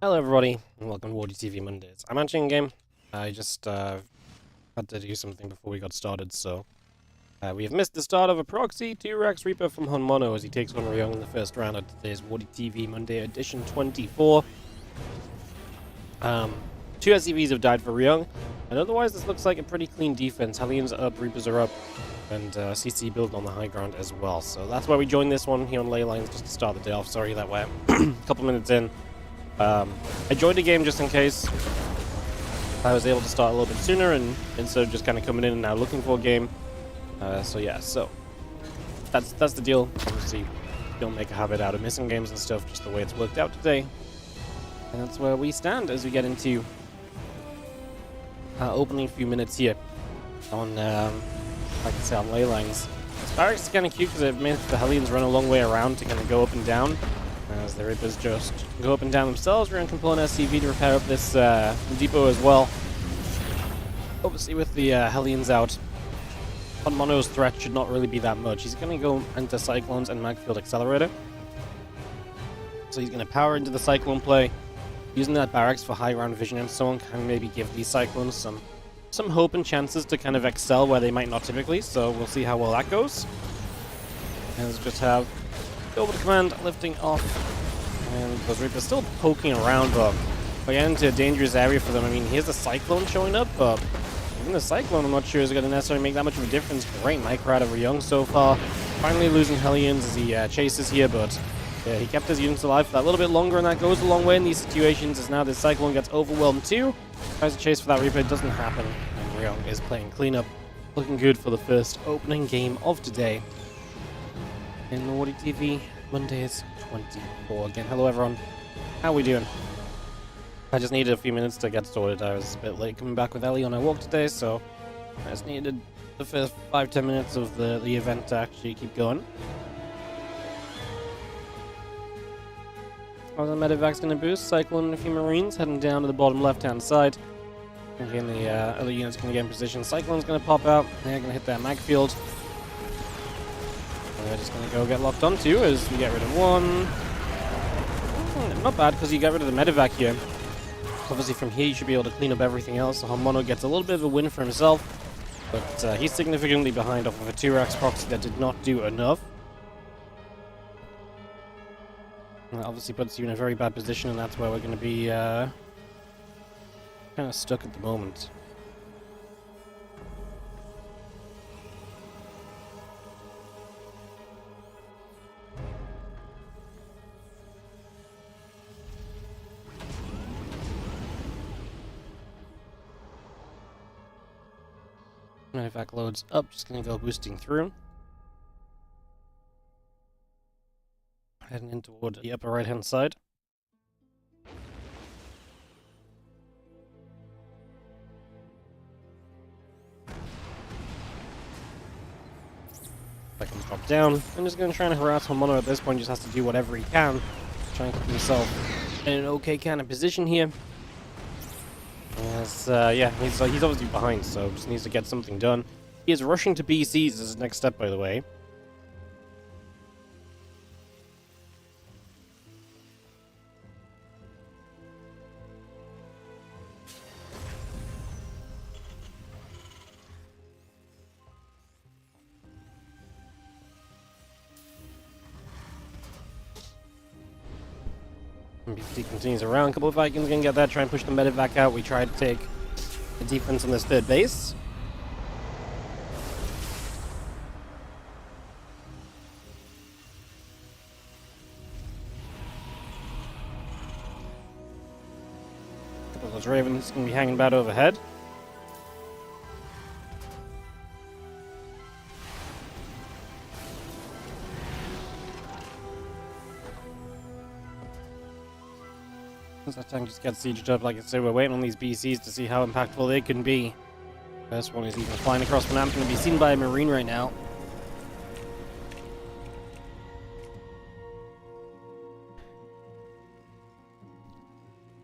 Hello everybody, and welcome to WardiTV Mondays. I'm actually in game. I just had to do something before we got started, so we have missed the start of a proxy T-Rex Reaper from honmono as he takes on Ryung in the first round of today's WardiTV Monday edition 24. Two SCVs have died for Ryung, and otherwise this looks like a pretty clean defense. Hellions are up, Reapers are up, and CC build on the high ground as well. So that's why we joined this one here on ley lines, just to start the day off. Sorry that we're a couple minutes in. I joined the game just in case I was able to start a little bit sooner, and instead of just kind of coming in and now looking for a game. So that's the deal. Obviously, don't make a habit out of missing games and stuff, just the way it's worked out today. And that's where we stand as we get into opening few minutes here on, like I say, on ley lines. This barracks is kind of cute because it makes the Hellions run a long way around to kind of go up and down. As the Reapers just go up and down themselves, we're going to pull an SCV to repair up this depot as well. Obviously with the Hellions out, honmono's threat should not really be that much. He's going to go into Cyclones and Magfield Accelerator. So he's going to power into the Cyclone play, using that barracks for high ground vision and so on, kind of maybe give these Cyclones some hope and chances to kind of excel where they might not typically, so we'll see how well that goes. And let's just have over the command, lifting off, and those Reapers still poking around, but we get into a dangerous area for them. I mean, here's the Cyclone showing up, but even the Cyclone I'm not sure is going to necessarily make that much of a difference. Great micro out of Ryung so far. Finally losing Hellions as he chases here, but yeah, he kept his units alive for that little bit longer, and that goes a long way in these situations as now this Cyclone gets overwhelmed too. Tries to chase for that Reaper, it doesn't happen, and Ryung is playing cleanup. Looking good for the first opening game of today in the WardiTV Mondays 24. Again, hello everyone. How we doing? I just needed a few minutes to get sorted. I was a bit late coming back with Ellie on our walk today, so I just needed the first 5-10 minutes of the event to actually keep going. How's the medevac's going to boost? Cyclone and a few Marines heading down to the bottom left-hand side. Again, the other unit's going to get in position. Cyclone's going to pop out. They're going to hit that Magfield. We're just going to go get locked onto as we get rid of one. Not bad, because you get rid of the medevac here. Obviously from here you should be able to clean up everything else. So honmono gets a little bit of a win for himself, but he's significantly behind off of a T-Rex proxy that did not do enough. And that obviously puts you in a very bad position, and that's where we're going to be kind of stuck at the moment. Medevac loads up, just gonna go boosting through. Heading in toward the upper right hand side. I can drop down. I'm just gonna try and harass honmono at this point, just has to do whatever he can. Try and keep himself in an okay kind of position here. Yes, yeah, he's obviously behind, so just needs to get something done. He is rushing to BCs as his next step, by the way. BC continues around. A couple of Vikings gonna get that. Try and push the medevac out. We try to take the defense on this third base. A couple of those Ravens gonna be hanging about overhead. That tank just gets sieged up, like I said. We're waiting on these BCs to see how impactful they can be. First one is even flying across from going to be seen by a Marine right now.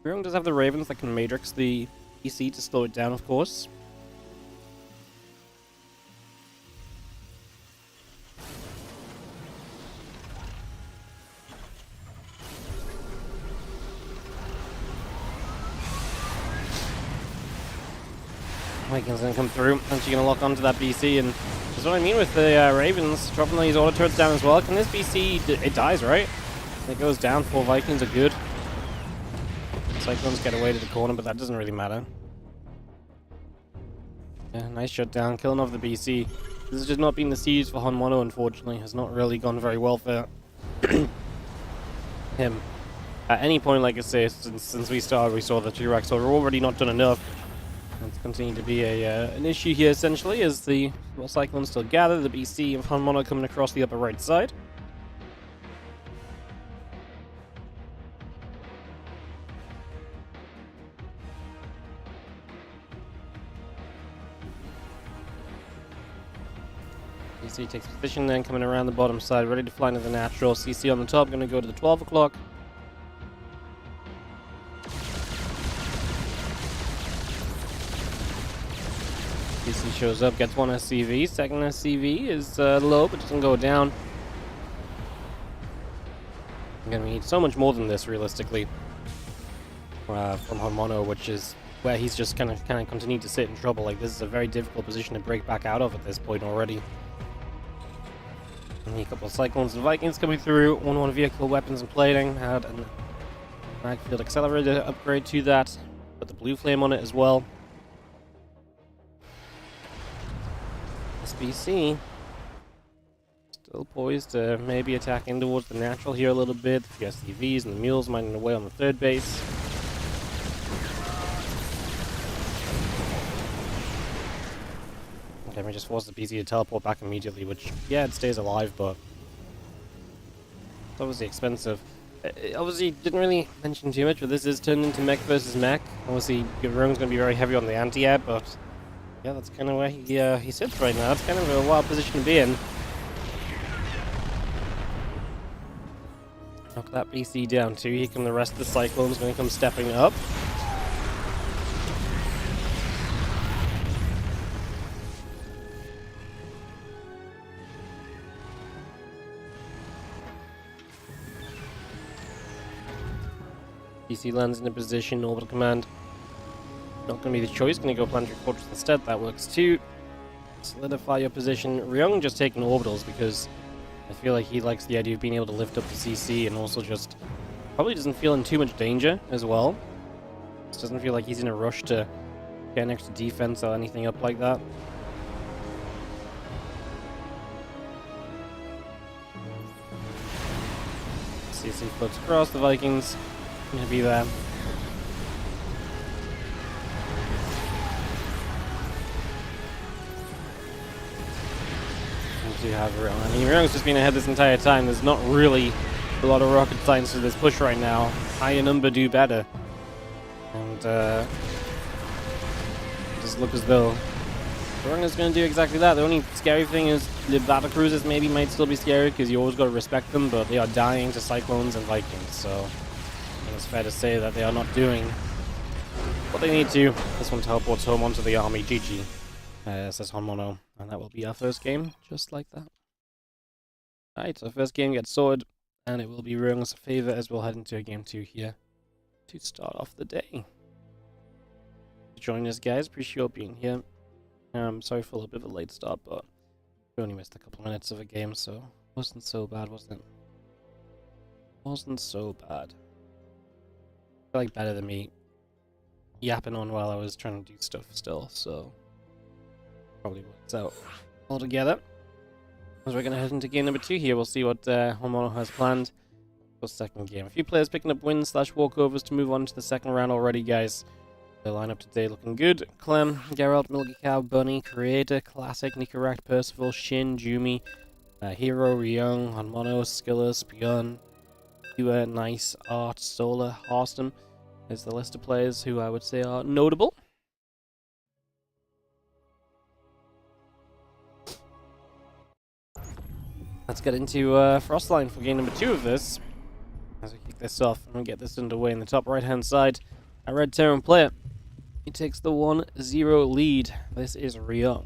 Ryung does have the Ravens that can Matrix the BC to slow it down, of course. Vikings gonna come through, and she's gonna lock onto that BC, and that's what I mean with the Ravens dropping these auto turrets down as well. Can this BC, it dies, right? It goes down, 4 Vikings are good. Cyclones get away to the corner, but that doesn't really matter. Yeah, nice shutdown, killing off the BC. This has just not been the siege for honmono, unfortunately. Has not really gone very well for him. At any point, like I say, since we started, we saw the 2 racks, so we're already not done enough. It's continuing to be an issue here, essentially, as the Cyclones still gather. The BC of honmono coming across the upper right side. BC takes position, then coming around the bottom side, ready to fly into the natural. CC on the top, going to go to the 12 o'clock. BC shows up, gets one SCV. Second SCV is low, but doesn't go down. I'm going to need so much more than this, realistically, from honmono, which is where he's just kind of continued to sit in trouble. Like, this is a very difficult position to break back out of at this point already. And a couple of Cyclones and Vikings coming through. 1-1 vehicle, weapons and plating. Had a magfield accelerator upgrade to that. Put the blue flame on it as well. SBC still poised to maybe attack in towards the natural here a little bit. The SCVs and the mules mining away on the third base. Okay, we just force the BC to teleport back immediately, which, yeah, it stays alive, but it's obviously expensive. Obviously, didn't really mention too much, but this is turned into mech versus mech. Obviously, Gavrung's going to be very heavy on the anti-air, but yeah, that's kind of where he sits right now. It's kind of a wild position to be in. Knock that BC down too. Here come the rest of the Cyclones, going to come stepping up. BC lands in a position, orbital command. Not going to be the choice, going to go planetary fortress instead. That works too. Solidify your position. Ryung just taking orbitals because I feel like he likes the idea of being able to lift up the CC, and also just probably doesn't feel in too much danger as well. Just doesn't feel like he's in a rush to get an extra defense or anything up like that. CC floats across, the Vikings going to be there. Do have Ryung. I mean, Ryung's just been ahead this entire time. There's not really a lot of rocket science to this push right now. Higher number do better. And just look as though Ryung is going to do exactly that. The only scary thing is the battle cruisers maybe might still be scary because you always got to respect them, but they are dying to Cyclones and Vikings, so I think it's fair to say that they are not doing what they need to. This one teleports home onto the army. GG. Says honmono. And that will be our first game, just like that. Alright, so first game gets sorted, and it will be Ryung's favor as we'll head into a game 2 here to start off the day. Join us, guys. Appreciate you being here. Sorry for a little bit of a late start, but we only missed a couple minutes of a game, so it wasn't so bad, was it? Wasn't so bad. I feel like better than me yapping on while I was trying to do stuff still, so probably works out all together. As we're going to head into game number 2 here, we'll see what honmono has planned for second game. A few players picking up wins / walkovers to move on to the second round already, guys. The lineup today looking good. Clem, Geralt, Milky Cow, Bunny, Creator, Classic, Nicorect, Percival, Shin, Jimy, Hero, Ryung, honmono, Skiller, Spion, Pure, Nice, Art, Solar, Harston is the list of players who I would say are notable. Let's get into Frostline for game number 2 of this. As we kick this off and get this underway in the top right-hand side, a red Terran player. He takes the 1-0 lead. This is Ryung.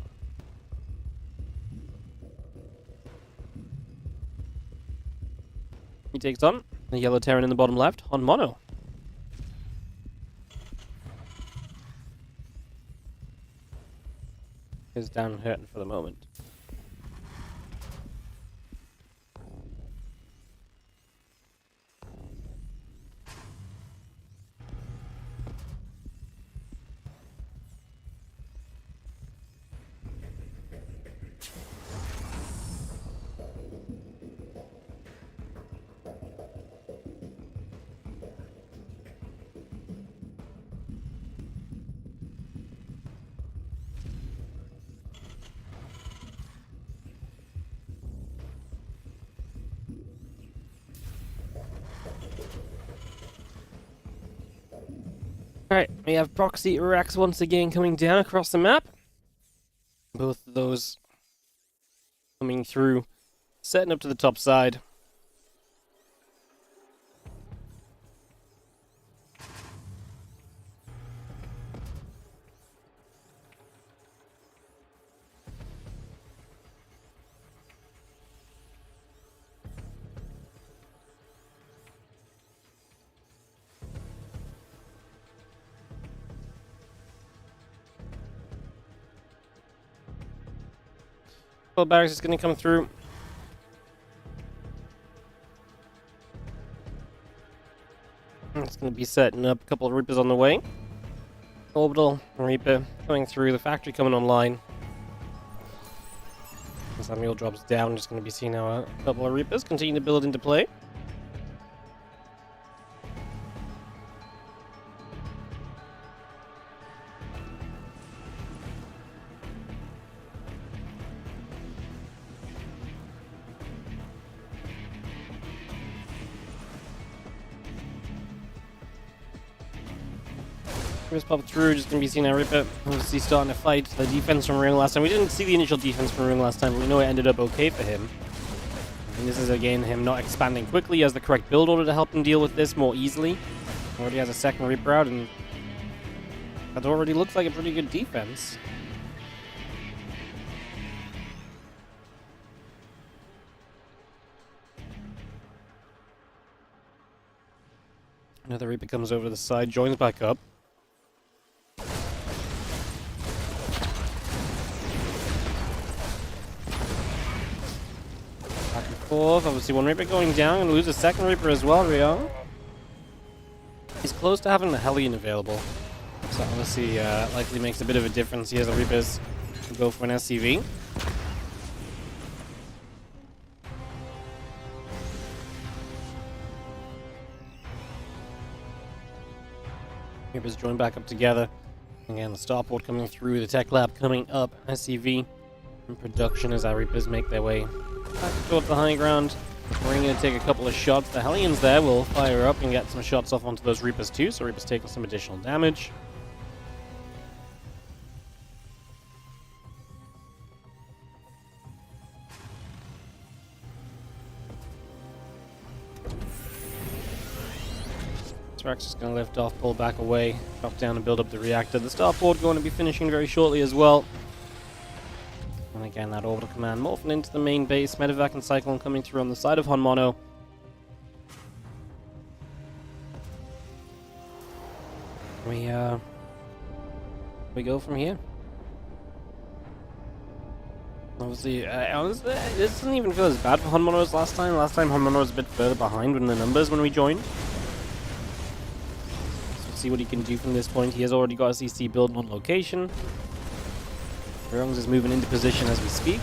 He takes on the yellow Terran in the bottom left, honmono. is down hurting for the moment. Alright, we have proxy racks once again coming down across the map. Both of those coming through, setting up to the top side. Well, Barracks is going to come through. It's going to be setting up a couple of Reapers on the way. Orbital Reaper going through, the factory coming online. Samuel drops down, just going to be seeing how a couple of Reapers continue to build into play. Just pop through, just gonna be seeing our Ripper. Obviously starting to fight the defense from Rung last time. We didn't see the initial defense from Rung last time, but we know it ended up okay for him. And this is again him not expanding quickly. He has the correct build order to help him deal with this more easily. Already has a second Reaper out, and that already looks like a pretty good defense. Another Reaper comes over to the side, joins back up. Fourth, obviously one Reaper going down, and lose a second Reaper as well, Ryong. He's close to having the Hellion available, so obviously likely makes a bit of a difference. He has the Reapers to go for an SCV. Reapers join back up together. Again, the starport coming through, the tech lab coming up, SCV in production as our Reapers make their way back towards the high ground. We're going to take a couple of shots. The Hellions there will fire up and get some shots off onto those Reapers too, so Reapers taking some additional damage. Strax is going to lift off, pull back away, drop down and build up the reactor. The starport going to be finishing very shortly as well. And again, that orbital command morphing into the main base. Medevac and Cyclone coming through on the side of honmono. We go from here. Obviously, honestly, this doesn't even feel as bad for honmono as last time. Last time, honmono was a bit further behind in the numbers when we joined. So let's see what he can do from this point. He has already got a CC built on location. Rungs is moving into position as we speak.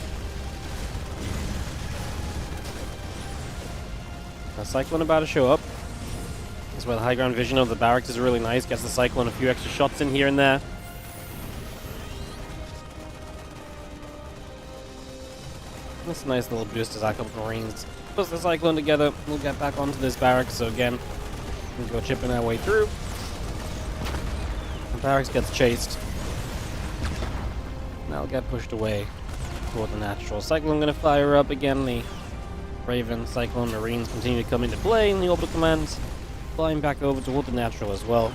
A Cyclone about to show up. That's where the high ground vision of the barracks is really nice. Gets the Cyclone a few extra shots in here and there. That's a nice little boost as our couple of Marines puts the Cyclone together. We'll get back onto this barracks. So again, we'll go chipping our way through. The barracks gets chased. Now get pushed away toward the natural. Cyclone going to fire up again. The Raven, Cyclone, Marines continue to come into play, and the orbital commands flying back over toward the natural as well.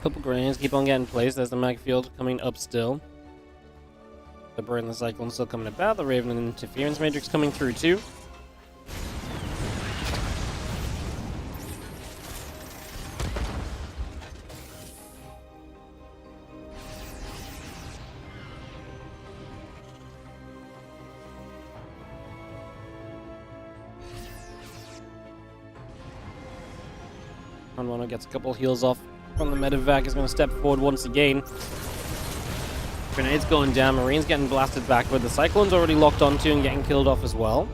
Couple grenades keep on getting placed. There's the mag field coming up still. The Bird and the Cyclone still coming about. The Raven and Interference Matrix coming through too. honmono gets a couple heals off from the medevac. Is going to step forward once again. Grenade's going down. Marine's getting blasted backward. The Cyclone's already locked onto and getting killed off as well.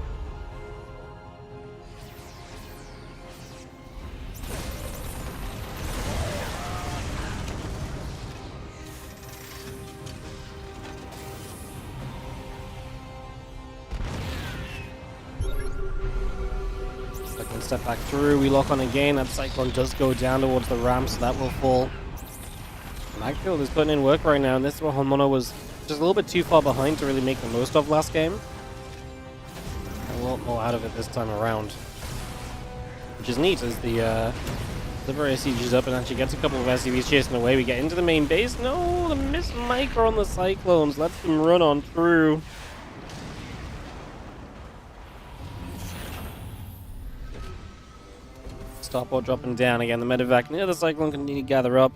Step back through, we lock on again. That Cyclone does go down towards the ramp, so that will fall. Magfield is putting in work right now, and this is where honmono was just a little bit too far behind to really make the most of last game. A lot more out of it this time around. Which is neat, as the Liberator sieges up and actually gets a couple of SCVs chasing away. We get into the main base. No, the miss micro on the Cyclones lets them run on through. Stopwatch dropping down again. The medevac near the Cyclone continue to gather up.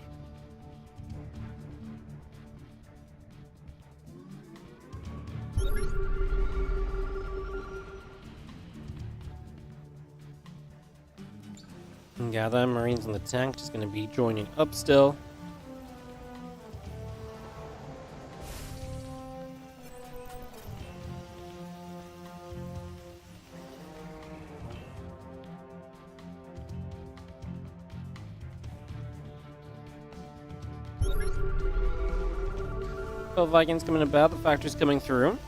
And gather. Marines in the tank just going to be joining up still. Vikings coming about, the factory's coming through.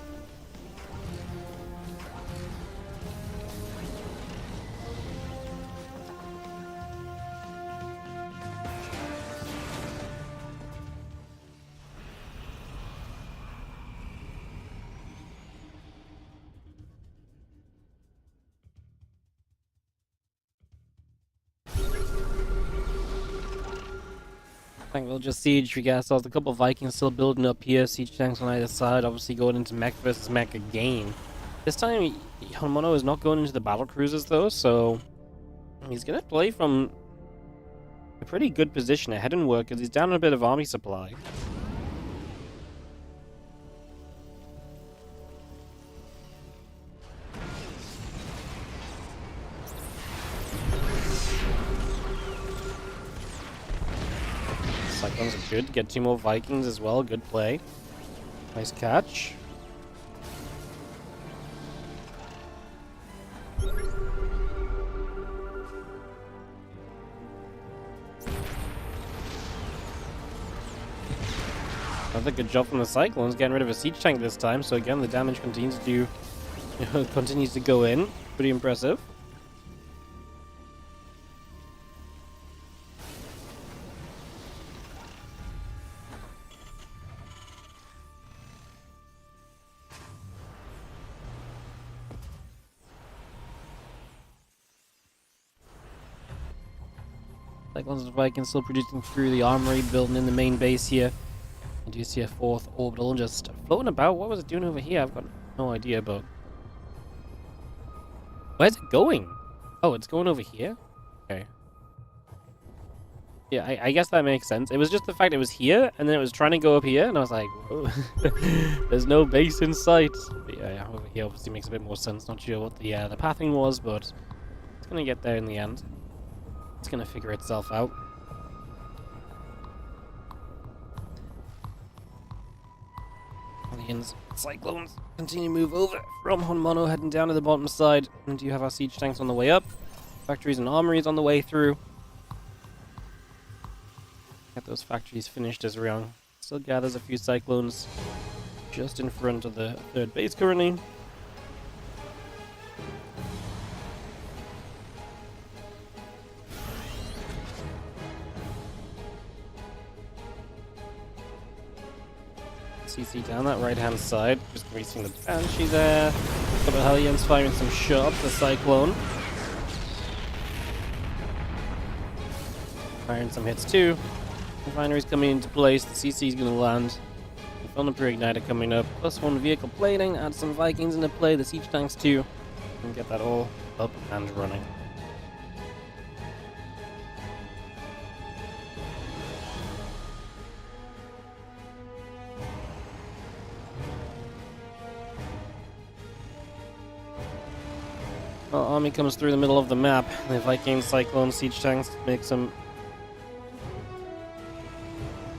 I think we'll just siege we got ourselves a couple of Vikings still building up here. Siege tanks on either side, obviously going into mech versus mech again. This time, honmono is not going into the battle cruisers though, so he's gonna play from a pretty good position ahead in work because he's down a bit of army supply. Cyclones are good. Get 2 more Vikings as well. Good play. Nice catch. Another good job from the Cyclones getting rid of a siege tank this time. So again, the damage continues to go in. Pretty impressive. Cyclones and Vikings still producing through the armory, building in the main base here. I do see a 4th orbital just floating about. What was it doing over here? I've got no idea, but... where's it going? Oh, it's going over here? Okay. Yeah, I guess that makes sense. It was just the fact it was here, and then it was trying to go up here, and I was like, whoa. There's no base in sight. But yeah, over here obviously makes a bit more sense. Not sure what the pathing was, but it's going to get there in the end. It's going to figure itself out. Aliens, Cyclones continue to move over from honmono, heading down to the bottom side. And you have our siege tanks on the way up. Factories and armories on the way through. Get those factories finished as Ryong still gathers a few Cyclones just in front of the 3rd base currently. CC down that right-hand side, just greasing the Banshee there. A couple of Hellions firing some shots, the Cyclone. Firing some hits too. Refinery's coming into place, the CC's gonna land. Thunder Pre-Igniter coming up. +1 vehicle plating, add some Vikings into play, the siege tanks too, and get that all up and running. Well, army comes through the middle of the map. The Viking Cyclone siege tanks make some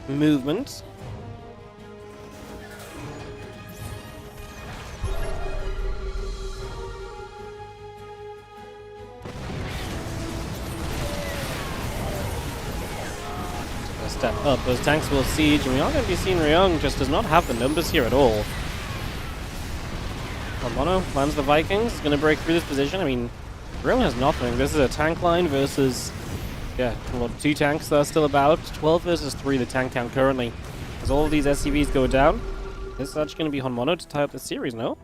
movement. Step up. Those tanks will siege, and we are going to be seeing Ryung just does not have the numbers here at all. Honmono lands the Vikings, going to break through this position. I mean, Ryung has nothing. This is a tank line versus, yeah, well, 2 tanks that are still about. 12 versus 3, the tank count currently. As all of these SCVs go down, this is actually going to be Honmono to tie up the series, no?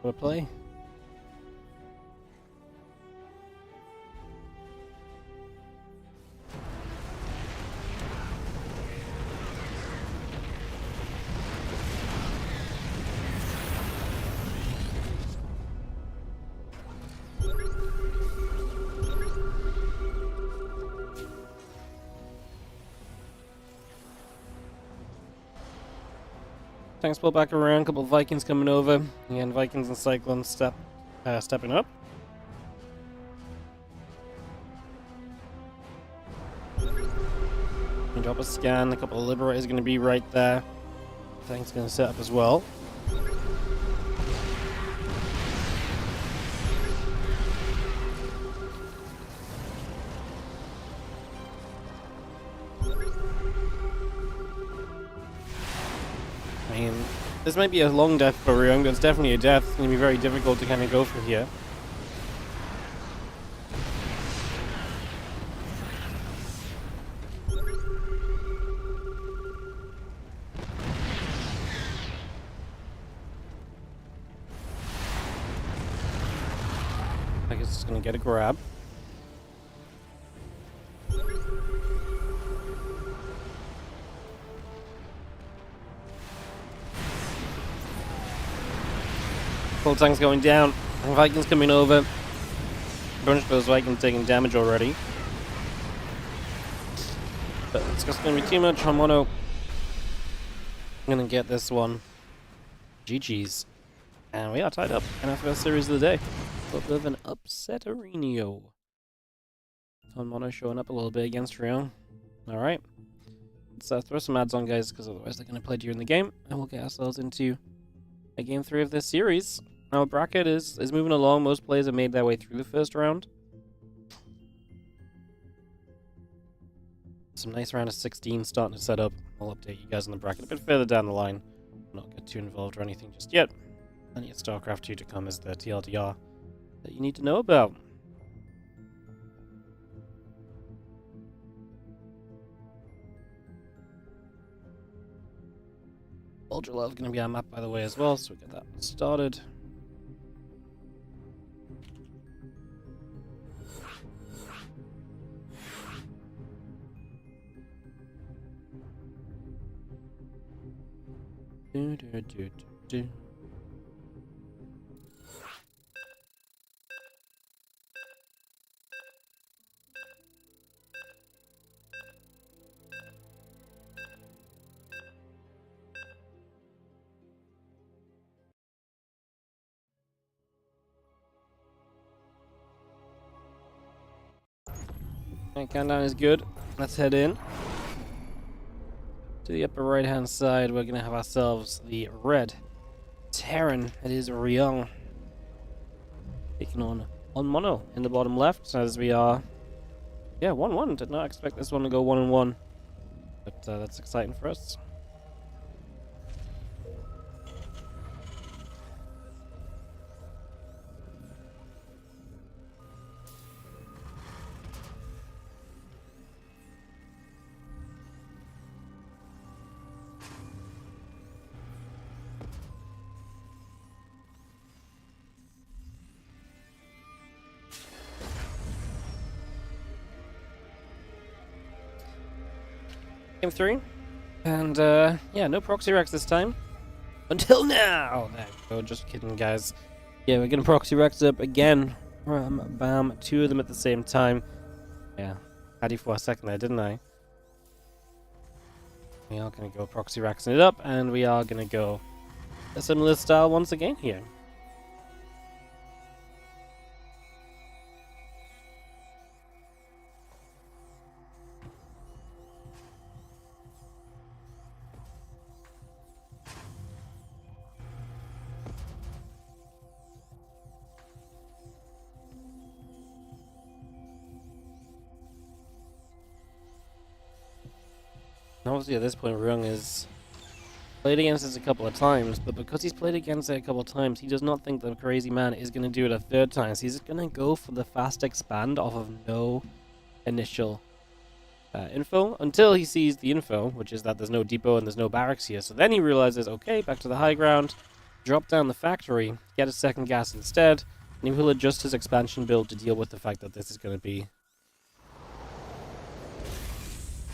What a play. Tanks pull back around, a couple of Vikings coming over. Again, Vikings and Cyclones stepping up. And drop a scan, a couple of Liberators going to be right there. Tanks going to set up as well. I mean, this might be a long death for Ryung, but it's definitely a death. It's going to be very difficult to kind of go from here. I guess it's going to get a grab. Full tanks going down. Vikings coming over. A bunch of those Vikings taking damage already. But it's just going to be too much. Honmono going to get this one. GG's. And we are tied up in our first series of the day. A little bit of an upset Arenio. Honmono showing up a little bit against Ryung. Alright. Let's throw some ads on, guys, because otherwise they're going to play during the game. And we'll get ourselves into a game 3 of this series. Our bracket is moving along. Most players have made their way through the first round. Some nice round of 16 starting to set up. I'll update you guys on the bracket a bit further down the line. Not get too involved or anything just yet. Plenty of StarCraft 2 to come as the TLDR that you need to know about. Ultra Love going to be our map, by the way, as well, so we get that started. Do. Okay, countdown is good. Let's head in. To the upper right hand side, we're going to have ourselves the red Terran. It is Ryung taking on Honmono in the bottom left, as we are, yeah, 1-1. Did not expect this one to go 1-1, but that's exciting for us. Game 3. And, yeah, no proxy Rex this time. Until now! There we go, just kidding, guys. Yeah, we're gonna proxy Rex up again. Bam, two of them at the same time. Yeah, had you for a second there, didn't I? We are gonna go proxy Rexing it up, and we are gonna go a similar style once again here. Obviously, at this point, Ryung is played against this a couple of times, but because he's played against it a couple of times, he does not think the crazy man is going to do it a third time. So he's going to go for the fast expand off of no initial info until he sees the info, which is that there's no depot and there's no barracks here. So then he realizes, okay, back to the high ground, drop down the factory, get a second gas instead, and he will adjust his expansion build to deal with the fact that this is going to be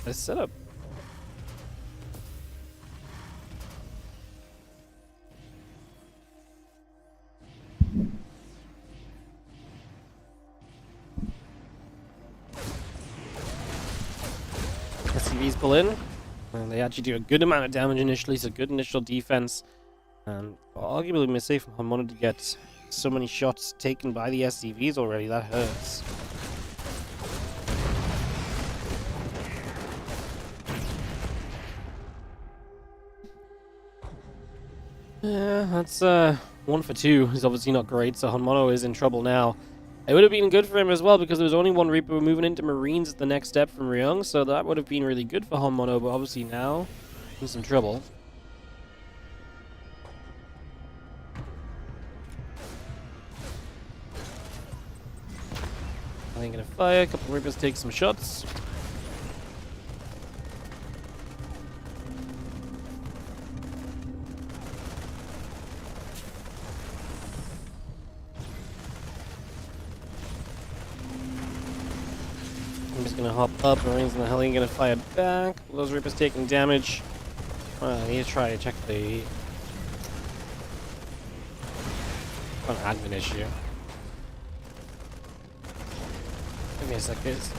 a setup. SCVs pull in, and they actually do a good amount of damage initially, so good initial defense. And arguably a mistake from honmono to get so many shots taken by the SCVs already. That hurts. Yeah, that's 1 for 2. He's obviously not great, so honmono is in trouble now. It would have been good for him as well because there was only one Reaper moving into Marines as the next step from Ryung, so that would have been really good for honmono, but obviously now in some trouble. I ain't gonna fire, a couple Reapers take some shots. I'm just gonna hop up, Marines in the heli gonna fire back. Those Reapers taking damage. I need to try to check the admin issue. Give me a sec, guys.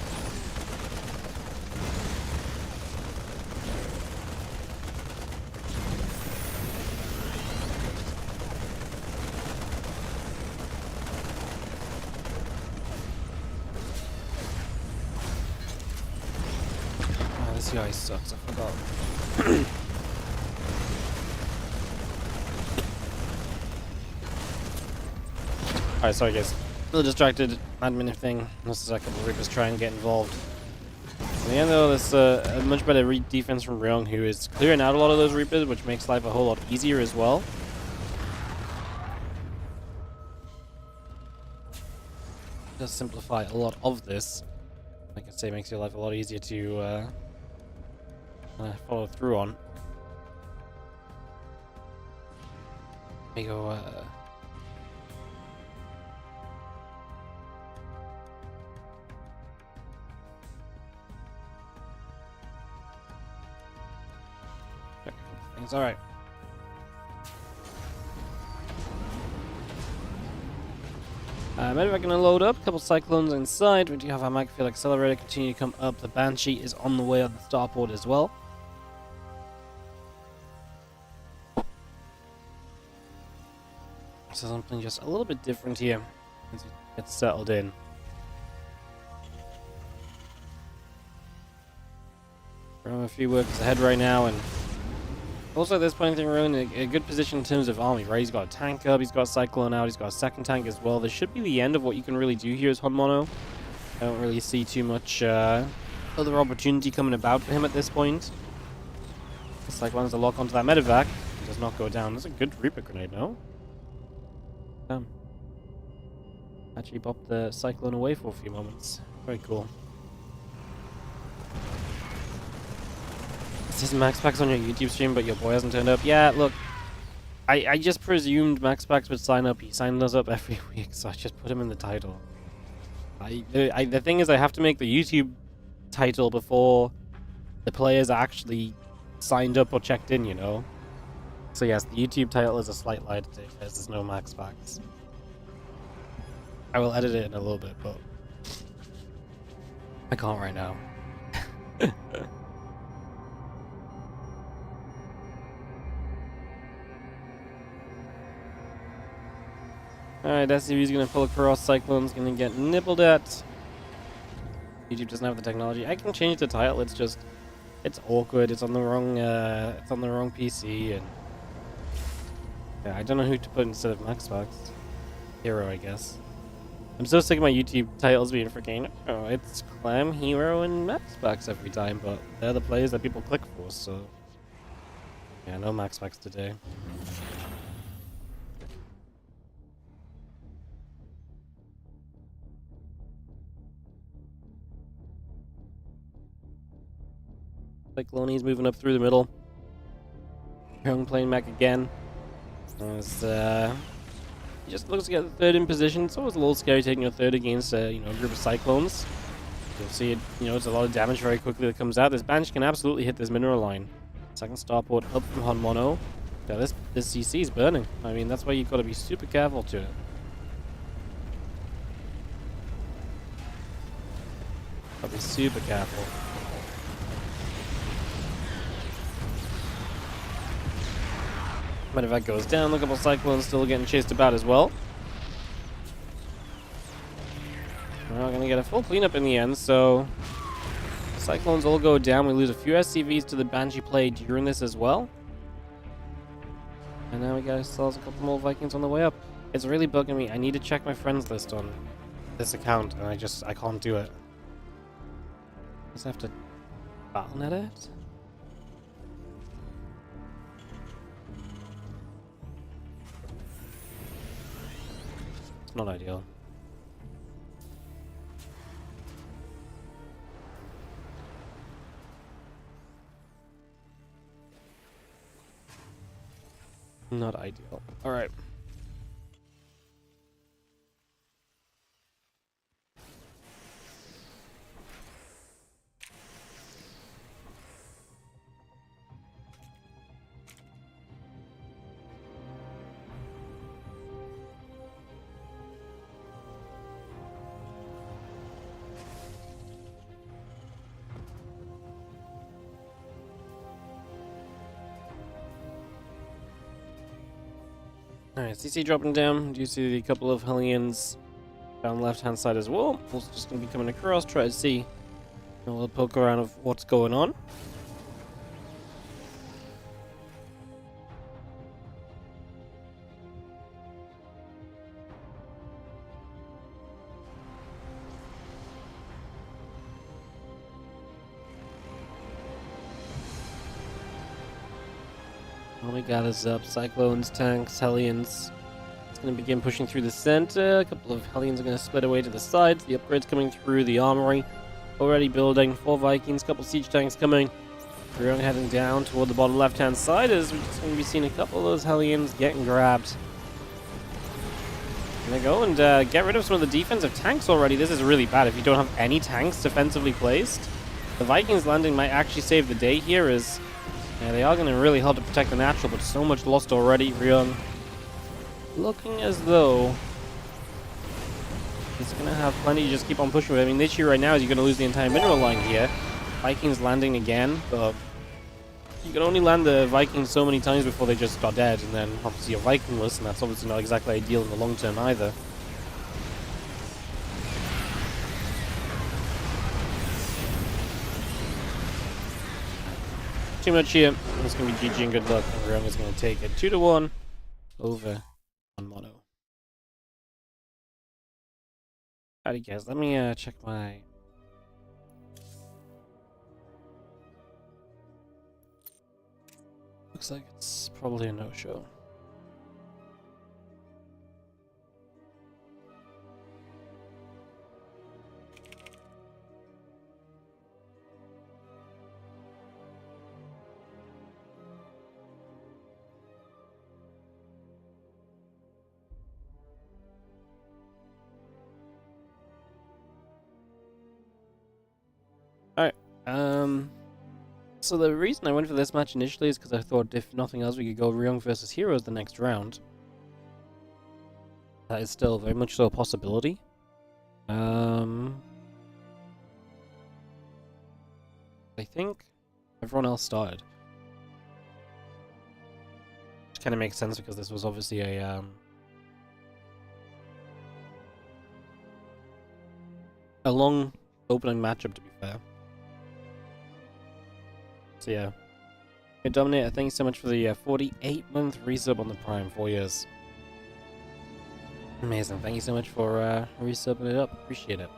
This guy sucks, I forgot. Alright, sorry guys. A little distracted, admin thing. This is a couple of Reapers try and get involved. In the end though, there's a much better defense from Ryung, who is clearing out a lot of those Reapers, which makes life a whole lot easier as well. It does simplify a lot of this. Like I say, makes your life a lot easier to follow through on. Let me go, things, alright. Medevac gonna load up, a couple Cyclones inside. We do have our Microfield Accelerator continue to come up. The Banshee is on the way on the starport as well. So something just a little bit different here as we get settled in. We're a few workers ahead right now, and also at this point we're in a good position in terms of army, right? He's got a tank up, he's got a Cyclone out, he's got a second tank as well. This should be the end of what you can really do here as honmono. I don't really see too much other opportunity coming about for him at this point. The Cyclone's to lock onto that medevac. He does not go down. That's a good Reaper grenade, no? Damn. Actually popped the Cyclone away for a few moments. Very cool. This is MaxPax on your YouTube stream, but your boy hasn't turned up. Yeah, look, I just presumed MaxPax would sign up. He signed us up every week, so I just put him in the title. The thing is, I have to make the YouTube title before the players actually signed up or checked in, you know? So yes, the YouTube title is a slight lie today, guys. There's no MaxPax. I will edit it in a little bit, but I can't right now. Alright, SCV's gonna pull across, Cyclone's gonna get nibbled at. YouTube doesn't have the technology. I can change the title, it's just it's awkward, it's on the wrong PC, and yeah, I don't know who to put instead of MaxPax. Hero, I guess. I'm so sick of my YouTube titles being freaking, oh, it's Clem, Hero, and MaxPax every time, but they're the players that people click for, so yeah, no MaxPax today. Cyclone's moving up through the middle. Young playing Mac again. As he just looks to get the third in position. It's always a little scary taking a third against a group of Cyclones. You'll see it, it's a lot of damage very quickly that comes out. This Banshee can absolutely hit this mineral line. Second starport up from honmono. Yeah, this CC is burning. I mean, that's why you've got to be super careful to it. Gotta be super careful. Matter of fact, goes down. A couple Cyclones still getting chased about as well. We're not gonna get a full cleanup in the end, so Cyclones all go down. We lose a few SCVs to the Banshee play during this as well. And now we got ourselves a couple more Vikings on the way up. It's really bugging me. I need to check my friends list on this account, and I can't do it. I just have to battle.net it. It's not ideal. Not ideal. All right. Alright, CC dropping down. Do you see a couple of Hellions down the left-hand side as well? Wolf's just going to be coming across, try to see a little poke around of what's going on. Army gathers up, Cyclones, tanks, Hellions. It's going to begin pushing through the center. A couple of Hellions are going to split away to the sides. The upgrades coming through the armory. Already building. 4 Vikings, couple siege tanks coming. We're heading down toward the bottom left-hand side as we're just going to be seeing a couple of those Hellions getting grabbed. And they go and get rid of some of the defensive tanks already. This is really bad if you don't have any tanks defensively placed. The Vikings landing might actually save the day here as they are going to really help to protect the natural, but so much lost already. Rion looking as though it's going to have plenty to just keep on pushing with. I mean, the issue right now is you're going to lose the entire mineral line here. Vikings landing again, but you can only land the Vikings so many times before they just are dead, and then obviously you're Vikingless, and that's obviously not exactly ideal in the long term either. Too much here. It's going to be GG and good luck. And Ryung is going to take it 2-1 over honmono. Howdy guys, let me check my... Looks like it's probably a no-show. Alright, So the reason I went for this match initially is because I thought if nothing else we could go Ryung versus Heroes the next round. That is still very much so a possibility. I think everyone else started. Which kind of makes sense because this was obviously a long opening matchup, to be fair. So yeah. Hey Dominator, thank you so much for the 48-month resub on the Prime, 4 years. Amazing, thank you so much for resubbing it up, appreciate it.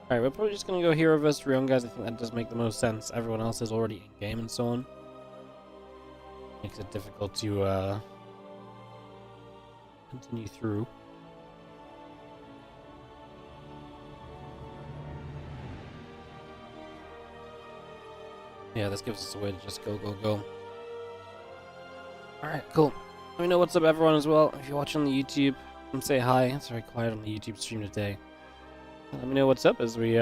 Alright, we're probably just gonna go Hero vs Ryung, guys. I think that does make the most sense. Everyone else is already in-game and so on. Makes it difficult to continue through. Yeah, this gives us a way to just go, go, go. Alright, cool. Let me know what's up, everyone, as well. If you're watching on the YouTube, come say hi. It's very quiet on the YouTube stream today. Let me know what's up as we,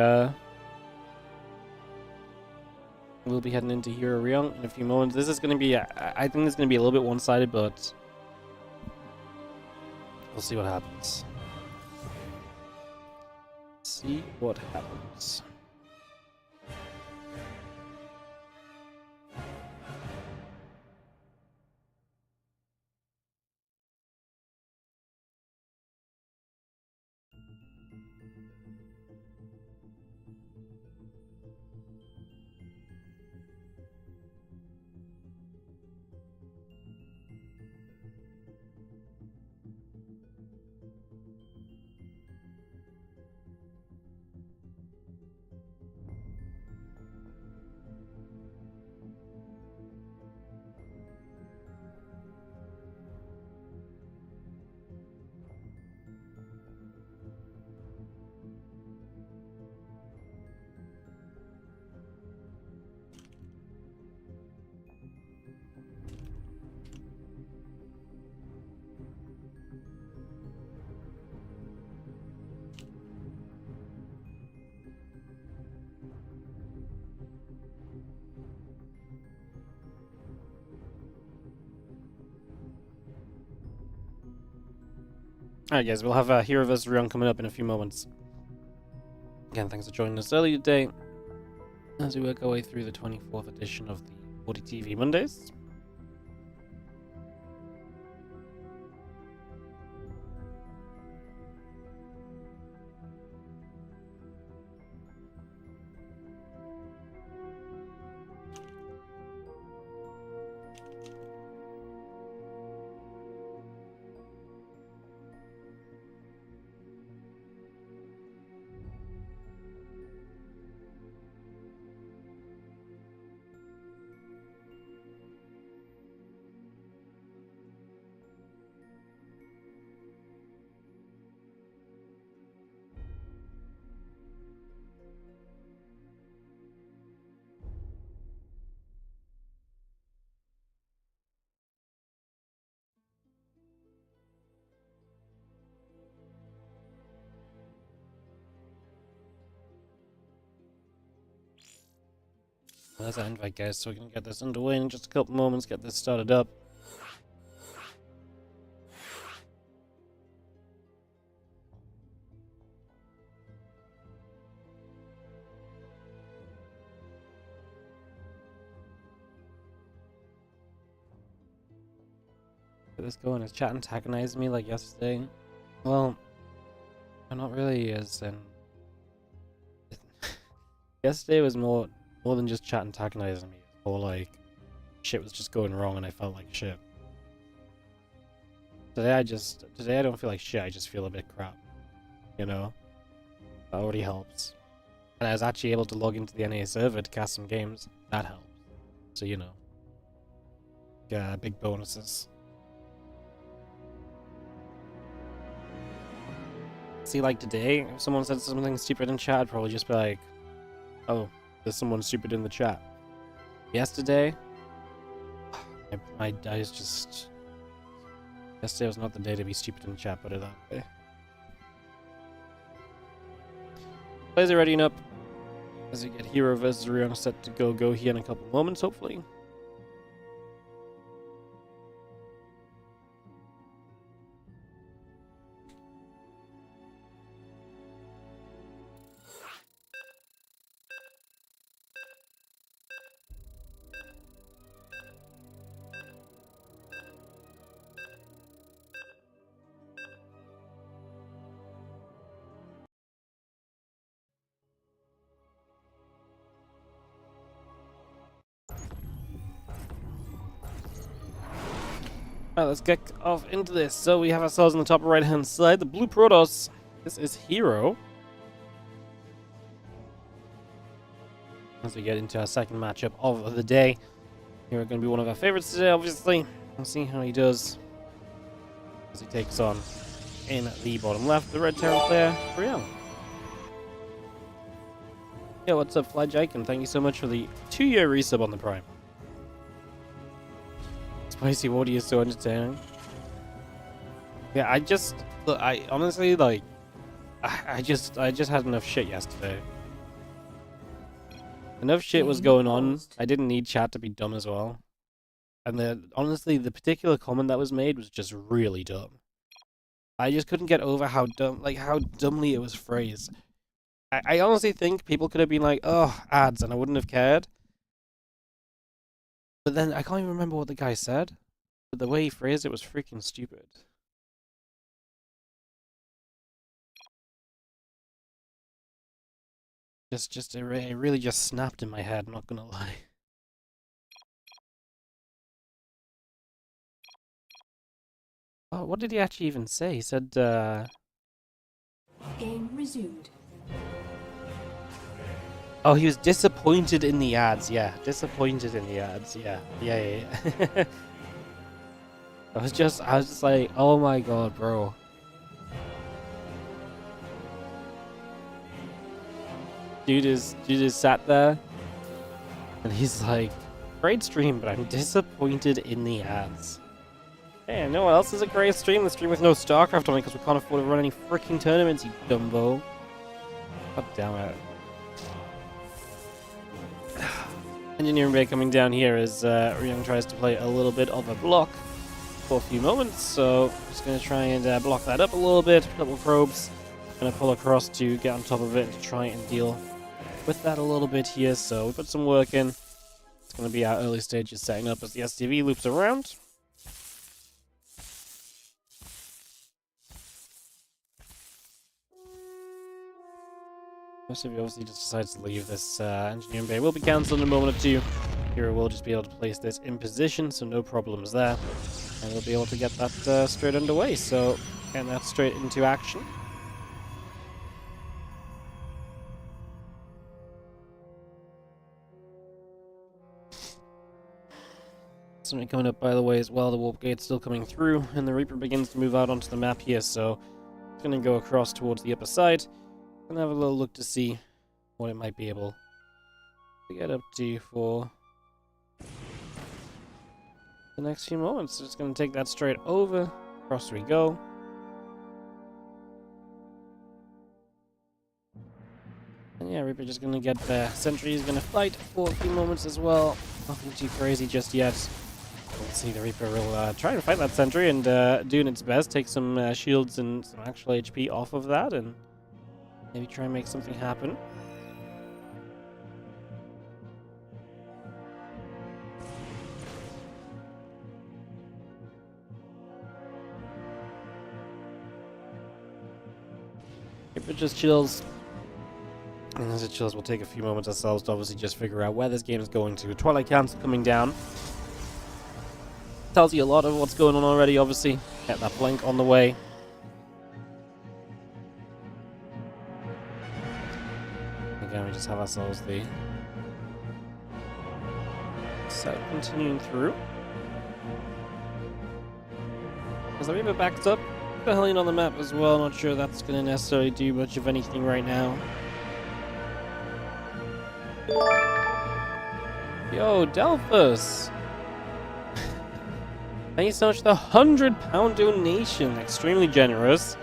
we'll be heading into Hero Ryung in a few moments. This is going to be, I think this is going to be a little bit one-sided, but we'll see what happens. See what happens. Alright guys, we'll have Hero vs Ryung coming up in a few moments. Again, thanks for joining us early today as we work our way through the 24th edition of the WardiTV Mondays. There's that invite, guys, so we can get this underway in just a couple moments, get this started up. Get this going. Is chat antagonizing me like yesterday? Well, not really, as in... yesterday was more than just chat antagonizing me. Or like, shit was just going wrong and I felt like shit. Today I don't feel like shit, I just feel a bit crap. You know? That already helps. And I was actually able to log into the NA server to cast some games. That helps. So, you know. Yeah, big bonuses. See, like today, if someone said something stupid in chat, I'd probably just be like, oh, there's someone stupid in the chat. Yesterday, I was just... yesterday was not the day to be stupid in the chat, put it that way. Players are readying up as we get Hero versus Rihanna set to go here in a couple moments, hopefully. Alright, let's get off into this. So we have ourselves on the top right hand side, the blue Protoss. This is Hero. As we get into our second matchup of the day. Hero going to be one of our favorites today, obviously. We'll see how he does as he takes on, in the bottom left, the red Terran player, Brielle. Yeah, what's up, Fly Jake? And thank you so much for the 2-year resub on the Prime. Spicy water is so entertaining. Yeah, I honestly, like, I just had enough shit yesterday. Enough shit was going on. I didn't need chat to be dumb as well. And honestly, the particular comment that was made was just really dumb. I just couldn't get over how dumbly it was phrased. I honestly think people could have been like, oh, ads, and I wouldn't have cared. But then I can't even remember what the guy said. But the way he phrased it was freaking stupid. It really just snapped in my head, I'm not gonna lie. Oh, what did he actually even say? He said, Game resumed. oh, he was disappointed in the ads. Yeah, disappointed in the ads. Yeah. I was just like, oh my god, bro. Dude is sat there, and he's like, great stream, but I'm disappointed in the ads. Hey, no one else is a great stream. The stream with no StarCraft on it because we can't afford to run any freaking tournaments, you dumbo. God damn it. Engineering Bay coming down here as Ryung tries to play a little bit of a block for a few moments, so just going to try and block that up a little bit. A couple probes. Going to pull across to get on top of it and to try and deal with that a little bit here. So we put some work in. It's going to be our early stages setting up as the STV loops around. Most of you obviously just decided to leave this engineering bay. Will be cancelled in a moment or two. Hero will just be able to place this in position, so no problems there. And we'll be able to get that straight underway, so getting that straight into action. Something coming up, by the way, as well. The warp gate's still coming through, and the Reaper begins to move out onto the map here, so it's going to go across towards the upper side. And have a little look to see what it might be able to get up to for the next few moments. Just going to take that straight over. Across we go. And yeah, Reaper just going to get there. Sentry is going to fight for a few moments as well. Nothing too crazy just yet. Let's see, the Reaper will try and fight that Sentry and doing its best. Take some shields and some actual HP off of that and maybe try and make something happen. If it just chills, and as it chills, we'll take a few moments ourselves to obviously just figure out where this game is going to. Twilight Council coming down. Tells you a lot of what's going on already, obviously. Get that blink on the way. Again, we just have ourselves the set continuing through. As the Reaper backs up, the Hellion on the map as well. Not sure that's going to necessarily do much of anything right now. Yo, Delphus! Thank you so much for the £100 donation. Extremely generous.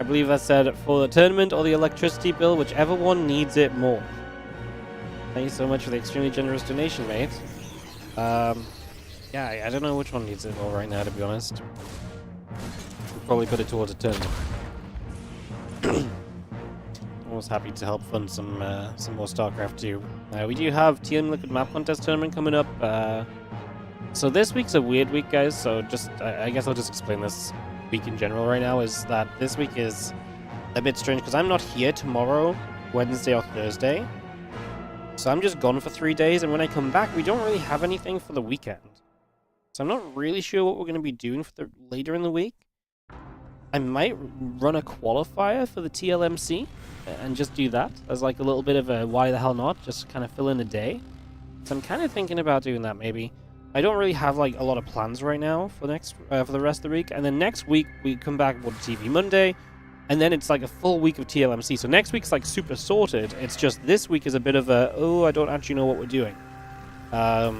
I believe I said for the tournament or the electricity bill, whichever one needs it more. Thank you so much for the extremely generous donation, mate. Yeah, I don't know which one needs it more right now, to be honest. We'll probably put it towards a tournament. Almost happy to help fund some more StarCraft 2. We do have TM Liquid Map Contest tournament coming up. So this week's a weird week, guys. So I guess I'll just explain this week in general right now. Is that this week is a bit strange because I'm not here tomorrow, Wednesday or Thursday. So I'm just gone for 3 days, and when I come back, we don't really have anything for the weekend. So I'm not really sure what we're going to be doing for later in the week. I might run a qualifier for the TLMC and just do that as like a little bit of a why the hell not, just kind of fill in a day. So I'm kind of thinking about doing that maybe. I don't really have like a lot of plans right now for the rest of the week, and then next week we come back with WardiTV Monday, and then it's like a full week of TLMC. So next week's like super sorted. It's just this week is a bit of a I don't actually know what we're doing. So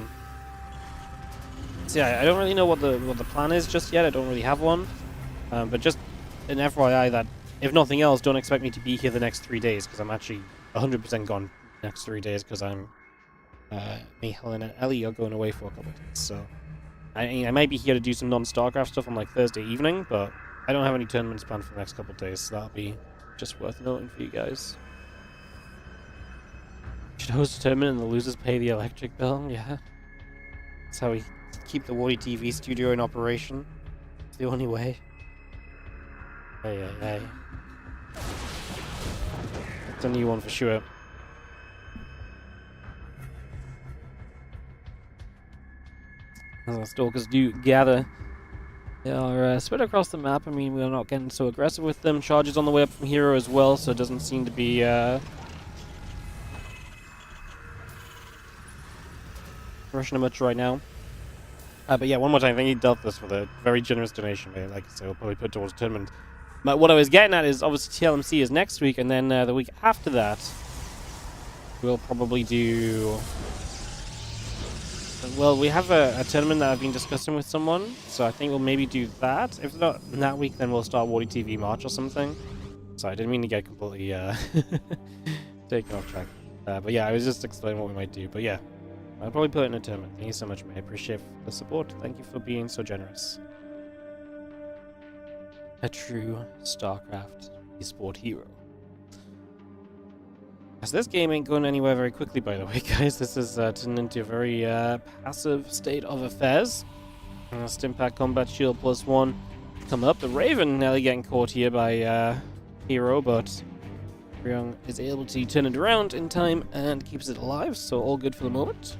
yeah, I don't really know what the plan is just yet. I don't really have one. But just an FYI that, if nothing else, don't expect me to be here the next 3 days, because I'm actually 100% gone next 3 days, because me, Helen, and Ellie are going away for a couple of days. So I might be here to do some non-StarCraft stuff on like Thursday evening, but I don't have any tournaments planned for the next couple of days, so that'll be just worth noting for you guys. Should host a tournament and the losers pay the electric bill? Yeah. That's how we keep the WardiTV studio in operation. It's the only way. Hey. It's a new one for sure. As the stalkers do gather, they are spread across the map. I mean, we're not getting so aggressive with them. Charges on the way up from Hero as well, so it doesn't seem to be rushing much right now. But yeah, one more time, thank you, Delphus, for the very generous donation, mate. Like I said, we'll probably put it towards the tournament. But what I was getting at is, obviously, TLMC is next week, and then the week after that, we'll probably do... Well, we have a tournament that I've been discussing with someone, so I think we'll maybe do that. If not that week, then we'll start WardiTV March or something. So I didn't mean to get completely taken off track. But yeah, I was just explaining what we might do. But yeah, I'll probably put it in a tournament. Thank you so much, mate. I appreciate the support. Thank you for being so generous. A true StarCraft eSport hero. So this game ain't going anywhere very quickly, by the way, guys. This is turned into a very passive state of affairs. Stimpack Combat Shield +1 come up. The Raven nearly getting caught here by Hero, but Ryung is able to turn it around in time and keeps it alive, so all good for the moment.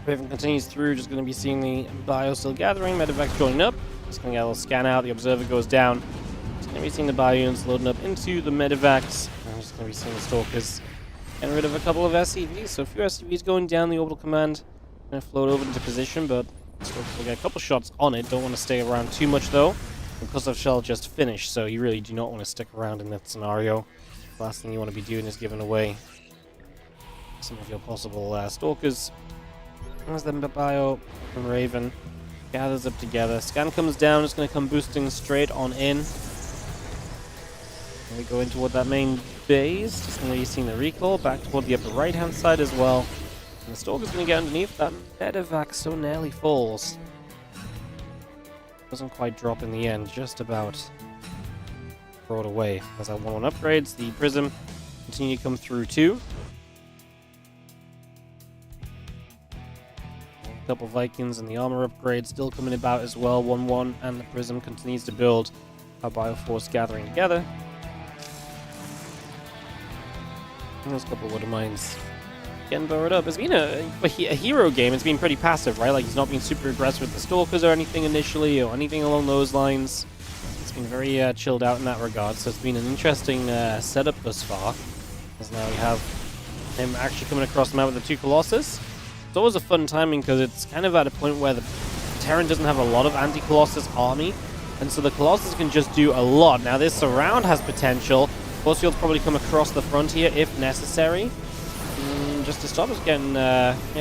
Raven continues through, just going to be seeing the bio still gathering, Medivac joining up. Just going to get a little scan out, the observer goes down. Just going to be seeing the bio units loading up into the Medivacs. I'm just going to be seeing the stalkers getting rid of a couple of SCVs. So a few SCVs going down the orbital command. Going to float over into position, but stalkers will get a couple shots on it. Don't want to stay around too much though, because of Shell just finished, so you really do not want to stick around in that scenario. The last thing you want to be doing is giving away some of your possible stalkers. As the bio from Raven gathers up together. Scan comes down, it's going to come boosting straight on in. And we go in toward that main base. Just going to be seeing the recall back toward the upper right hand side as well. And the Stalker's going to get underneath. That Medivac so nearly falls. Doesn't quite drop in the end, just about brought away. As that 1-1 upgrades, the Prism continue to come through too. Couple Vikings and the armor upgrade still coming about as well. 1-1, and the Prism continues to build. Our Bioforce gathering together. And there's a couple of Water Mines getting burrowed up. It's been a hero game. It's been pretty passive, right? Like, he's not been super aggressive with the Stalkers or anything initially, or anything along those lines. It's been very chilled out in that regard. So it's been an interesting setup thus far. As now we have him actually coming across the map with the 2 Colossus. It's always a fun timing because it's kind of at a point where the Terran doesn't have a lot of anti-Colossus army, And so the Colossus can just do a lot. Now this surround has potential. Force field's probably come across the front here if necessary. Just to stop us getting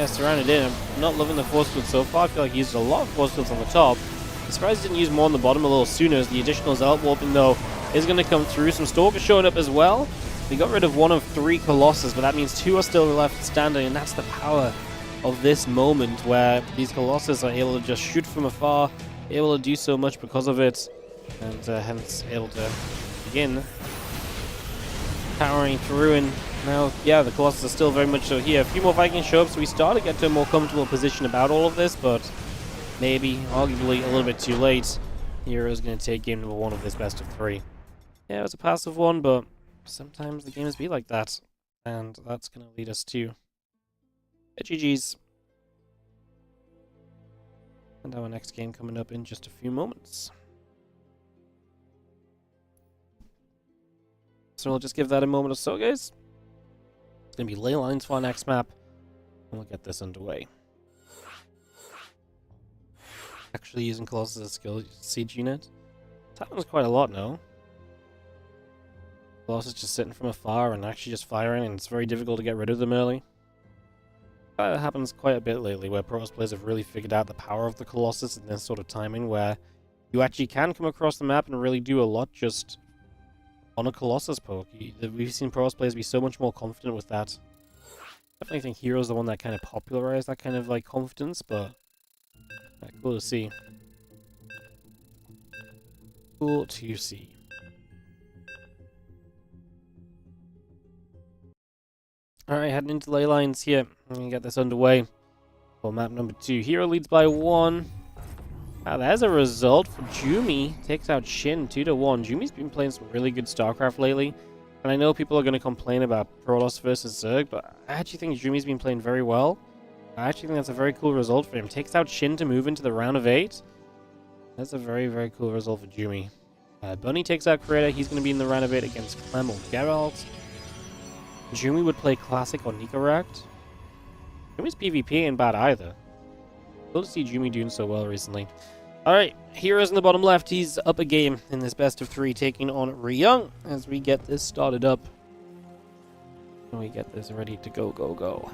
surrounded in. I'm not loving the force field so far. I feel like he used a lot of force fields on the top. I'm surprised he didn't use more on the bottom a little sooner, as the additional Zealot warping though is going to come through. Some Stalkers showing up as well. We got rid of one of 3 Colossus, but that means 2 are still left standing, and that's the power of this moment where these Colossus are able to just shoot from afar, able to do so much because of it, and hence able to begin powering through. And now, yeah, the Colossus are still very much so here. A few more Vikings show up, so we start to get to a more comfortable position about all of this, but maybe, arguably, a little bit too late. Hero's going to take game number 1 of this best of 3. Yeah, it was a passive one, but sometimes the games be like that, and that's going to lead us to GG's. And our next game coming up in just a few moments. So we'll just give that a moment or so, guys. It's going to be ley lines for our next map, and we'll get this underway. Actually using Colossus as a skill siege unit. This happens quite a lot now. Colossus just sitting from afar and actually just firing, and it's very difficult to get rid of them early. That happens quite a bit lately, where Protoss players have really figured out the power of the Colossus in this sort of timing, where you actually can come across the map and really do a lot just on a Colossus poke. We've seen Protoss players be so much more confident with that. I definitely think Hero's the one that kind of popularized that kind of like confidence, but cool to see. Cool to see. Alright, heading into ley lines here. I'm going to get this underway for map number 2. Hero leads by 1. Wow, there's a result for Jimy. Takes out Shin 2-1. Jumy's been playing some really good StarCraft lately. And I know people are going to complain about Protoss versus Zerg, but I actually think Jumy's been playing very well. I actually think that's a very cool result for him. Takes out Shin to move into the round of 8. That's a very, very cool result for Jimy. Bunny takes out Creator. He's going to be in the round of 8 against Clem or Geralt. Jimy would play Classic or Nicorakt. Jumy's PvP ain't bad either. Cool to see Jimy doing so well recently. Alright, Heroes in the bottom left. He's up a game in this best of 3, taking on Ryung as we get this started up. And we get this ready to go, go, go.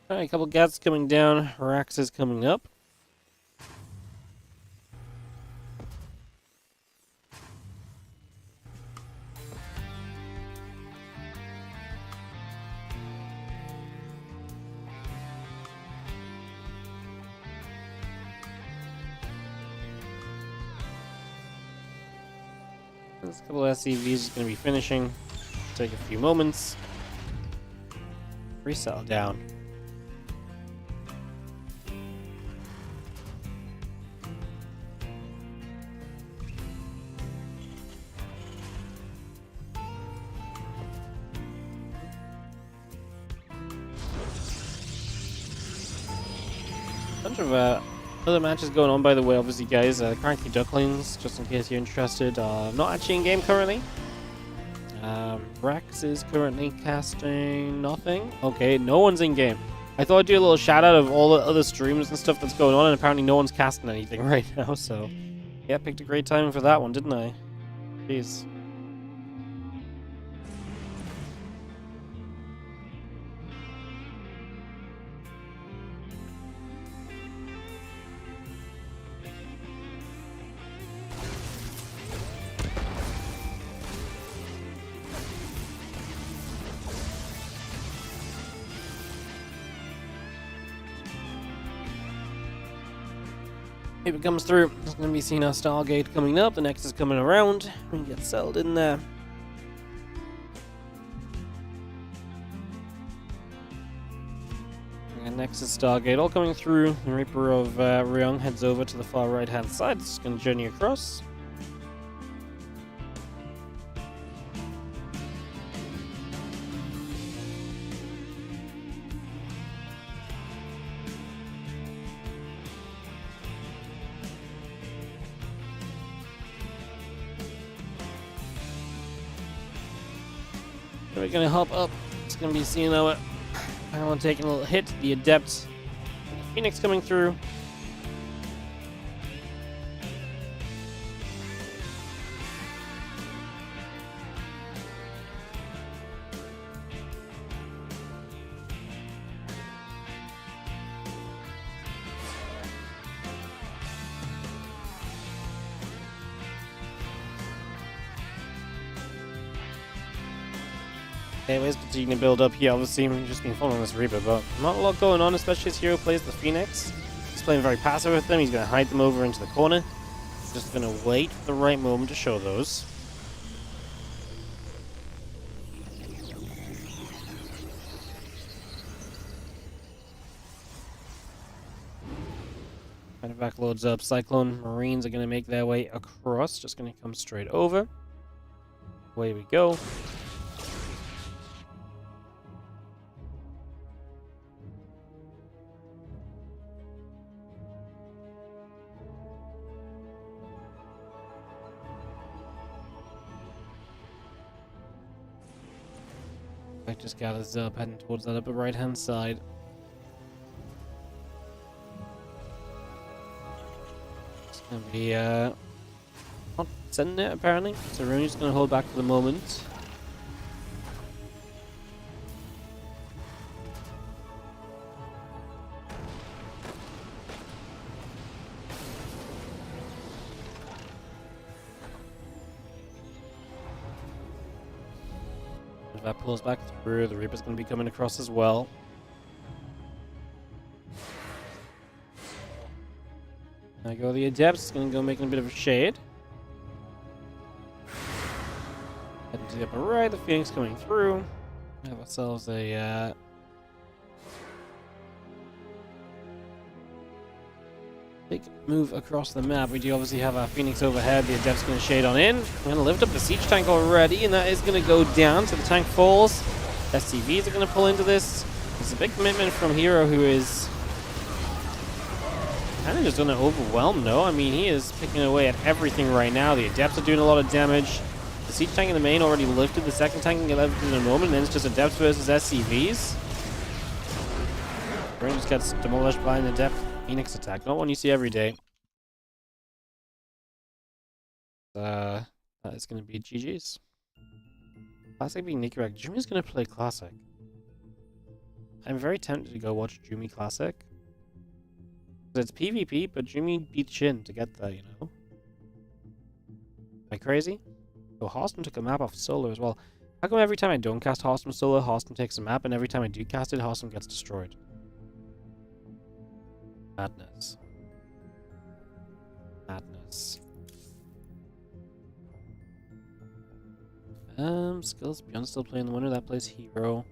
Alright, a couple Gats coming down. Rax is coming up. There's a couple of SCVs is going to be finishing. Take a few moments. Resettle down. Bunch of other matches going on, by the way, obviously, guys. Cranky Ducklings, just in case you're interested, not actually in game currently. Rex is currently casting nothing. Okay, no one's in game. I thought I'd do a little shout out of all the other streams and stuff that's going on, and apparently no one's casting anything right now, so yeah, picked a great timing for that one, didn't I? Jeez. If it comes through, it's going to be seeing our Stargate coming up. The next is coming around. We get settled in there. And next is Stargate, all coming through. The Reaper of Ryung heads over to the far right hand side. It's going to journey across. We're gonna hop up. It's gonna be Ciano. Pylon taking a little hit. The Adept. Phoenix coming through. Anyways, continuing to build up here. Obviously, we've just been following this Reaper, but not a lot going on, especially as Hero plays the Phoenix. He's playing very passive with them. He's going to hide them over into the corner. Just going to wait for the right moment to show those. Back loads up. Cyclone Marines are going to make their way across. Just going to come straight over. Away we go. Just gathers up, heading towards that upper right-hand side. It's gonna be not sending it apparently, so Rooney's gonna hold back for the moment. If that pulls back through, the Reaper's going to be coming across as well. There go the Adepts. It's going to go making a bit of a shade. Heading to the upper right, the Phoenix coming through. We have ourselves a big move across the map. We do obviously have our Phoenix overhead. The Adept's going to shade on in. We're going to lift up the siege tank already, and that is going to go down. So the tank falls. SCVs are going to pull into this. It's a big commitment from Hero, who is kind of just going to overwhelm, though. I mean, he is picking away at everything right now. The Adepts are doing a lot of damage. The siege tank in the main already lifted. The second tank can get lifted in a moment. And then it's just Adepts versus SCVs. Brain just gets demolished by an Adept Phoenix attack. Not one you see every day. That is going to be GG's. Classic being Nicorek. Jumi's going to play Classic. I'm very tempted to go watch Jumi Classic. It's PvP, but Jumi beat Shin to get there, you know? Am I crazy? Oh, Hearthstone took a map off solo as well. How come every time I don't cast Hearthstone solo, Hearthstone takes a map, and every time I do cast it, Hearthstone gets destroyed? Madness. Madness. Skills Beyond still playing the winner. That plays Hero.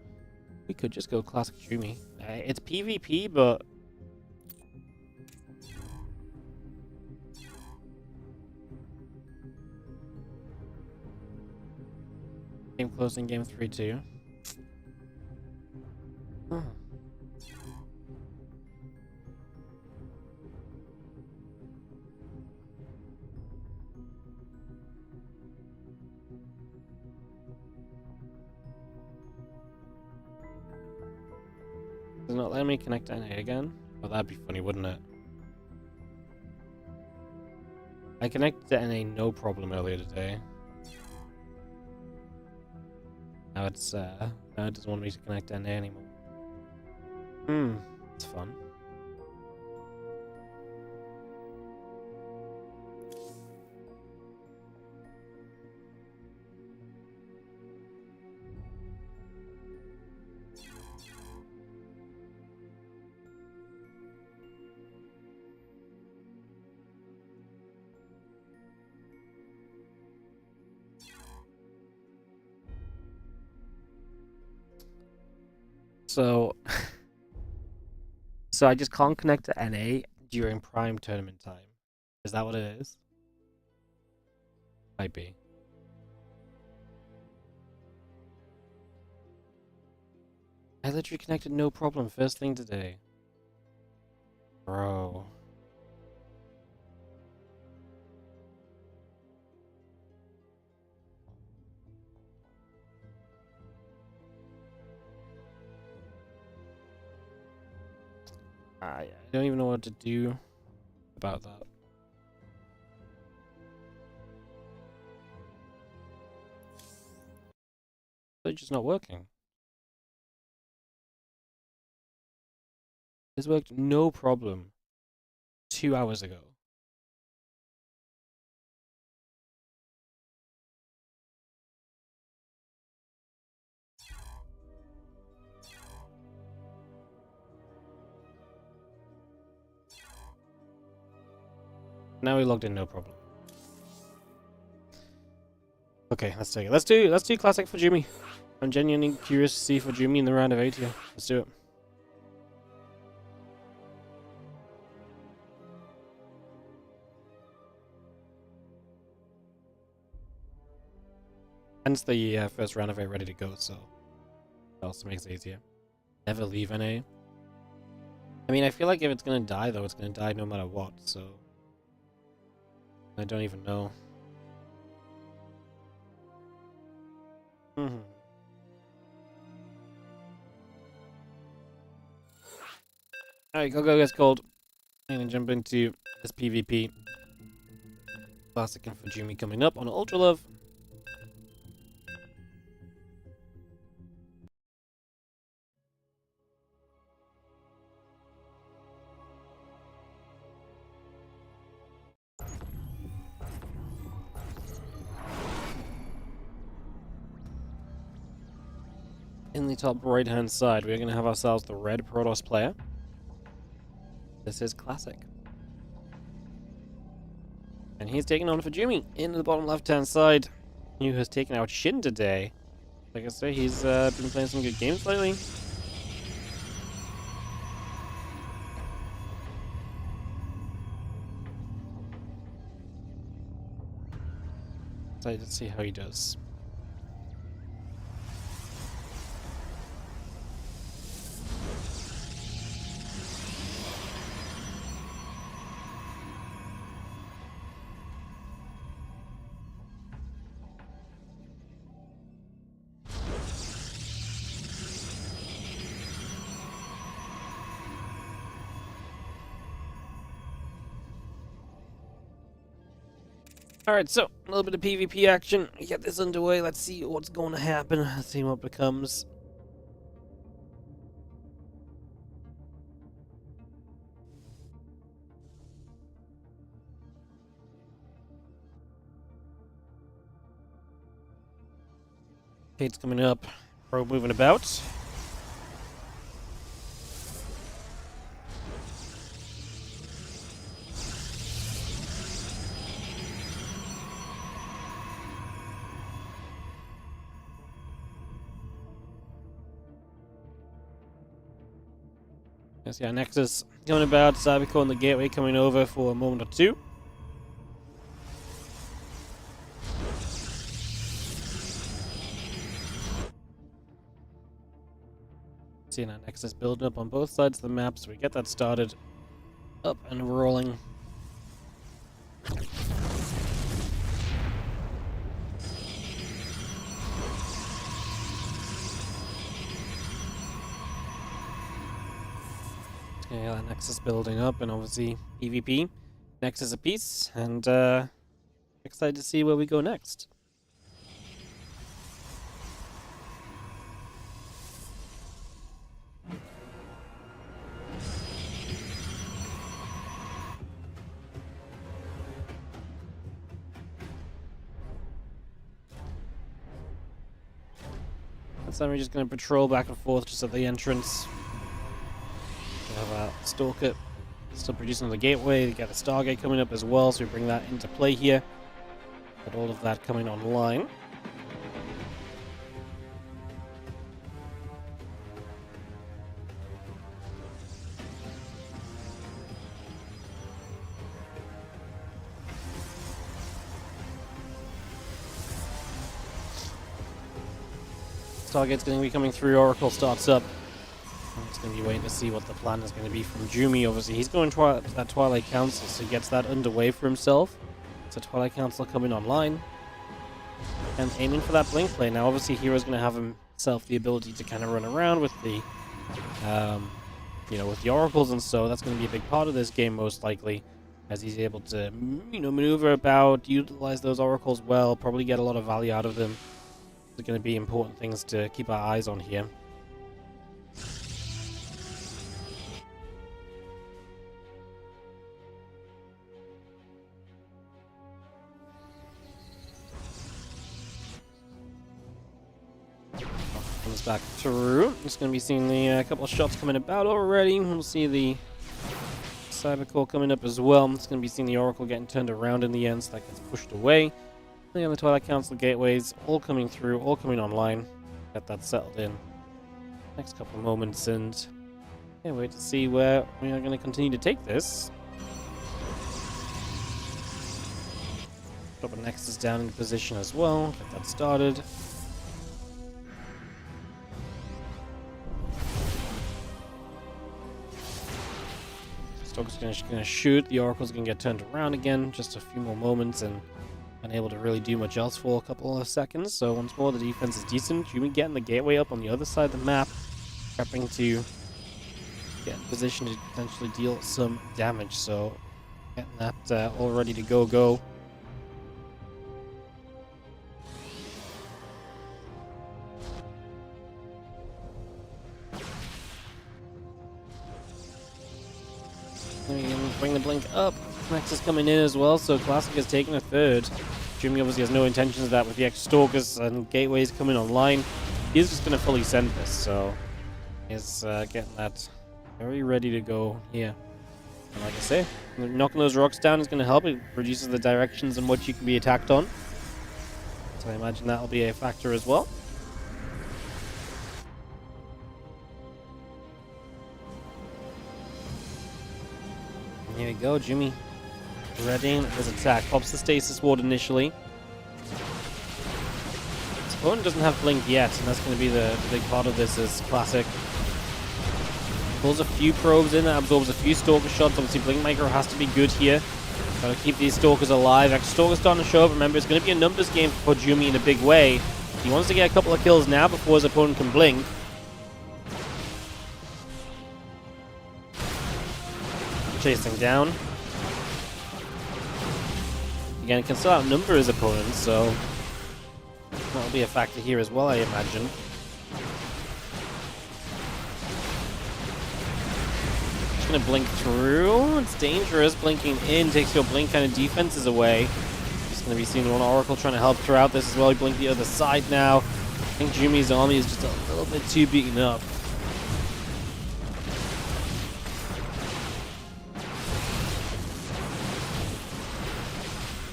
We could just go Classic Jumi. It's PvP, but game closing game 3-2. Does not let me connect NA again? Oh, that'd be funny, wouldn't it? I connected to NA no problem earlier today. Now it's now it doesn't want me to connect to NA anymore. It's fun. So, I just can't connect to NA during Prime tournament time. Is that what it is? Might be. I literally connected no problem first thing today. Bro. I don't even know what to do about that. They're just not working. This worked no problem 2 hours ago. Now we logged in, no problem. Okay, let's take it. Let's do classic for Jimmy. I'm genuinely curious to see for Jimmy in the round of 8 here. Let's do it. Hence the first round of 8 ready to go, so that also makes it easier. Never leave NA. I mean, I feel like if it's gonna die, though, it's gonna die no matter what, so I don't even know. Alright, go gets cold. I'm gonna jump into this PvP. Classic and for Jimmy coming up on Ultra Love. In the top right hand side, we're going to have ourselves the red Protoss player. This is classic. And he's taking on for Jimmy in the bottom left hand side. Who has taken out Shin today. Like I say, he's been playing some good games lately. Excited to see how he does. Alright, so a little bit of PvP action. Get this underway. Let's see what's going to happen. Let's see what becomes. Kate's coming up. Probe moving about. Yes, yeah, Nexus coming about, Cybercore and the Gateway coming over for a moment or two. Seeing our Nexus building up on both sides of the map, so we get that started up and rolling. Yeah, Nexus building up, and obviously PvP. Nexus a piece, and excited to see where we go next. So we're just going to patrol back and forth just at the entrance. We have a Stalker still producing the Gateway. We got a Stargate coming up as well, so we bring that into play here. Got all of that coming online. Stargate's going to be coming through. Oracle starts up. I'm just going to be waiting to see what the plan is going to be from Jumi. Obviously, he's going to that Twilight Council, so he gets that underway for himself. So Twilight Council coming online. And aiming for that Blink play. Now, obviously, Hero's going to have himself the ability to kind of run around with the you know, with the oracles, and so that's going to be a big part of this game most likely, as he's able to, you know, maneuver about, utilize those oracles well, probably get a lot of value out of them. They're going to be important things to keep our eyes on here. Comes back through. Just going to be seeing the couple of shots coming about already. We'll see the Cybercore coming up as well. It's going to be seeing the Oracle getting turned around in the end, so that gets pushed away. And the Twilight Council gateways all coming through, all coming online. Get that settled in. Next couple of moments, and can't wait to see where we are going to continue to take this. Drop a Nexus down into position as well. Get that started. Stoker's going to shoot. The Oracle's going to get turned around again. Just a few more moments and unable to really do much else for a couple of seconds. So once more, the defense is decent. Jimy getting the gateway up on the other side of the map. Prepping to get in position to potentially deal some damage. So getting that all ready to go. Bring the blink up. Max is coming in as well, so Classic has taken a third. Jimy obviously has no intentions of that with the extra Stalkers and Gateways coming online. He's just going to fully send this, so he's getting that very ready to go here. And like I say, knocking those rocks down is going to help. It reduces the directions in which you can be attacked on. So I imagine that'll be a factor as well. Here we go, Jimy readying his attack. Pops the stasis ward initially. His opponent doesn't have blink yet, and that's going to be the big part of this is Classic. Pulls a few probes in, that absorbs a few Stalker shots. Obviously, Blink Micro has to be good here. Gotta keep these Stalkers alive. Extra Stalker's starting to show up. Remember, it's going to be a numbers game for Jimy in a big way. He wants to get a couple of kills now before his opponent can blink. Chasing down. Again, it can still outnumber his opponents, so that'll be a factor here as well, I imagine. Just gonna blink through. It's dangerous. Blinking in takes your blink kind of defenses away. Just gonna be seeing one Oracle trying to help throughout this as well. He blinked the other side now. I think Jimy's army is just a little bit too beaten up.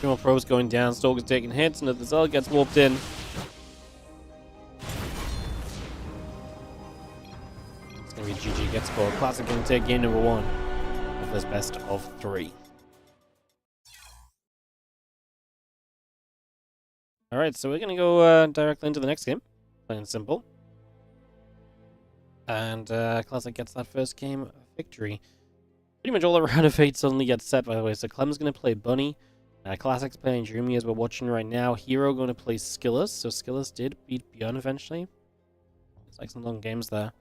Two more probes going down, Stalker's taking hits, and the Zell gets warped in. It's going to be GG gets scored. Classic going to take game number 1 of this best of 3. Alright, so we're going to go directly into the next game. Plain and simple. And Classic gets that first game victory. Pretty much all around of fate suddenly gets set, by the way. So Clem's going to play Bunny. Classic's playing Jimy as we're watching right now. Hero going to play Skillus. So Skillus did beat Bjorn eventually. It's like some long games there.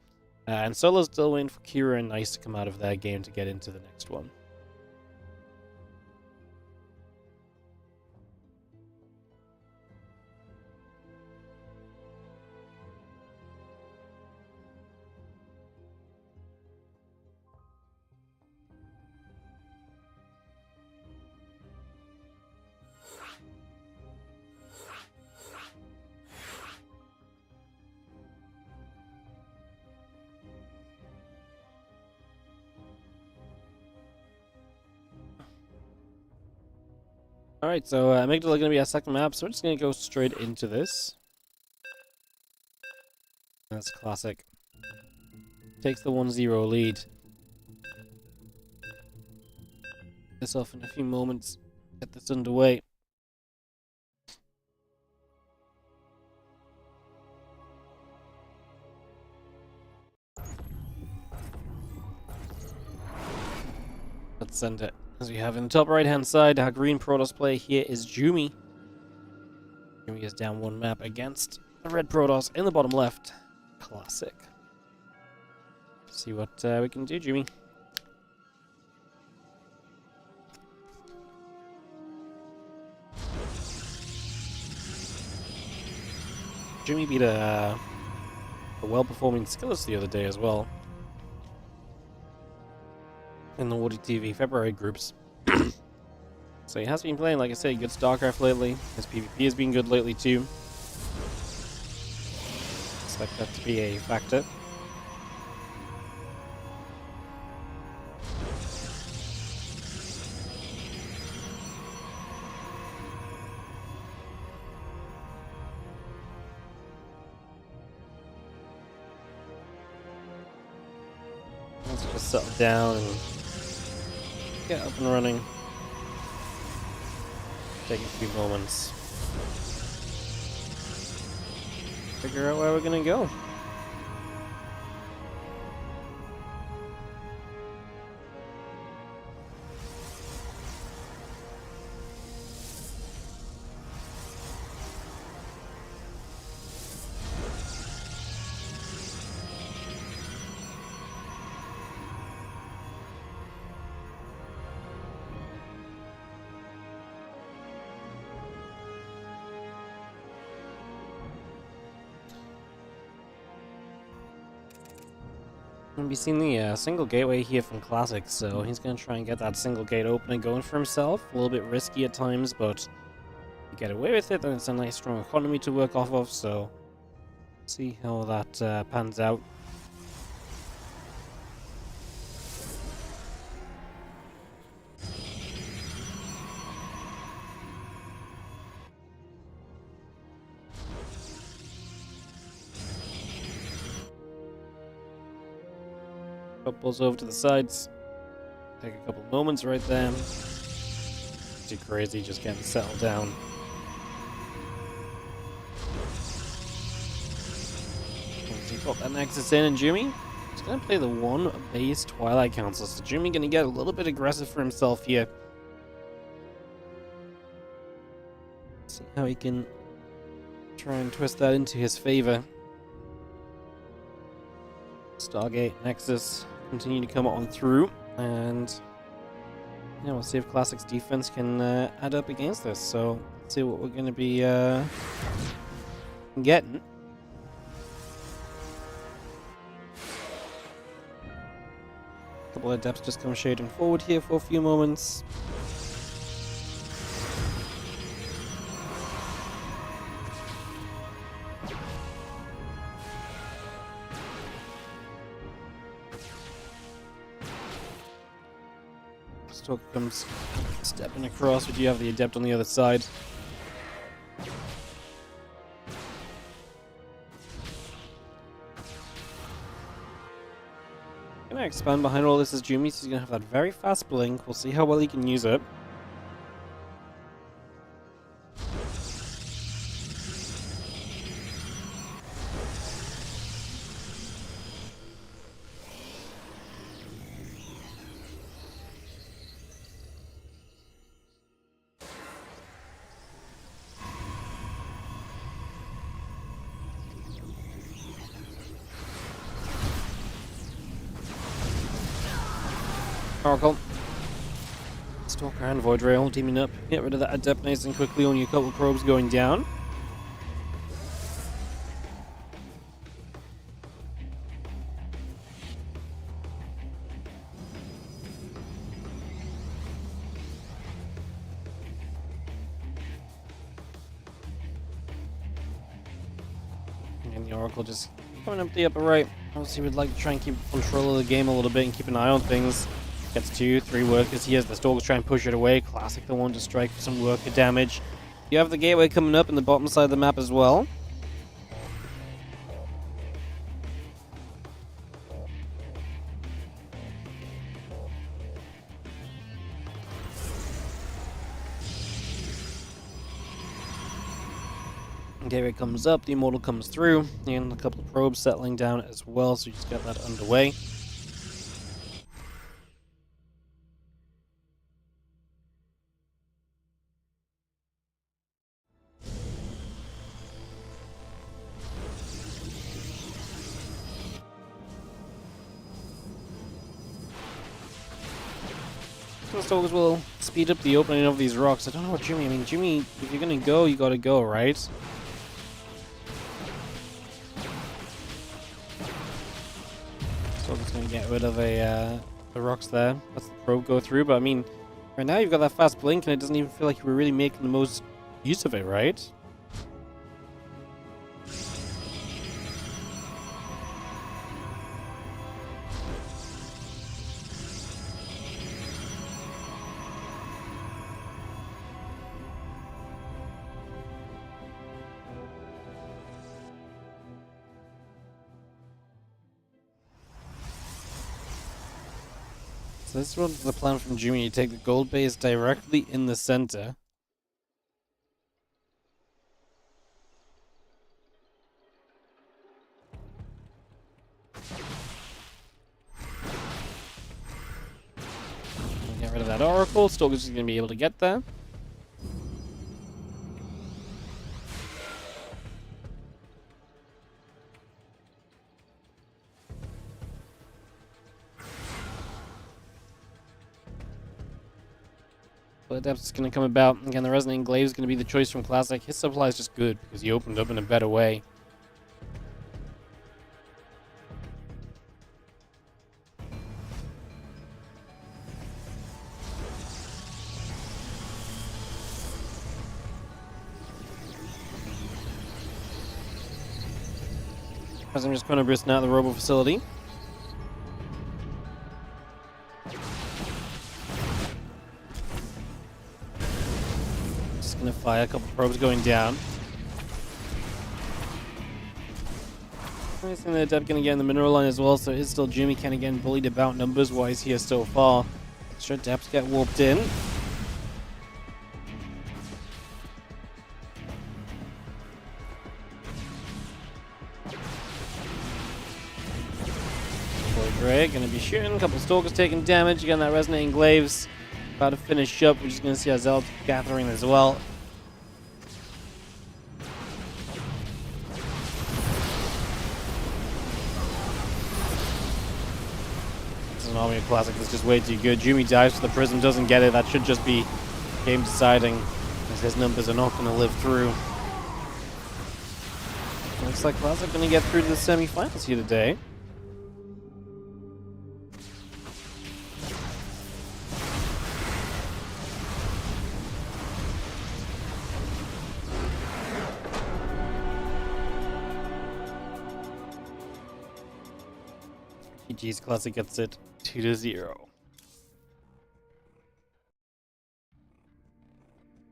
And Solo's still waiting for Kira and Nice to come out of their game to get into the next one. Alright, so Amygdala going to be our second map, so we're just going to go straight into this. That's Classic. Takes the 1-0 lead. This off in a few moments. Get this underway. Let's send it. As we have in the top right hand side, our green Protoss player here is Jimy. Jimy is down 1 map against the red Protoss in the bottom left. Classic. See what we can do, Jimmy. Jimmy beat a well-performing Skillers the other day as well. In the WardiTV February groups. So he has been playing, like I say, good StarCraft lately. His PvP has been good lately too. Expect that to be a factor. Let's just settle down and get up and running. Take a few moments. Figure out where we're gonna go. We'll be seeing the single gateway here from Classic, so he's going to try and get that single gate open and going for himself. A little bit risky at times, but if you get away with it, then it's a nice strong economy to work off of, so see how that pans out. Pulls over to the sides. Take a couple moments right there. Too crazy, just getting settled down. Once he got that Nexus in, and Jimmy is going to play the one base Twilight Council. So Jimmy going to get a little bit aggressive for himself here. See how he can try and twist that into his favor. Stargate, Nexus continue to come on through, and yeah, we'll see if Classic's defense can add up against this. So let's see what we're going to be getting. A couple of Adepts just come shading forward here for a few moments. Stalker comes stepping across, but you have the Adept on the other side. Gonna expand behind all this is Jimmy, so he's gonna have that very fast blink. We'll see how well he can use it. Oracle. Stalker and Void Ray all teaming up. Get rid of that Adept nice and quickly, only a couple probes going down. And the Oracle just coming up the upper right. Obviously, we'd like to try and keep control of the game a little bit and keep an eye on things. Gets 2, 3 workers here as the Stalkers try and push it away. Classic the one to strike for some worker damage. You have the gateway coming up in the bottom side of the map as well. Gateway comes up, the Immortal comes through, and a couple of probes settling down as well, so you just get that underway. Couple Stalkers will speed up the opening of these rocks. I don't know what Jimmy. I mean, Jimmy, if you're gonna go, you gotta go, right? Stalker's gonna get rid of the rocks there. That's the probe go through. But I mean, right now you've got that fast blink, and it doesn't even feel like you were really making the most use of it, right? So this one's the plan from Jimmy. You take the gold base directly in the center. Get rid of that oracle. Stalker's going to be able to get there. Depth is going to come about. Again, the Resonating Glaive is going to be the choice from Classic. His supply is just good because he opened up in a better way. As I'm just going to burst out the Robo Facility. Gonna fire a couple probes going down. I think the Adept gonna get in the mineral line as well, so it's still Jimmy kind of getting bullied about numbers wise here so far. Extra Adepts get warped in. Boy Dre gonna be shooting, a couple Stalkers taking damage. Again, that Resonating Glaives about to finish up. We're just gonna see our Zealots gathering as well. An Army of Classic that's just way too good. Jimmy dives for the Prism, doesn't get it. That should just be game deciding, as his numbers are not going to live through. Looks like Classic going to get through to the semi-finals here today. GG's Classic gets it 2-0.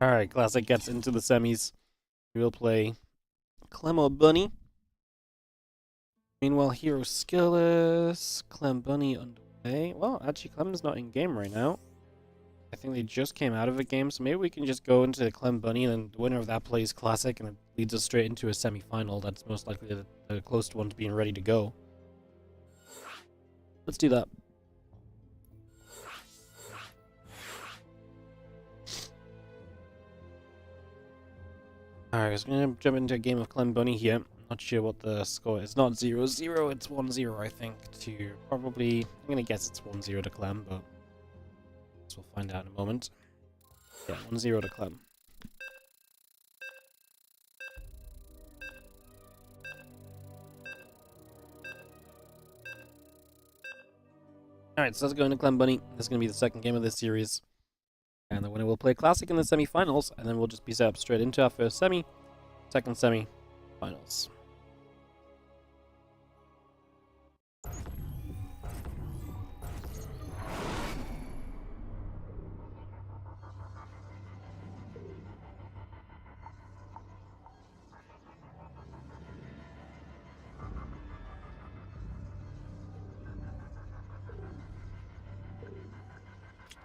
Alright, Classic gets into the semis. We will play Clem or Bunny. Meanwhile, Hero Skillless, Clem Bunny underway. Well, actually, Clem's not in game right now. I think they just came out of a game, so maybe we can just go into the Clem Bunny, and then the winner of that plays Classic, and it leads us straight into a semi-final. That's most likely the closest one to being ready to go. Let's do that. Alright, so I'm going to jump into a game of Clem Bunny here. I'm not sure what the score is. It's not 0-0, it's 1-0, I think, to probably... I'm going to guess it's 1-0 to Clem, but... we'll find out in a moment. Yeah, 1-0 to Clem. Alright, so let's go into Clem Bunny. This is going to be the second game of this series. And the winner will play Classic in the semi-finals, and then we'll just be set up straight into our first semi, second semi-finals.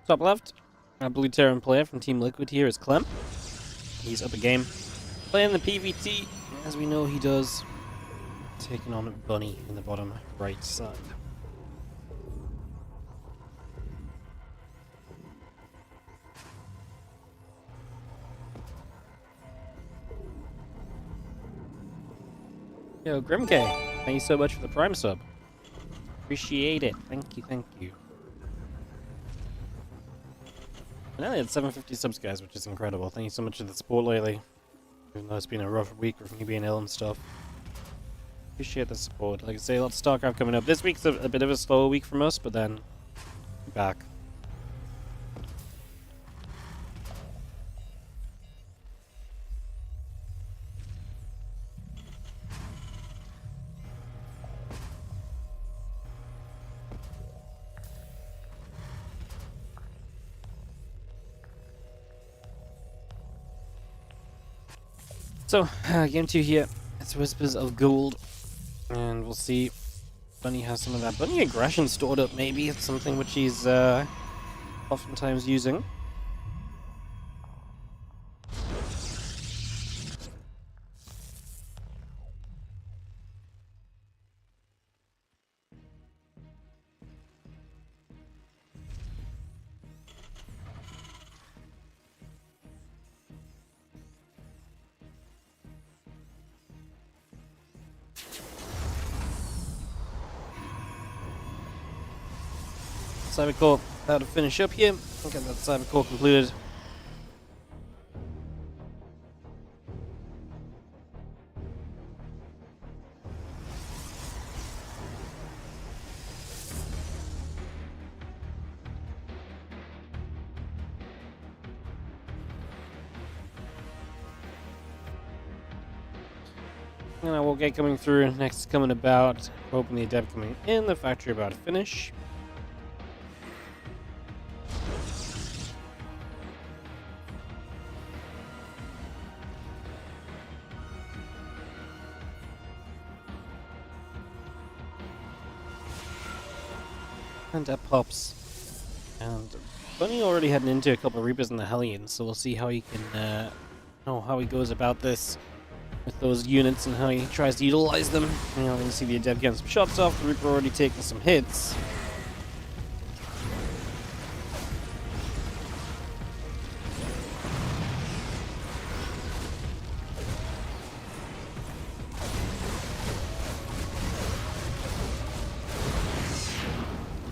Top left, our Blue Terran player from Team Liquid here is Clem. He's up a game, playing the PvT, as we know he does, taking on Bunny in the bottom right side. Yo, Grimk, thank you so much for the Prime sub. Appreciate it. Thank you, thank you. And I had 750 subs, guys, which is incredible. Thank you so much for the support lately. Even though it's been a rough week with me being ill and stuff. Appreciate the support. Like I say, lots of StarCraft coming up. This week's a bit of a slower week from us, but then we're back. So, game 2 here. It's Whispers of Gold. And we'll see. Bunny has some of that bunny aggression stored up, maybe. It's something which he's oftentimes using. Cybercore about to finish up here. We'll get that Cybercore concluded. And I will get coming through. Next is coming about. Hoping the Adept coming in. The factory about to finish. And that pops. And Bunny already heading into a couple of Reapers in the Hellions, so we'll see how he can, how he goes about this with those units and how he tries to utilize them. You know, we're going to see the Adept getting some shots off. The Reaper already taking some hits.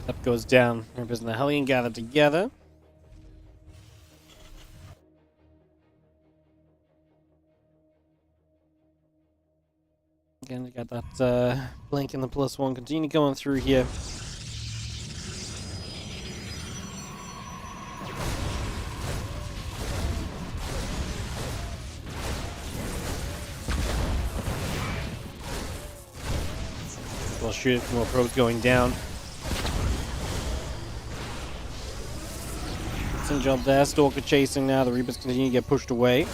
Up goes down. Reapers and the Hellion gather together. Again, we got that blink and the +1 continue going through here. We'll shoot it, more probes going down. Decent job there. Stalker chasing now. The Reapers continue to get pushed away.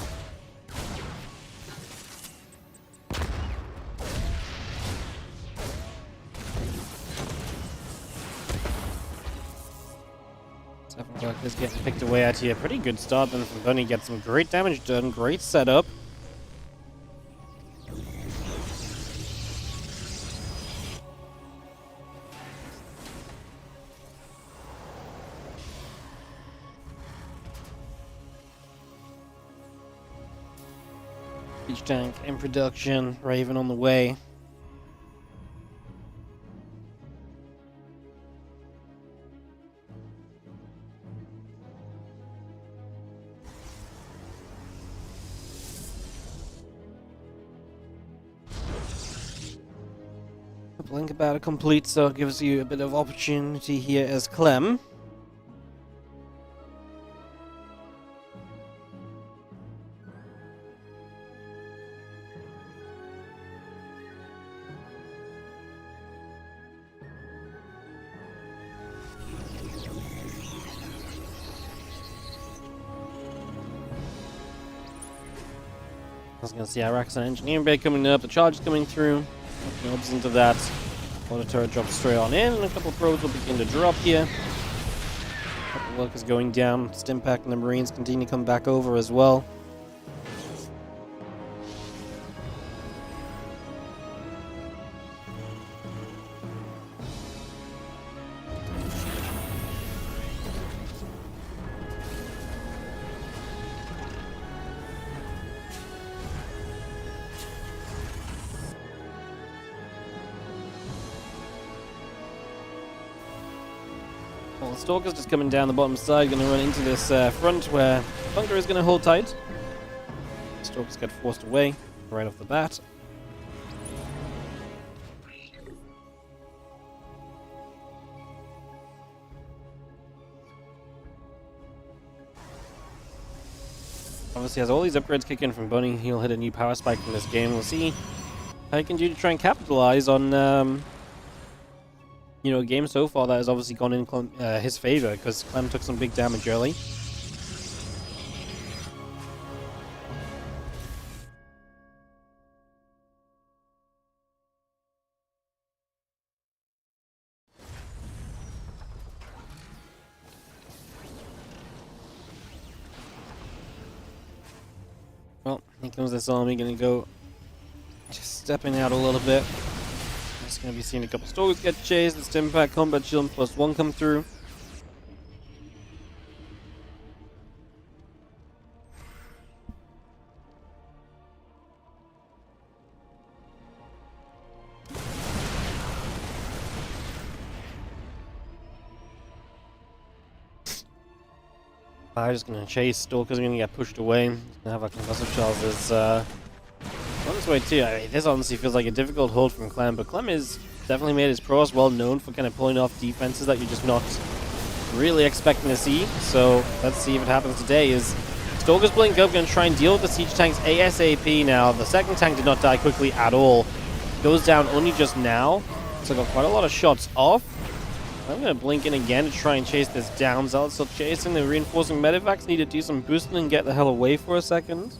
Is getting picked away at here. Pretty good start then from Bunny. Gets some great damage done. Great setup. Each tank in production. Raven on the way. Blink about to complete, so it gives you a bit of opportunity here as Clem. I was going to see Iraq's an engineering bay coming up, the charge is coming through. Nobs into that. Water turret drops straight on in, and a couple of probes will begin to drop here. A couple of workers going down. Stimpack and the Marines continue to come back over as well. Stalker's just coming down the bottom side, going to run into this front where Bunker is going to hold tight. Stalkers get forced away right off the bat. Obviously, as all these upgrades kick in from Bunny, he'll hit a new power spike in this game. We'll see how he can do to try and capitalize on, you know, a game so far that has obviously gone in his favor, because Clem took some big damage early. Well, here comes this army, gonna go just stepping out a little bit. Just gonna be seeing a couple Stalkers get chased, the Stimpack Combat Shield +1 come through. I'm just gonna chase. Stalkers are gonna get pushed away. Gonna have a concussive shells as on this way too. I mean, this honestly feels like a difficult hold from Clem, but Clem is definitely made his prowess well known for kind of pulling off defenses that you're just not really expecting to see. So let's see if it happens today. Is Stalkers blink up, gonna try and deal with the siege tanks ASAP now. The second tank did not die quickly at all. Goes down only just now. So got quite a lot of shots off. I'm going to blink in again to try and chase this down. Zealot's still chasing. The reinforcing medivacs need to do some boosting and get the hell away for a second.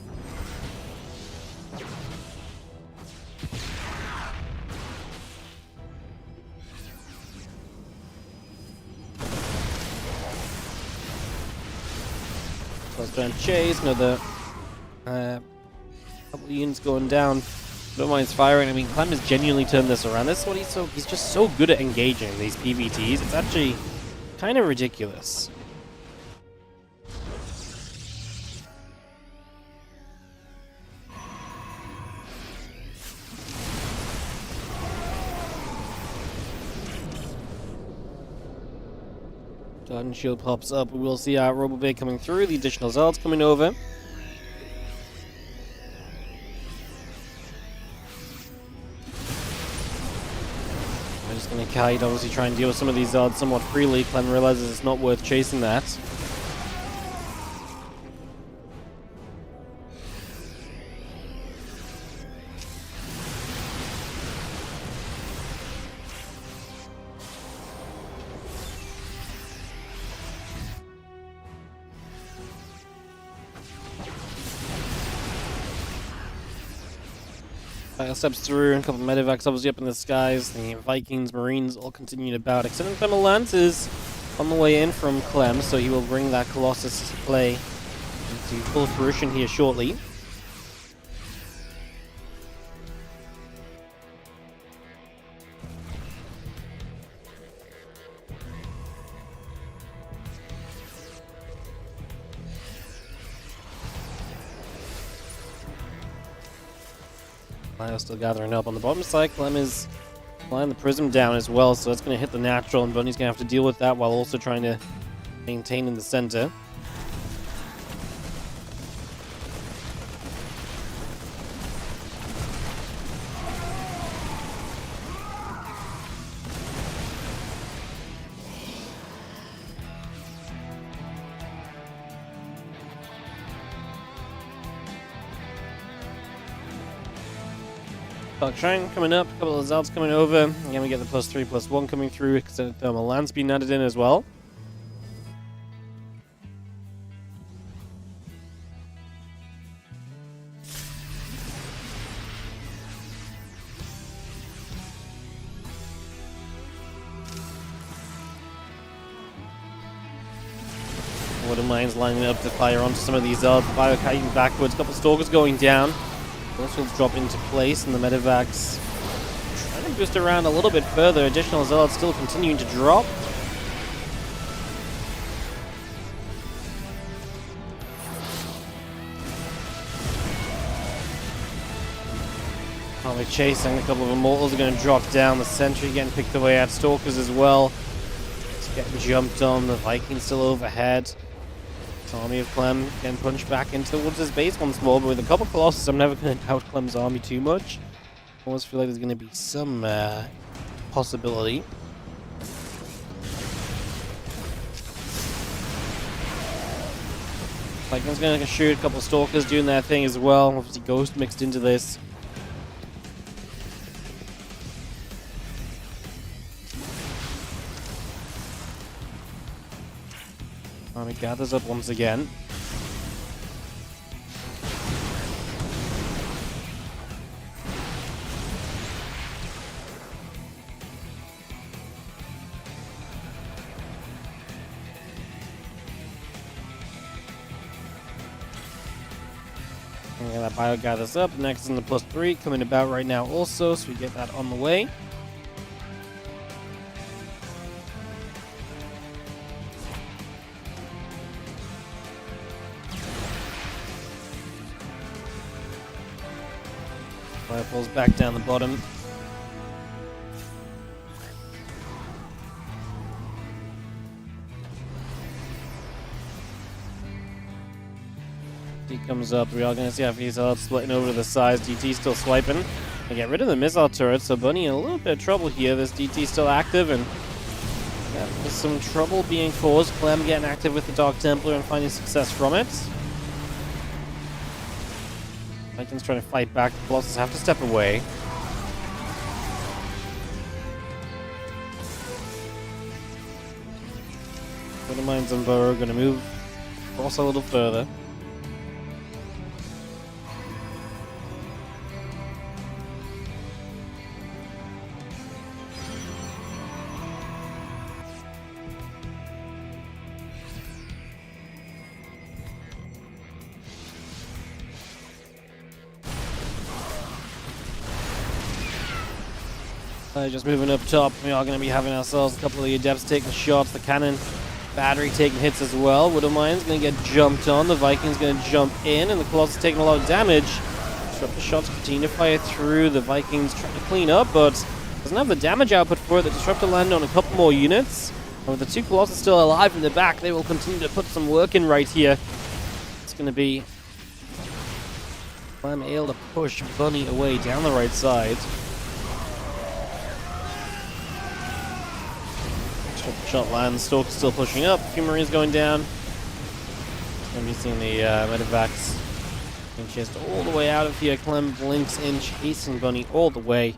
Let's try and chase. Another couple of units going down. Don't mind firing. I mean, Clem has genuinely turned this around. This is what he's just so good at engaging these PvTs. It's actually kind of ridiculous. Garden shield pops up. We'll see our Robobay coming through. The additional Zealots coming over. Going to kite, obviously try and deal with some of these odds somewhat freely. Clem realizes it's not worth chasing that. Steps through, and a couple of medivacs obviously up in the skies. The Vikings, Marines all continue to bout. Extended Thermal Lance is on the way in from Clem, so he will bring that Colossus to play into full fruition here shortly. Still gathering up on the bottom side. Clem is flying the Prism down as well, so it's going to hit the natural, and Bunny's going to have to deal with that while also trying to maintain in the center. Train coming up, a couple of Zealots coming over. Again, we get the +3/+1 coming through, extended thermal lance being added in as well. Water mines lining up to fire onto some of these Zealots. Fire kiting backwards, a couple of Stalkers going down. Those will drop into place, and the medivacs trying to boost around a little bit further. Additional Zealots still continuing to drop. Oh, they're chasing. A couple of Immortals are going to drop down. The sentry getting picked away at. Stalkers as well. getting jumped on. The Vikings still overhead. Army of Clem getting punched back in towards his base once more, but with a couple of Colossus, I'm never going to doubt Clem's army too much. I almost feel like there's going to be some possibility. Vikings going to shoot a couple of Stalkers doing their thing as well. Obviously, Ghost mixed into this. Army gathers up once again. And that bio gathers up. Next is in the +3 coming about right now also, so we get that on the way. Fire pulls back down the bottom. D comes up. We are going to see if he's splitting over to the sides. DT still swiping. They get rid of the missile turret, so Bunny in a little bit of trouble here. This DT still active, and there's some trouble being caused. Clem getting active with the Dark Templar and finding success from it. Vikings trying to fight back. The Colossus have to step away. Golden Mines and Burrow are going to move across a little further. Just moving up top, we are going to be having ourselves a couple of the Adepts taking shots, the cannon battery taking hits as well. Widowmine's going to get jumped on, the Vikings going to jump in, and the Colossus taking a lot of damage. Disruptor shots continue to fire through, the Vikings trying to clean up, but doesn't have the damage output for it. The Disruptor landed on a couple more units, and with the two Colossus still alive in the back, they will continue to put some work in right here. It's going to be Clem able to push Bunny away down the right side. Shot lands, Stalker's still pushing up, a few Marines going down. I'm using the medevacs being chased all the way out of here. Clem blinks in, chasing Bunny all the way.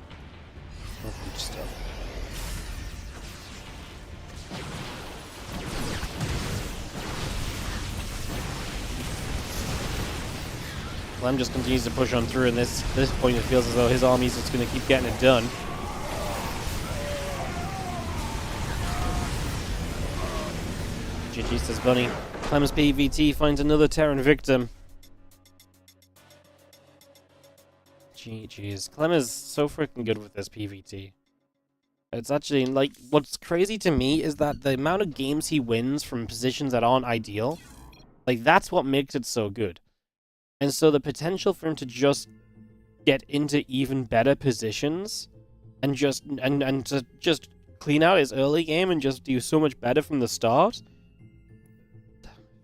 Clem just continues to push on through, and this point it feels as though his army's just going to keep getting it done. GG, says Bunny. Clem's PVT finds another Terran victim. GG's. Clem is so freaking good with this PVT. It's actually, like, what's crazy to me is that the amount of games he wins from positions that aren't ideal, like, that's what makes it so good. And so the potential for him to just get into even better positions and just, and to just clean out his early game and just do so much better from the start,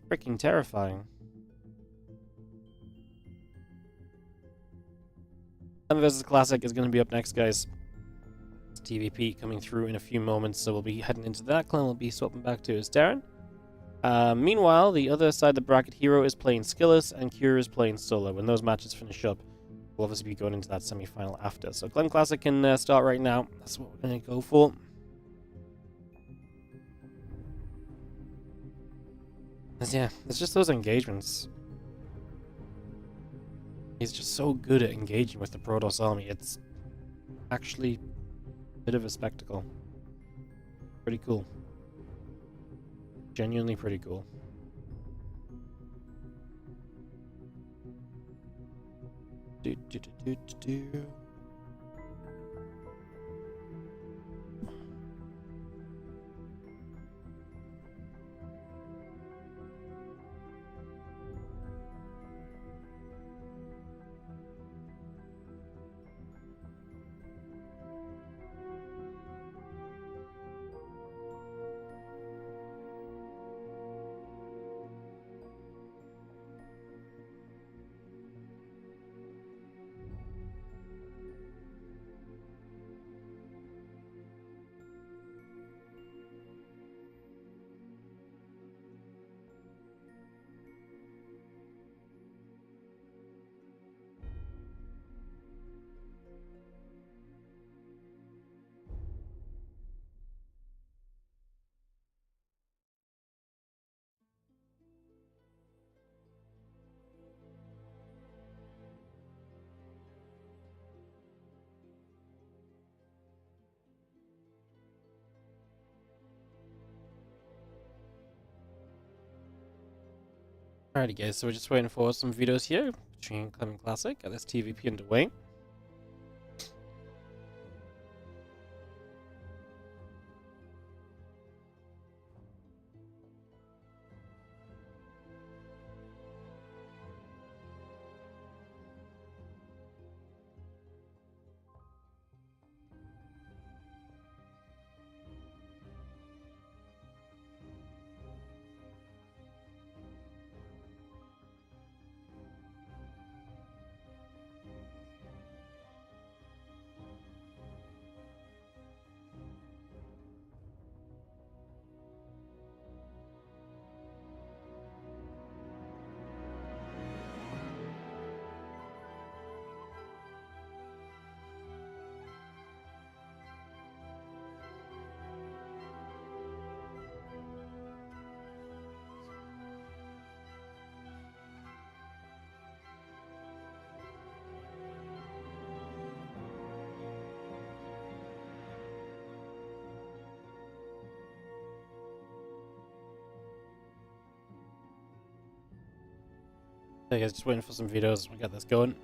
freaking terrifying. Clem vs. Classic is going to be up next, guys. It's TVP coming through in a few moments, so we'll be heading into that. Clem will be swapping back to his Terran. Meanwhile, the other side of the bracket, Hero is playing Skillus and Cure is playing Solo. When those matches finish up, we'll obviously be going into that semi-final after. So Clem Classic can start right now. That's what we're going to go for. Yeah, it's just those engagements. He's just so good at engaging with the Protoss army. It's actually a bit of a spectacle. Pretty cool. Genuinely pretty cool. Do, do, do, do, do, do. Alrighty guys, so we're just waiting for some videos here between Clem and Classic. Got this TVP underway. Hey guys, just waiting for some videos. We got this going.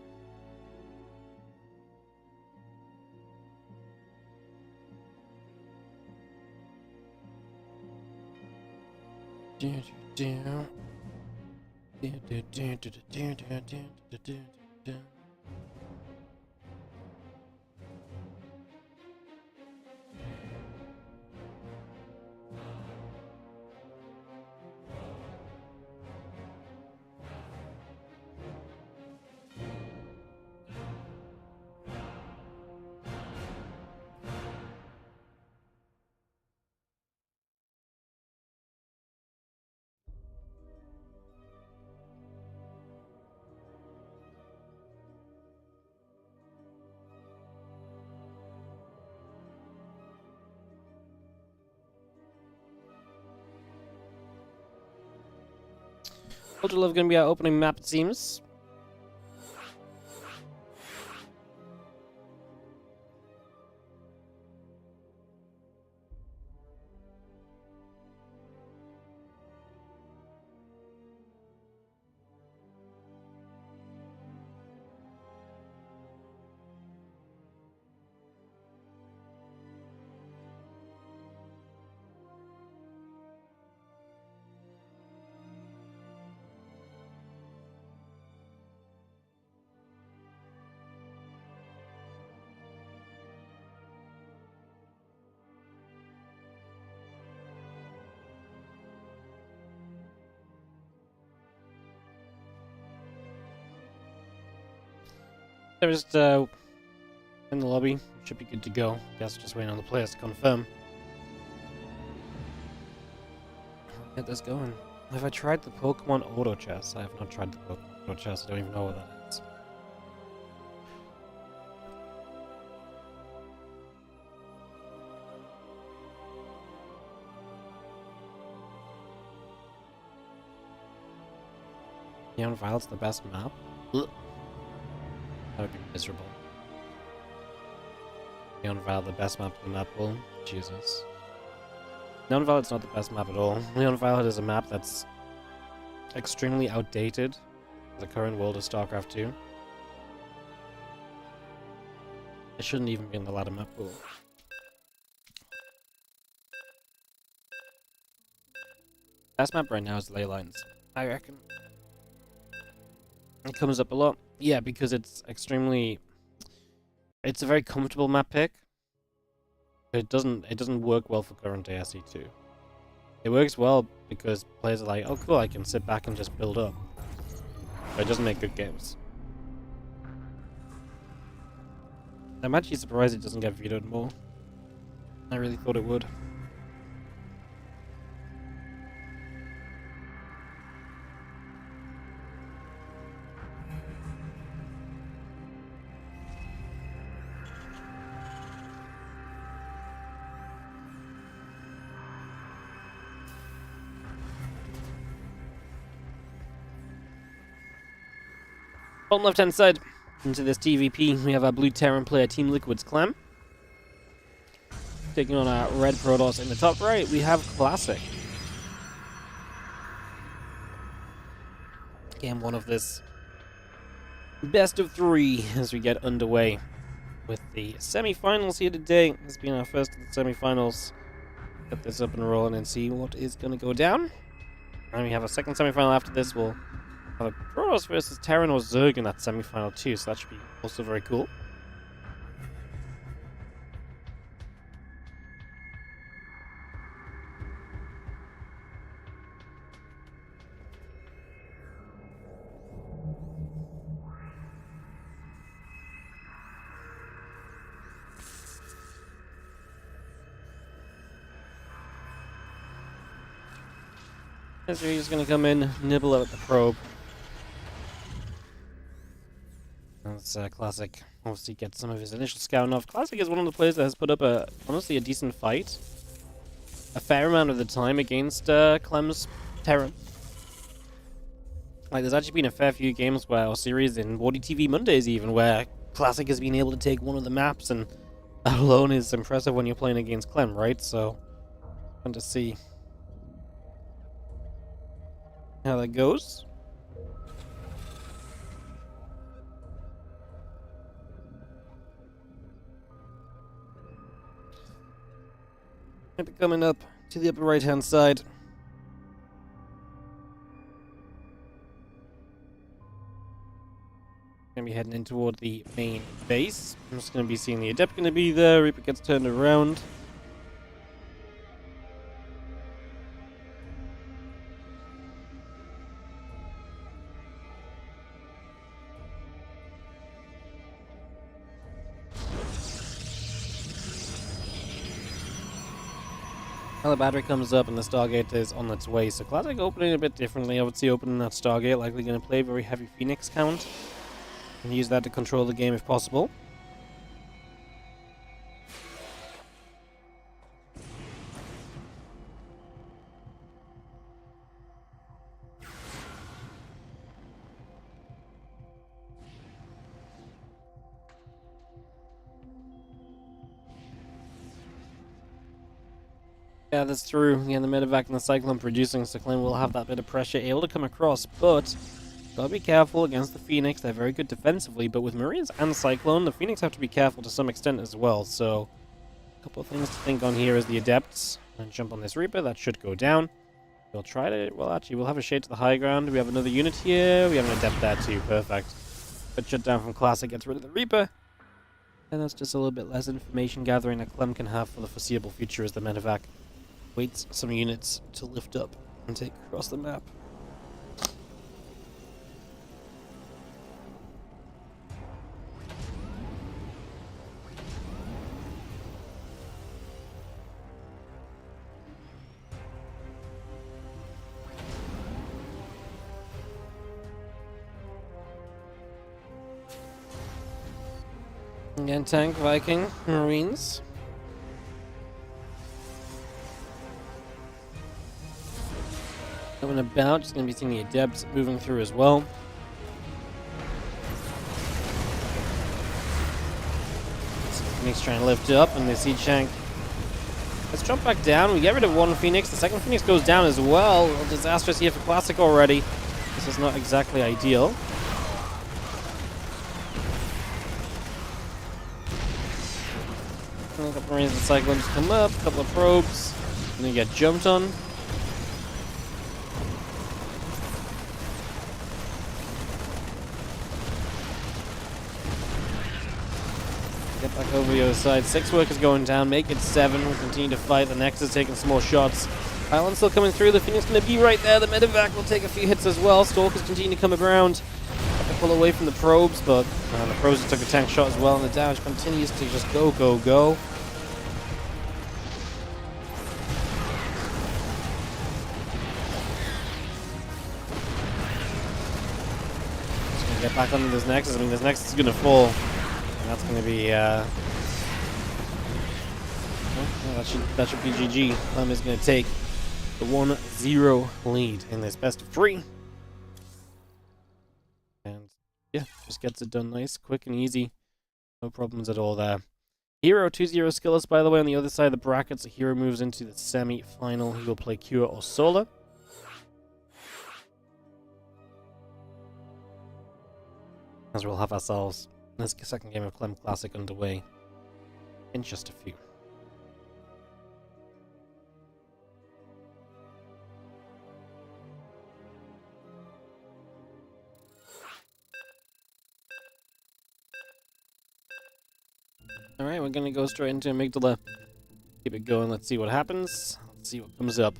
Ultra Love gonna be our opening map, it seems. They're just in the lobby. Should be good to go. Guess just waiting on the players to confirm. Get this going. Have I tried the Pokemon Auto Chess? I have not tried the Pokemon Auto Chess. I don't even know what that is. Neon Violet's the best map? Ugh. That would be miserable. Neon Violet, the best map in the map pool? Jesus. Neon Violet's not the best map at all. Neon Violet is a map that's extremely outdated in the current world of StarCraft 2. It shouldn't even be in the ladder map pool. Best map right now is Ley Lines, I reckon. It comes up a lot. Yeah, because it's extremely... It's a very comfortable map pick. It doesn't work well for current day SE2. It works well because players are like, oh cool, I can sit back and just build up. But it doesn't make good games. I'm actually surprised it doesn't get vetoed more. I really thought it would. On left hand side, into this TVP, we have our blue Terran player Team Liquid's Clem. Taking on our red Protoss in the top right, we have Classic. game one of this best of three as we get underway with the semi-finals here today. This has been our first of the semi-finals. Get this up and rolling and see what is going to go down. And we have a second semi-final after this. We'll have a Protoss versus Terran or Zerg in that semi-final too, so that should be also very cool. So he's going to come in, nibble at the probe. That's Classic. Obviously get some of his initial scouting off. Classic is one of the players that has put up honestly a decent fight. A fair amount of the time against Clem's Terran. Like, there's actually been a fair few games where, or series in WardiTV Mondays even, where Classic has been able to take one of the maps, and that alone is impressive when you're playing against Clem, right? So, fun to see how that goes. Maybe coming up to the upper right hand side. Gonna be heading in toward the main base. I'm just gonna be seeing the Adept gonna be there. Reaper gets turned around. Now the battery comes up and the Stargate is on its way. So Classic opening a bit differently. I would see opening that Stargate, likely going to play very heavy Phoenix count and use that to control the game if possible. Yeah, that's true. Again, the medevac and the Cyclone producing, so Clem will have that bit of pressure able to come across, but gotta be careful against the Phoenix. They're very good defensively, but with Marines and Cyclone, the Phoenix have to be careful to some extent as well, so a couple of things to think on here is the Adepts. And jump on this Reaper, that should go down. We'll try to, well actually, we'll have a shade to the high ground. We have another unit here, we have an Adept there too, perfect. Good shutdown from Classic, gets rid of the Reaper. And that's just a little bit less information gathering that Clem can have for the foreseeable future as the medevac waits some units to lift up and take across the map. Again, tank, Viking, Marines. Coming about, just going to be seeing the Adepts moving through as well. Phoenix trying to lift up, and they see Shank. Let's jump back down. We get rid of one Phoenix. The second Phoenix goes down as well. Disastrous here for Classic already. This is not exactly ideal. A couple Marines and Cyclones come up, a couple of probes, and then you get jumped on. Get back over the other side. 6 workers going down, make it 7. We'll continue to fight. The Nexus taking some more shots. Island still coming through. The Phoenix going to be right there. The medevac will take a few hits as well. Stalkers continue to come around. Have to pull away from the probes, but the probes just took a tank shot as well, and the damage continues to just go, go, go. Just going to get back under this Nexus. I mean, this Nexus is going to fall. And that's going to be, well, that should be GG. Clem is going to take the 1-0 lead in this best of 3. And, yeah, just gets it done nice, quick and easy. No problems at all there. Hero 2-0 skillless, by the way, on the other side of the brackets. The Hero moves into the semi-final. He will play Cure or Solar. as we'll have ourselves this second game of Clem Classic underway in just a few. Alright, we're gonna go straight into Amygdala. Keep it going, let's see what happens. Let's see what comes up.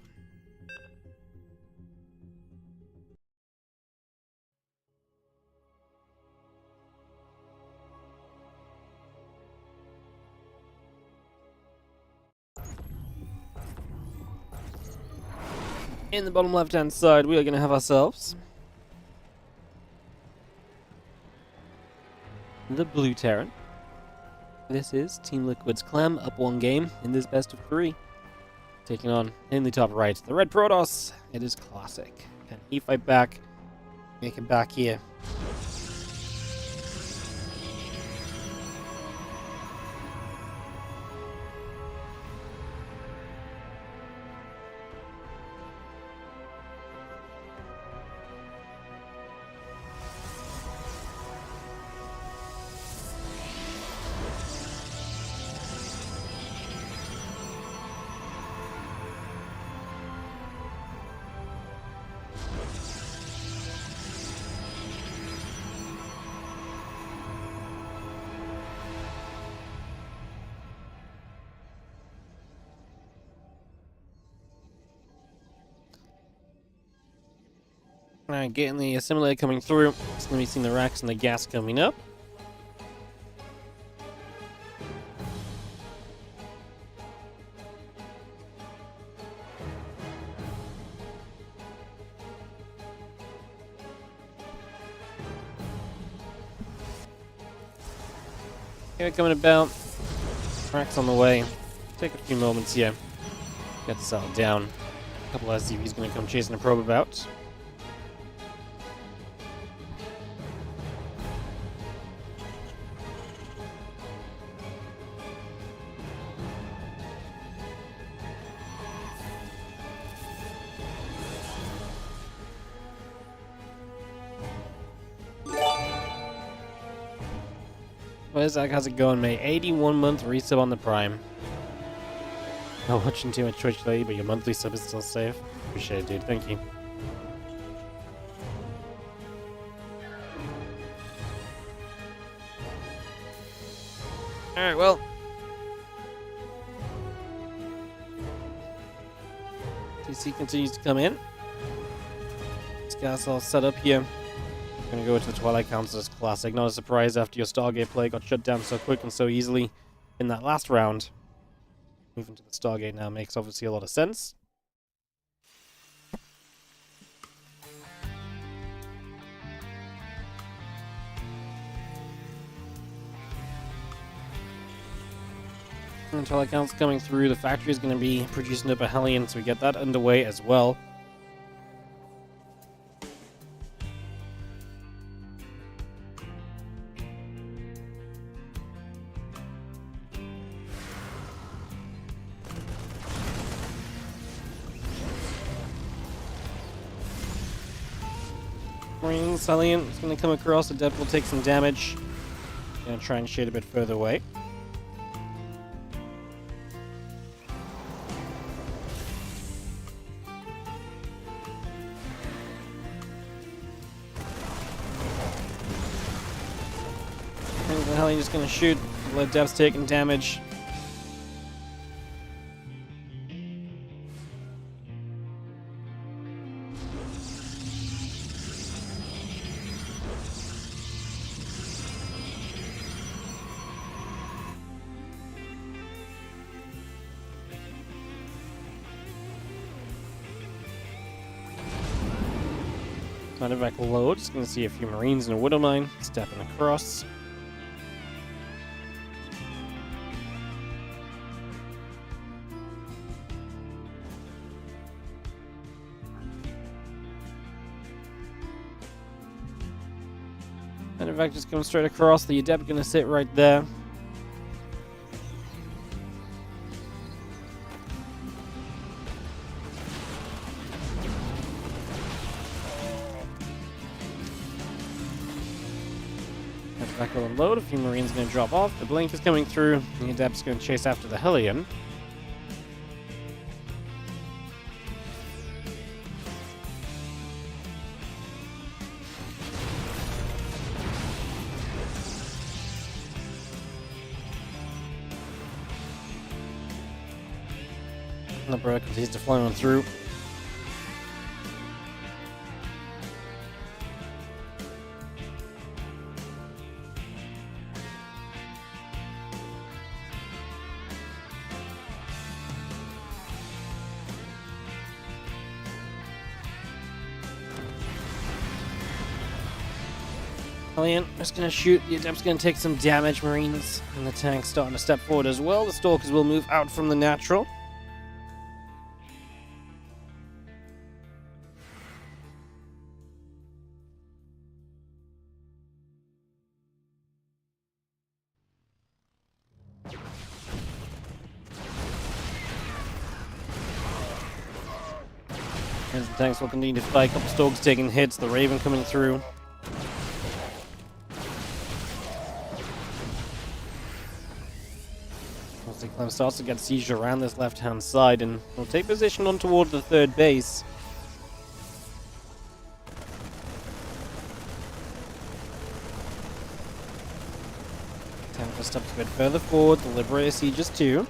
In the bottom left-hand side, we are going to have ourselves the Blue Terran. This is Team Liquid's Clem, up 1 game in this best of 3. Taking on, in the top right, the Red Protoss. It is Classic. Can he fight back? Make it back here. Alright, getting the assimilator coming through. It's going to be seeing the racks and the gas coming up. Okay, coming about. Racks on the way. Take a few moments here. Get to settle down. A couple of SCVs going to come chasing a probe about. Where's Zach? How's it going, mate? 81-month resub on the Prime. Not watching too much Twitch lately, but your monthly sub is still safe. Appreciate it, dude. Thank you. Alright, well. TC continues to come in. This guy's all set up here. Gonna go to the Twilight Council's Classic. Not a surprise after your Stargate play got shut down so quick and so easily in that last round. Moving to the Stargate now makes obviously a lot of sense. And Twilight Council coming through. The factory is going to be producing up a Hellion, so we get that underway as well. Marines, Hellion is going to come across. The Adept will take some damage. Going to try and shade a bit further away. And the Hellion is going to shoot. The Adept's taking damage. Medevac load. Just going to see a few Marines and a Widow Mine stepping across. Medevac just comes straight across. The Adept going to sit right there. Back will unload. A few Marines going to drop off. The blink is coming through. The Adept's going to chase after the Hellion. The Bro continues to fly on through. Hellion is going to shoot. The Adept's going to take some damage. Marines and the tank's starting to step forward as well. The Stalkers will move out from the natural. As the tanks will continue to fight. A couple Stalkers taking hits. The Raven coming through. Clem starts to get sieged around this left-hand side and will take position on toward the third base. Tank just steps a bit further forward. The Liberator sieges too.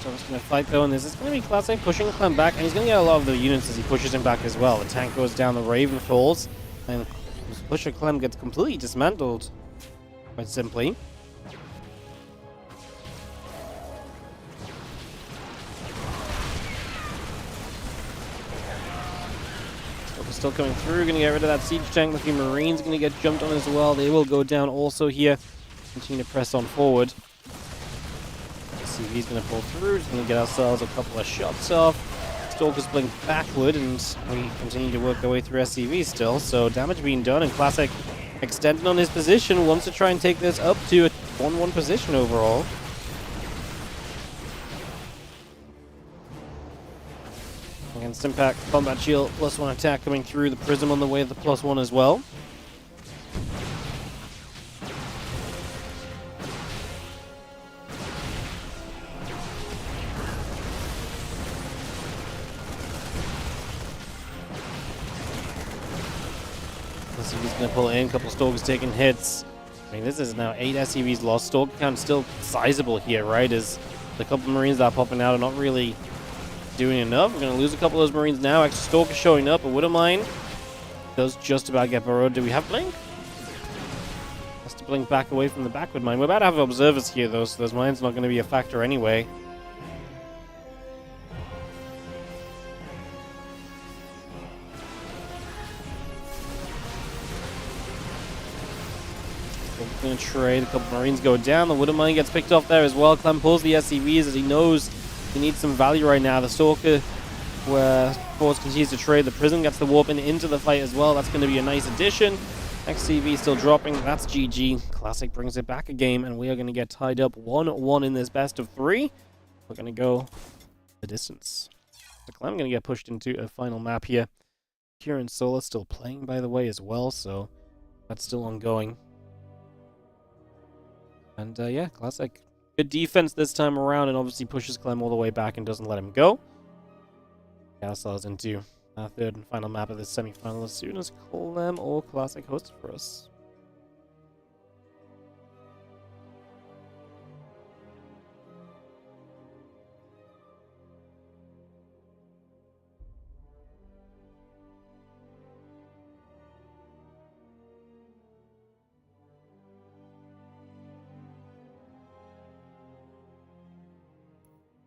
Just going to fight though, and this is going to be classic, pushing Clem back, and he's going to get a lot of the units as he pushes him back as well. The tank goes down, the Raven falls, and pusher Clem gets completely dismantled, quite simply. Still coming through, going to get rid of that siege tank. The few Marines going to get jumped on as well. They will go down also here. Continue to press on forward. SCV's going to pull through, just going to get ourselves a couple of shots off. Stalkers blink backward, and we continue to work our way through SCV still, so damage being done, and Classic extending on his position, wants to try and take this up to a 1-1 position overall. Against Impact, Combat Shield, +1 attack coming through, the Prism on the way, the +1 as well. SCV's going to pull in, a couple Stalkers taking hits. I mean, this is now 8 SCVs lost. Stalker count still sizable here, right? As the couple Marines that are popping out are not really doing enough. We're going to lose a couple of those Marines now. Extra Stalker showing up. A Widowmine does just about get burrowed. Do we have Blink? Has to blink back away from the backward mine. We're about to have observers here, though, so those mines are not going to be a factor anyway. Going to trade. A couple Marines go down. The Widowmine gets picked off there as well. Clem pulls the SCVs as he knows he needs some value right now. The Stalker, where Force continues to trade. The Prism gets the warp into the fight as well. That's going to be a nice addition. XCV still dropping. That's GG. Classic brings it back a game, and we are going to get tied up 1-1 in this best of 3. We're going to go the distance. So Clem going to get pushed into a final map here. Kieran Solar still playing, by the way, as well, so that's still ongoing. And yeah, Classic. Good defense this time around, and obviously pushes Clem all the way back and doesn't let him go. Get ourselves into our third and final map of this semi-final as soon as Clem or Classic hosts for us.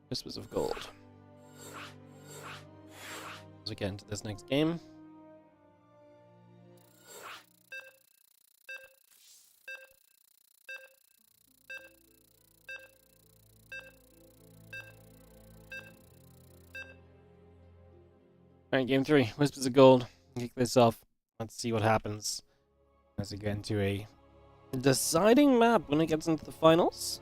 Whispers of Gold. As we get into this next game. Alright, game 3. Whispers of Gold. Kick this off. Let's see what happens as we get into a deciding map when it gets into the finals.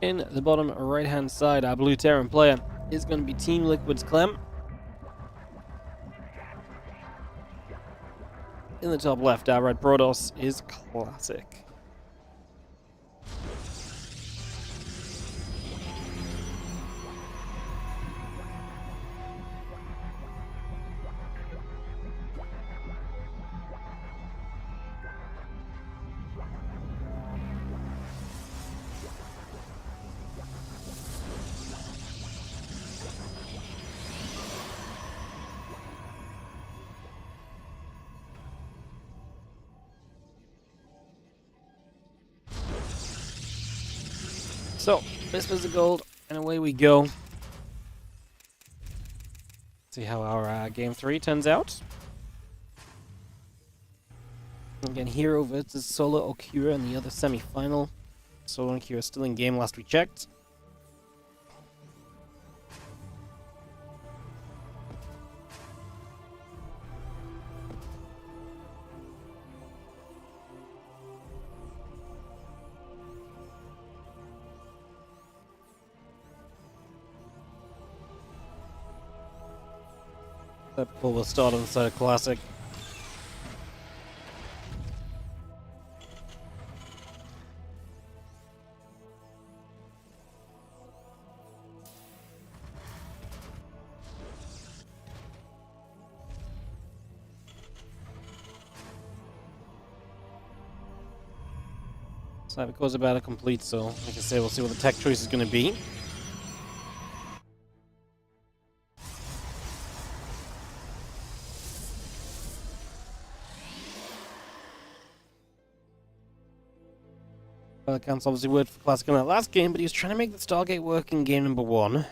In the bottom right-hand side, our blue Terran player is going to be Team Liquid's Clem. In the top left, our red Protoss is Classic. So, this was the gold, and away we go. See how our game 3 turns out. Again, Hero versus Solo or Kira in the other semi-final. Solo and Kira still in game last we checked. That pull will start on the side of Classic. Cybercore's about to complete, so like I say, we'll see what the tech choice is going to be. Well, accounts obviously worked for Classic in that last game, but he was trying to make the Stargate work in game number 1.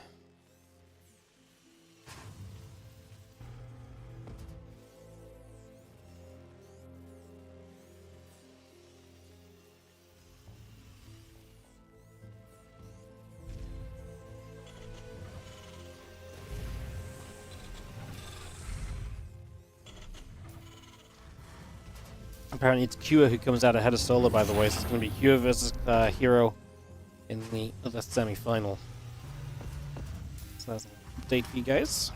Apparently it's Kua who comes out ahead of Solo, by the way, so it's going to be Kua versus Hero in the other semi-final. So that's an update for you guys.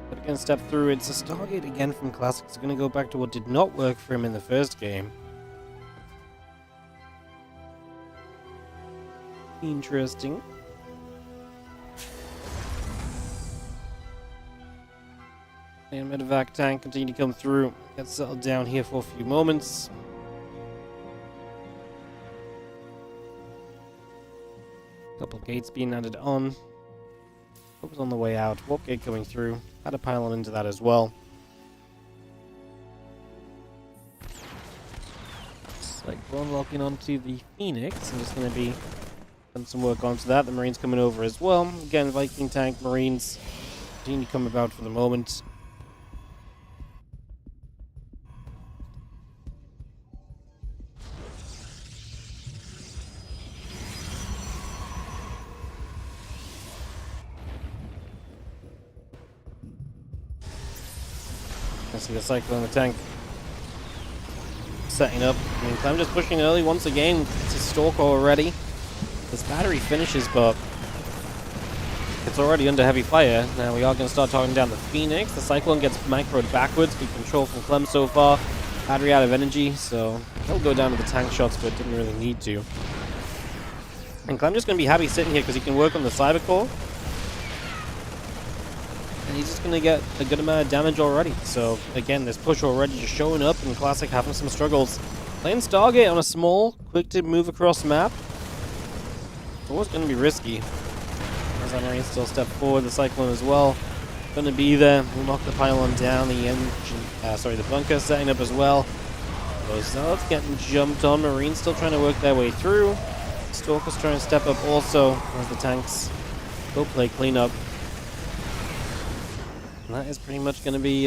But again, step through, it's a Stargate again from Classic. It's going to go back to what did not work for him in the first game. Interesting. And medevac tank continue to come through. Get settled down here for a few moments. Couple gates being added on. What was on the way out? Warp gate coming through. Had a pylon into that as well. It's like we're unlocking onto the Phoenix. I'm just going to be doing some work onto that. The Marines coming over as well. Again, Viking tank, Marines continue to come about for the moment. I see the cycle in the tank setting up. I mean, Clem just pushing early once again. It's a Stalker already. This battery finishes, but it's already under heavy fire. Now we are going to start talking down the Phoenix. The Cyclone gets microed backwards. Good control from Clem so far. Battery out of energy, so he'll go down with the tank shots, but didn't really need to. And Clem just going to be happy sitting here because he can work on the Cyber Core. And he's just going to get a good amount of damage already. So, again, this push already just showing up, and Classic having some struggles. Playing Stargate on a small, quick to move across the map. It's always going to be risky. As our Marines still step forward, the Cyclone as well. Going to be there. We'll knock the pylon down. The engine, the bunker setting up as well. Those Zealots getting jumped on. Marines still trying to work their way through. Stalkers trying to step up also as the tanks go play cleanup. And that is pretty much going to be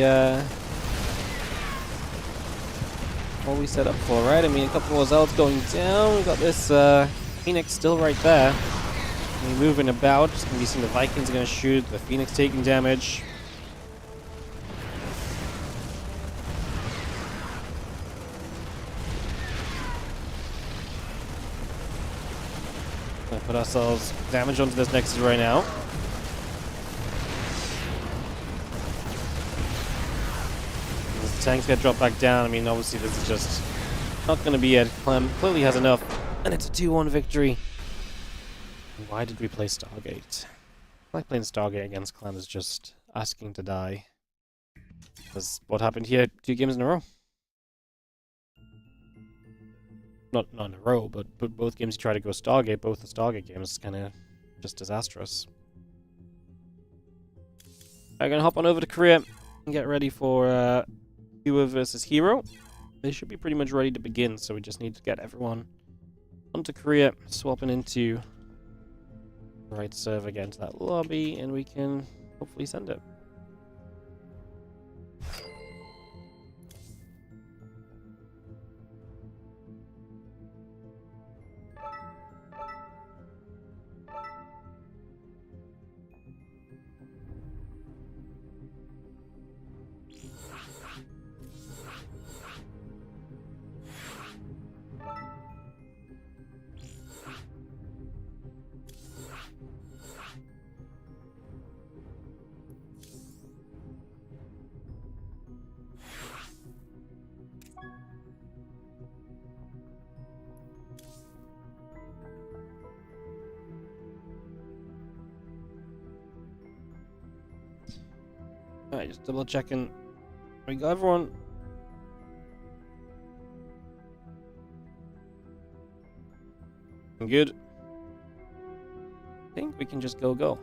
what we set up for, right? I mean, a couple more zealots going down. We got this Phoenix still right there. And moving about. Just gonna be seeing the Vikings are gonna shoot. The Phoenix taking damage. Gonna put ourselves damage onto this Nexus right now. Tanks get dropped back down. I mean, obviously this is just not going to be it. Clem clearly has enough, and it's a 2-1 victory. Why did we play Stargate? I like playing Stargate against Clem is just asking to die. That's what happened here 2 games in a row. Not in a row, but both games you try to go Stargate, both the Stargate games, kind of just disastrous. I'm going to hop on over to Korea and get ready for Hero versus Hero. They should be pretty much ready to begin, so we just need to get everyone onto Korea, swapping into the right server, get into that lobby, and we can hopefully send it. Alright, just double checking. We got everyone. Good. I think we can just go.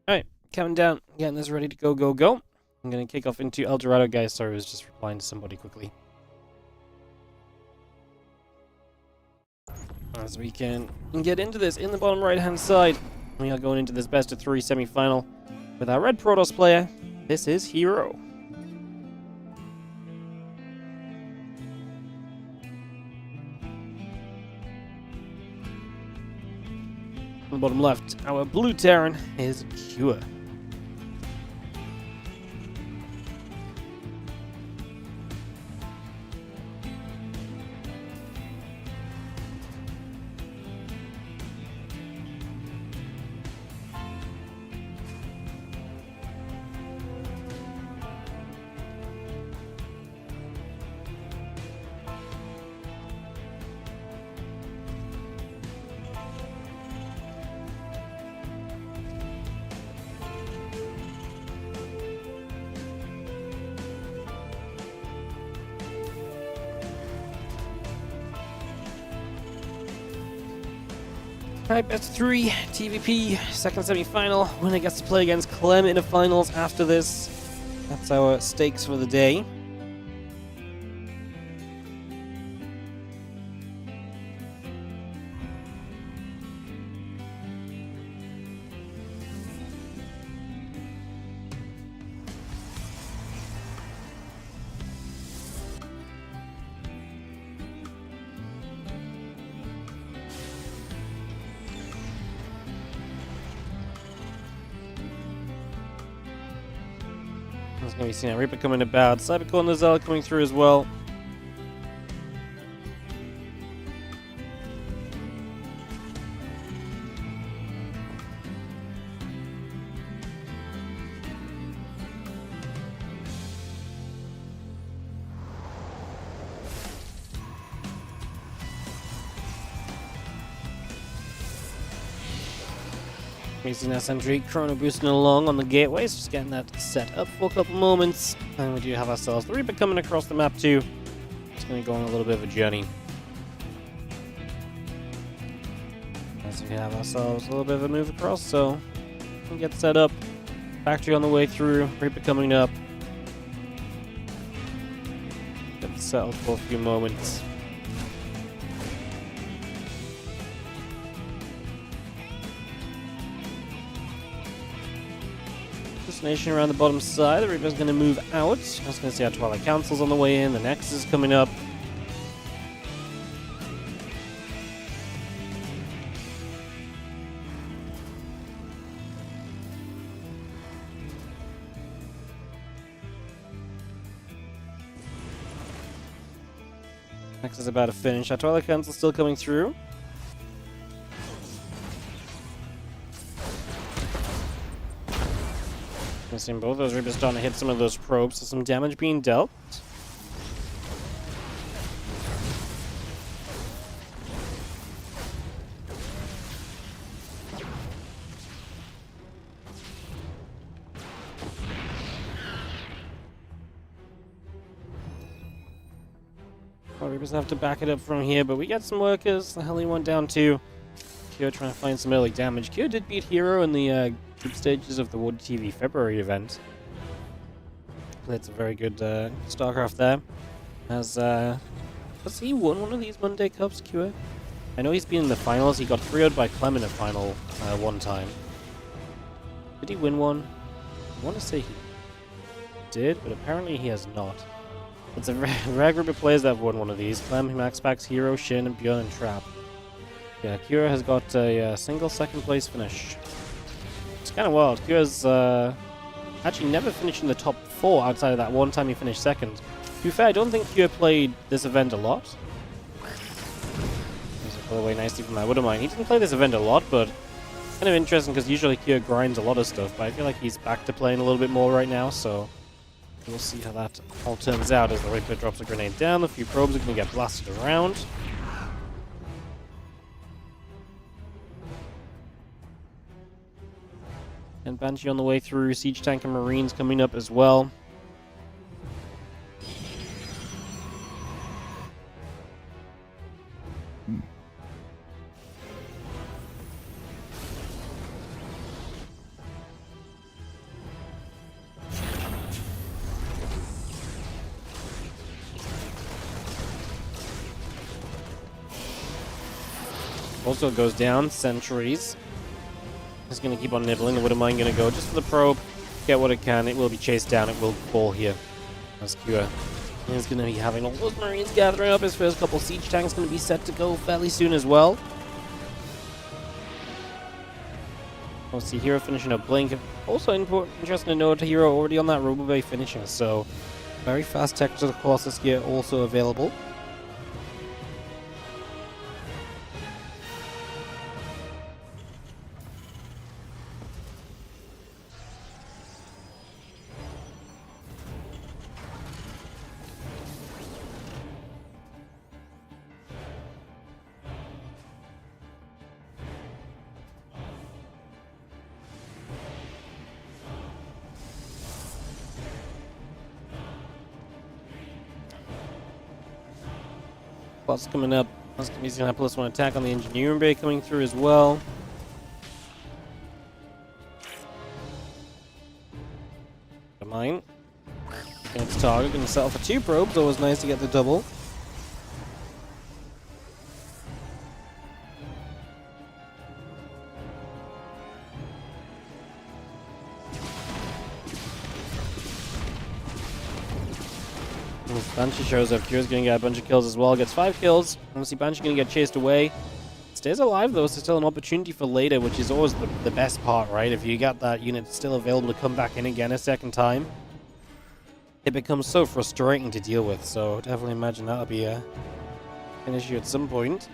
Alright, counting down, getting this ready to go. I'm gonna kick off into El Dorado, guys. Sorry, I was just replying to somebody quickly. As we can get into this in the bottom right hand side, we are going into this best of 3 semi-final with our red Protoss player. This is Hero. On the bottom left, our blue Terran is Cure. Alright, best of 3, TVP, second semi-final. Winner gets to play against Clem in the finals after this. That's our stakes for the day. There's going to be seeing Reaper coming about. Cybercore and the Zealot coming through as well. We see that sentry chrono boosting along on the gateways, just getting that set up for a couple moments. And we do have ourselves the Reaper coming across the map too. Just going to go on a little bit of a journey. As we have ourselves a little bit of a move across, so we get set up. Factory on the way through, Reaper coming up. Get settled for a few moments. Destination around the bottom side. The Reaper's going to move out. I was going to see our Twilight Council's on the way in. The Nexus is coming up. Nexus is about to finish. Our Twilight Council's still coming through. I've seen both those Reapers starting to hit some of those probes, so some damage being dealt. Well, Reapers have to back it up from here, but we get some workers. The Heli went down too. Kyo trying to find some early damage. Kyo did beat Hero in the group stages of the WardiTV February event. Played some very good StarCraft there. Has he won one of these Monday Cups, Kyo? I know he's been in the finals. He got 3-0'd by Clem in a final one time. Did he win one? I want to say he did, but apparently he has not. It's a rare group of players that have won one of these. Clem, MaxPax, Hero, Shin, and Bjorn and Trap. Yeah, Kira has got a single second place finish. It's kind of wild. Kira's actually never finished in the top 4 outside of that one time he finished second. To be fair, I don't think Kira played this event a lot. Pull away nicely from that Wouldn't. He didn't play this event a lot, but kind of interesting because usually Kira grinds a lot of stuff, but I feel like he's back to playing a little bit more right now, so we'll see how that all turns out as the Reaper drops a grenade down. A few probes are going to get blasted around. And Banshee on the way through, Siege Tank and Marines coming up as well. Also goes down, sentries. It's going to keep on nibbling. The Wouldn't going to go just for the probe, get what it can. It will be chased down. It will fall here. As Kira is going to be having all those Marines gathering up. His first couple siege tanks going to be set to go fairly soon as well. We'll see Hero finishing up Blink. Also interesting to note, Hero already on that Robobay finishing. So very fast tech to the course this year also available. Plus coming up, he's going to have +1 attack on the engineering bay coming through as well. Mine. Against target, going to settle for 2 probes. Always nice to get the double. Banshee shows up. Kira's going to get a bunch of kills as well. Gets 5 kills. Obviously, Banshee going to get chased away. Stays alive, though, so still an opportunity for later, which is always the best part, right? If you got that unit still available to come back in again a second time, it becomes so frustrating to deal with. So definitely imagine that'll be an issue at some point.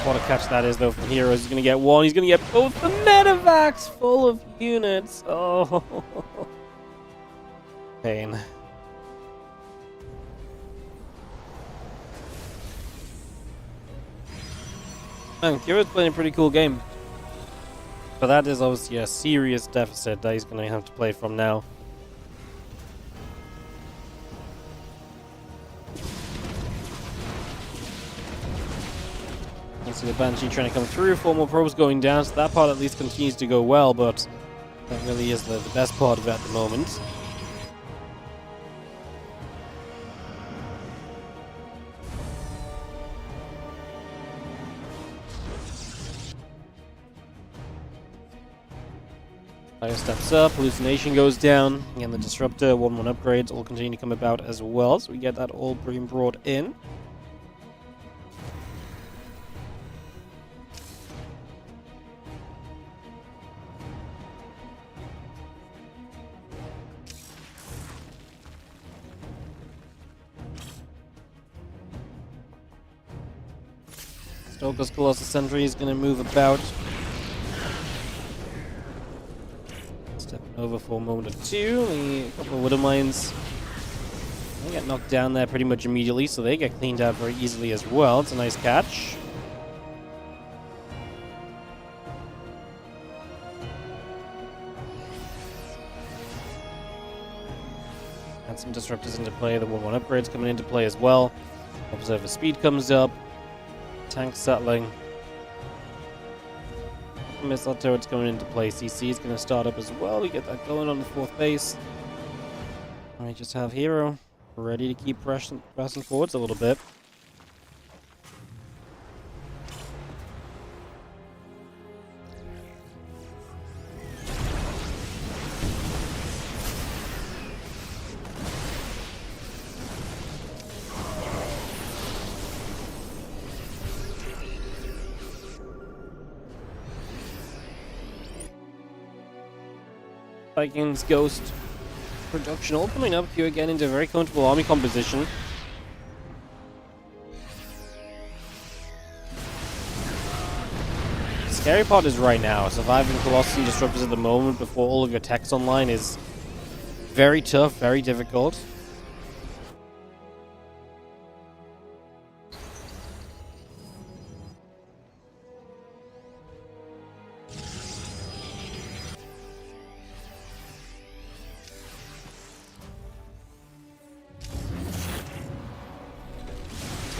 What a catch that is, though, from Heroes. He's going to get 1. He's going to get both the medevacs full of units. Oh, pain. Man, Kira's playing a pretty cool game. But that is obviously a serious deficit that he's going to have to play from now. You see the Banshee trying to come through, 4 more probes going down, so that part at least continues to go well, but that really is the best part of it at the moment. Fire steps up, hallucination goes down. Again, the disruptor, 1-1 upgrades all continue to come about as well, so we get that all being brought in. Stalker's Colossus Sentry is going to move about. Stepping over for a moment or two. A couple of Widow Mines. They get knocked down there pretty much immediately, so they get cleaned out very easily as well. It's a nice catch. And some disruptors into play. The 1-1 upgrades coming into play as well. Observer speed comes up. Tank settling. Missile turrets going into play. CC is going to start up as well. We get that going on the 4th base. And we just have Hero ready to keep pressing forwards a little bit. Vikings Ghost production all coming up here again into a very comfortable army composition. The scary part is right now, surviving Colossus and Disruptors at the moment before all of your tech's online is very tough, very difficult.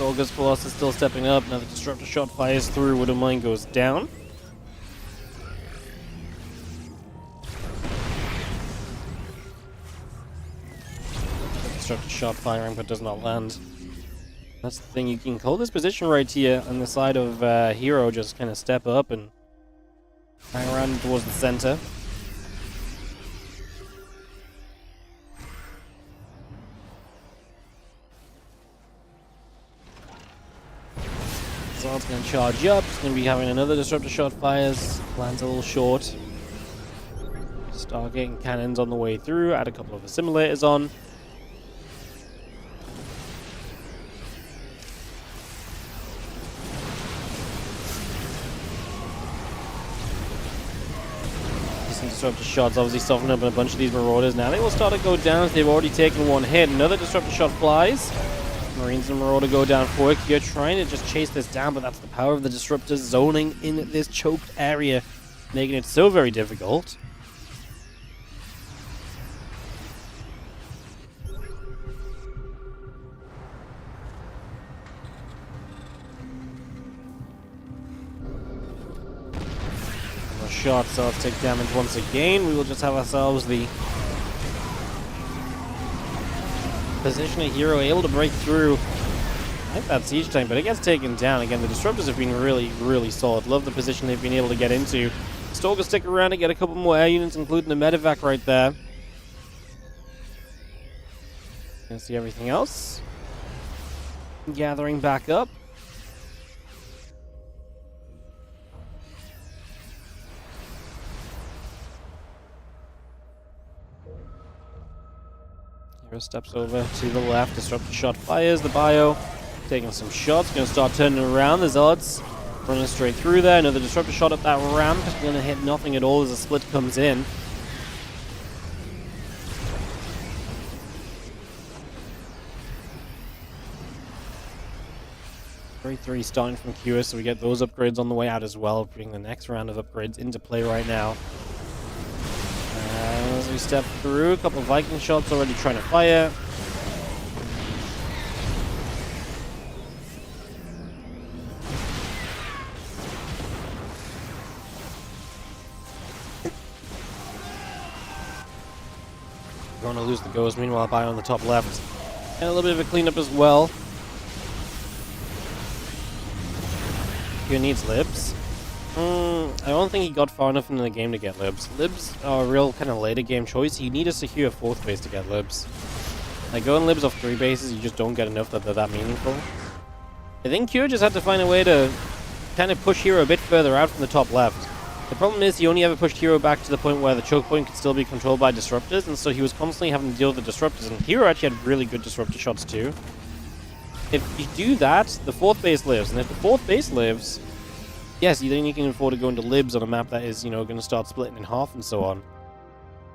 August Colossus still stepping up. Now the Disruptor shot fires through. Widow Mine goes down. Disruptor shot firing but does not land. That's the thing. You can hold this position right here on the side of Hero. Just kind of step up and hang around towards the center. It's going to charge up. It's going to be having another Disruptor shot fires. Lands a little short. Start getting cannons on the way through. Add a couple of assimilators on. Some Disruptor shots obviously softening up a bunch of these Marauders. Now they will start to go down as they've already taken one hit. Another Disruptor shot flies. Marines and Marauder go down for it. You're trying to just chase this down, but that's the power of the Disruptors zoning in this choked area, making it so very difficult. More shots, so let's take damage once again. We will just have ourselves the position a Hero able to break through. I think that's siege tank, but it gets taken down. Again, the Disruptors have been really, really solid. Love the position they've been able to get into. Stalker stick around and get a couple more air units, including the medevac right there. Gonna see everything else. Gathering back up. Hero steps over to the left. Disruptor shot fires. The bio taking some shots. Going to start turning around. The Zealots running straight through there. Another Disruptor shot up that ramp. Going to hit nothing at all as a split comes in. 3-3 starting from Cure, so we get those upgrades on the way out as well, bringing the next round of upgrades into play right now. As we step through, a couple of Viking shots already trying to fire. We're going to lose the Ghost, meanwhile Bio on the top left. And a little bit of a cleanup as well. Who needs Libs? I don't think he got far enough into the game to get Libs. Libs are a real kind of later game choice. You need a secure 4th base to get Libs. Like, going Libs off 3 bases, you just don't get enough that they're that meaningful. I think Cure just had to find a way to kind of push Hero a bit further out from the top left. The problem is he only ever pushed Hero back to the point where the choke point could still be controlled by disruptors, and so he was constantly having to deal with the disruptors, and Hero actually had really good disruptor shots too. If you do that, the 4th base lives, and if the 4th base lives, yes, then you can afford to go into Libs on a map that is, you know, going to start splitting in half and so on.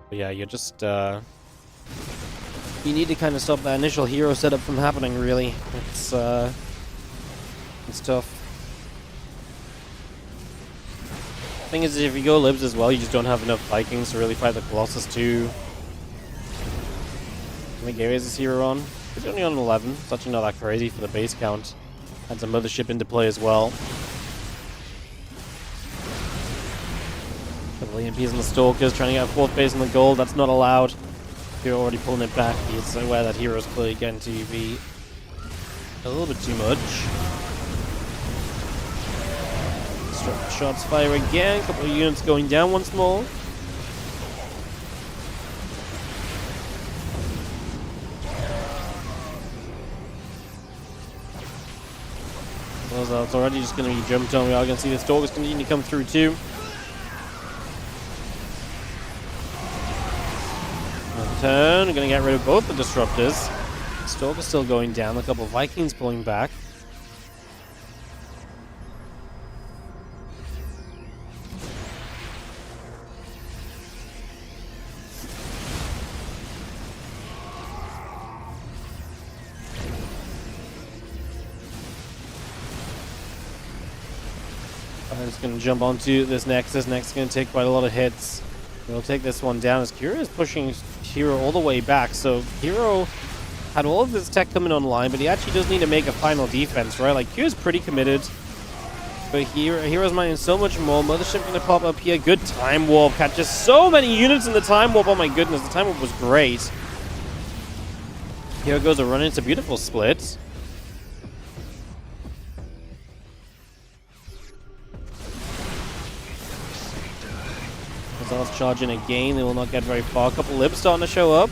But yeah, you're just, you need to kind of stop that initial Hero setup from happening, really. It's tough. Thing is, if you go Libs as well, you just don't have enough Vikings to really fight the Colossus too. How many Gares is Hero on? He's only on 11. It's actually not that crazy for the base count. Adds a Mothership into play as well. Couple EMPs on the Stalkers, trying to get a 4th base on the gold. That's not allowed. Hero already pulling it back. He's aware that Hero's clearly getting to be a little bit too much. Shots fire again. Couple of units going down once more. Well, it's already just going to be jumped on. We are going to see the Stalkers continue to come through too. Turn. We're going to get rid of both the disruptors. Stalker's still going down. A couple of Vikings pulling back. I'm just going to jump onto this next. This next is going to take quite a lot of hits. We'll take this one down as Kira is pushing Hero all the way back. So Hero had all of this tech coming online, but he actually does need to make a final defense, right? Like, Kira's pretty committed. But Hero's mining so much more. Mothership going to pop up here. Good time warp. Catches so many units in the time warp. Oh my goodness, the time warp was great. Hero goes a run. It's a beautiful split. Let's charge in again. They will not get very far. A couple of Libs starting to show up.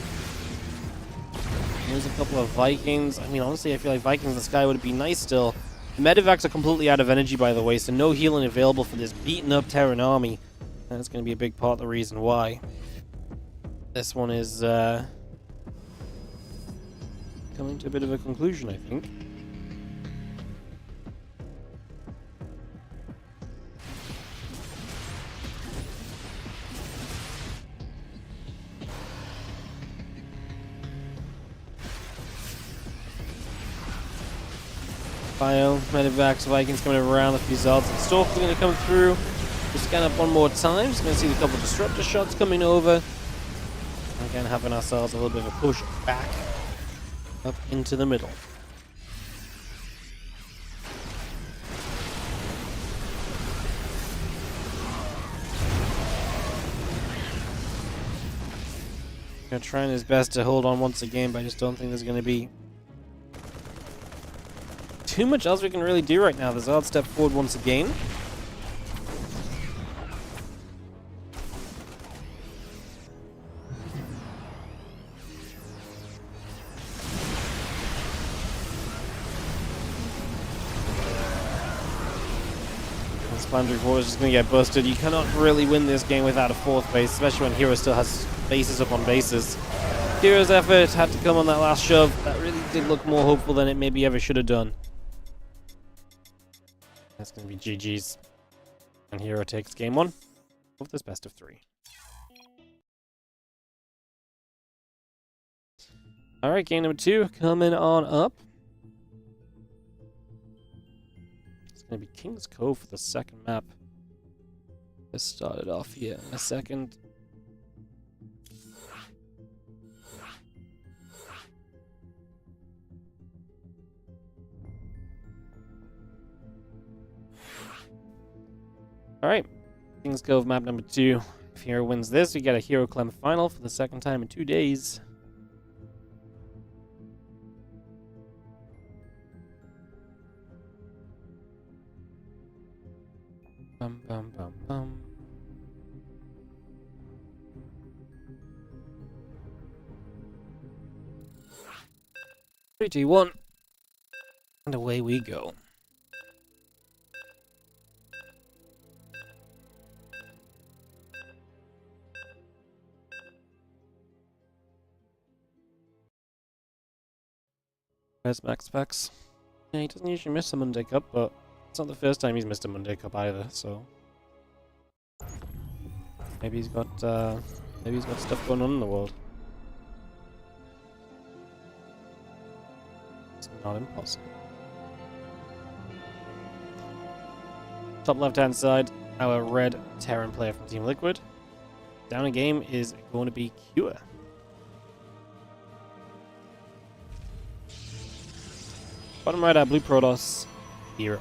There's a couple of Vikings. I mean, honestly, I feel like Vikings in the sky would be nice still. The Medivacs are completely out of energy, by the way, so no healing available for this beaten up Terran army. That's going to be a big part of the reason why. This one is coming to a bit of a conclusion, I think. Bio, Medivacs, Vikings coming around the few zelts. And Stalker's going to come through. We'll scan up one more time. Just going to see a couple of disruptor shots coming over. Again, having ourselves a little bit of a push back up into the middle. Gonna trying his best to hold on once again, but I just don't think there's going to be too much else we can really do right now. The Zard step forward once again. This Boundary Force is just going to get busted. You cannot really win this game without a 4th base, especially when Hero still has bases upon bases. Hero's effort had to come on that last shove. That really did look more hopeful than it maybe ever should have done. That's going to be GG's. And Hero takes game 1 of this best of 3. Alright, game number 2 coming on up. It's going to be King's Cove for the second map. Let's start it off here in a second. Alright, King's Cove map number 2. If Hero wins this, we get a Hero Clem final for the second time in 2 days. Bum bum bum bum. 3, 2, 1. And away we go. Where's MaxPax? Yeah, he doesn't usually miss a Monday Cup, but it's not the first time he's missed a Monday Cup either, so maybe he's got stuff going on in the world. It's not impossible. Top left-hand side, our red Terran player from Team Liquid. Down a game is going to be Cure. Bottom right, our blue Protoss, Hero.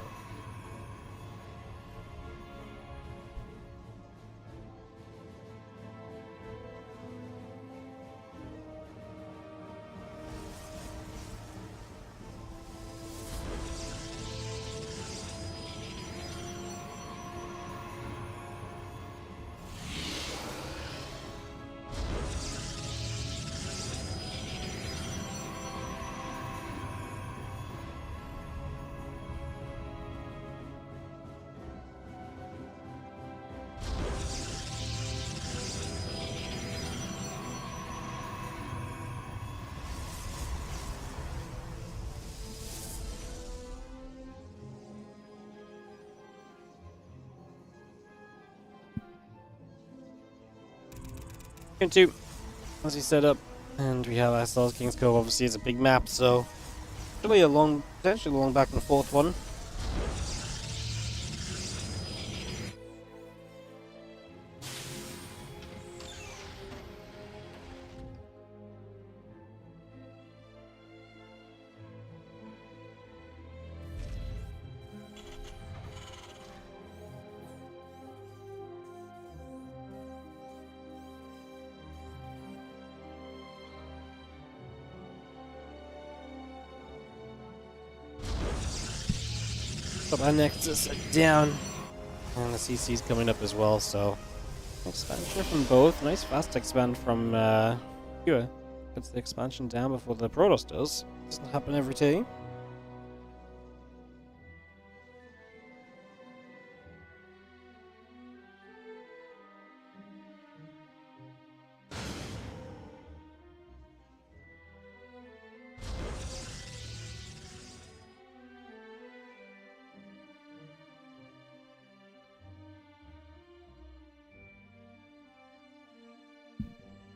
Two, as we set up, and we have ourselves King's Cove. Obviously, it's a big map, so really potentially a long back and forth one. But our Nexus are down, and the CC's coming up as well, so expansion from both. Nice fast expand from Cure. Gets the expansion down before the Protoss does. Doesn't happen every day.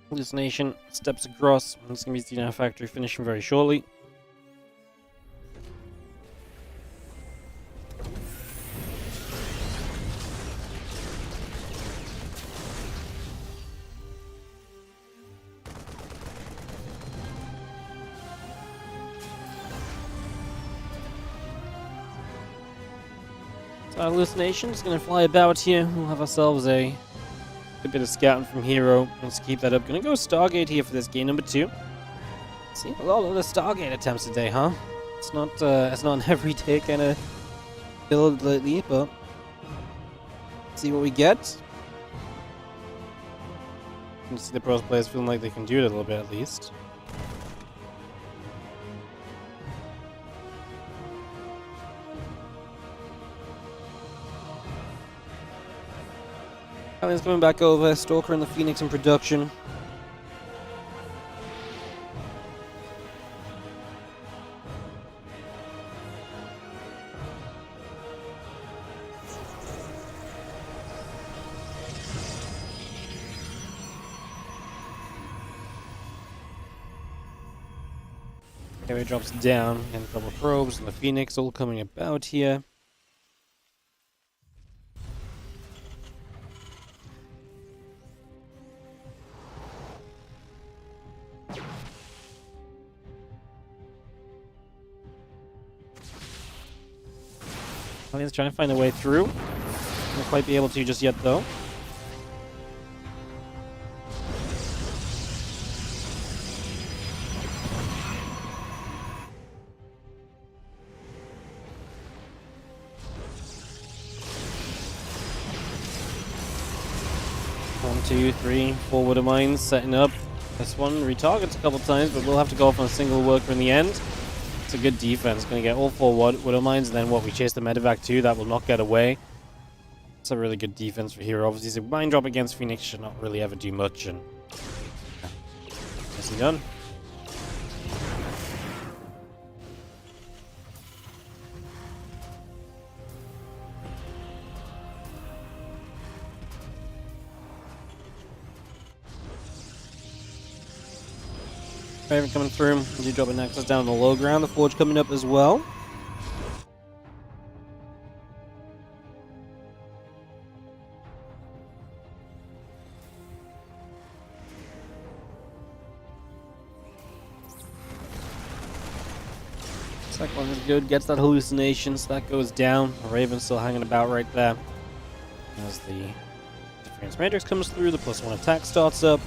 Hallucination steps across. It's going to be the factory finishing very shortly. So Hallucination is going to fly about here. We'll have ourselves a bit of scouting from Hero. Let's keep that up. Gonna go Stargate here for this game number 2. See, a lot of the Stargate attempts today, huh? It's not an everyday kind of build lately, but see what we get. You can see the pros players feeling like they can do it a little bit at least. Alien's coming back over, Stalker and the Phoenix in production. Carrier drops down, and a couple probes, and the Phoenix all coming about here. Hellions trying to find a way through. Not quite be able to just yet, though. One, two, three, 4 Widow Mines setting up. This one retargets a couple times, but we'll have to go off on a single worker in the end. It's a good defense. Going to get all 4 Widow Mines, and then what? We chase the medevac too. That will not get away. It's a really good defense for here. Obviously, the mine drop against Phoenix should not really ever do much, and nicely done. Raven coming through. Do drop a Nexus down on the low ground. The Forge coming up as well. Second one is good. Gets that hallucination, so that goes down. Raven's still hanging about right there. As the Interference Matrix comes through, the +1 attack starts up.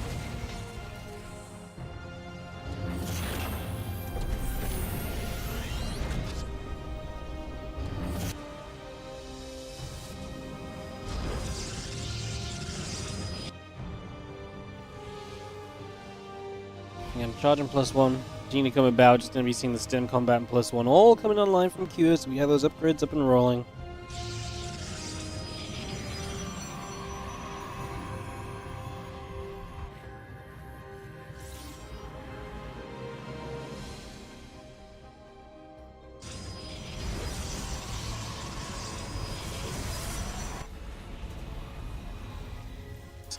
Again, charging +1. Genie coming about, just going to be seeing the stem combat and +1 all coming online from Q, so we have those upgrades up and rolling.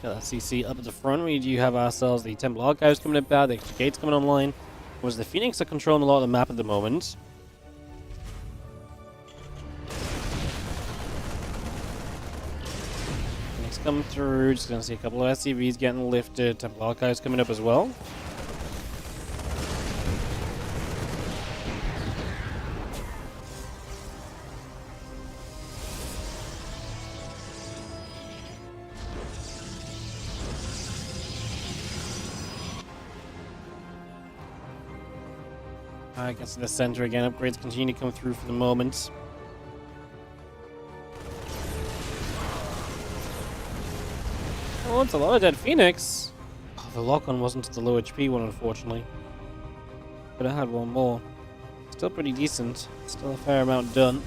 Got that CC up at the front. We do have ourselves the Temple Archives coming about, the extra gates coming online. Was the Phoenix are controlling a lot of the map at the moment. Phoenix coming through, just gonna see a couple of SCVs getting lifted. Temple Archives coming up as well. Alright, gets to the center again. Upgrades continue to come through for the moment. Oh, it's a lot of dead Phoenix. Oh, the lock-on wasn't the low HP one, unfortunately. But I had one more. Still pretty decent. Still a fair amount done.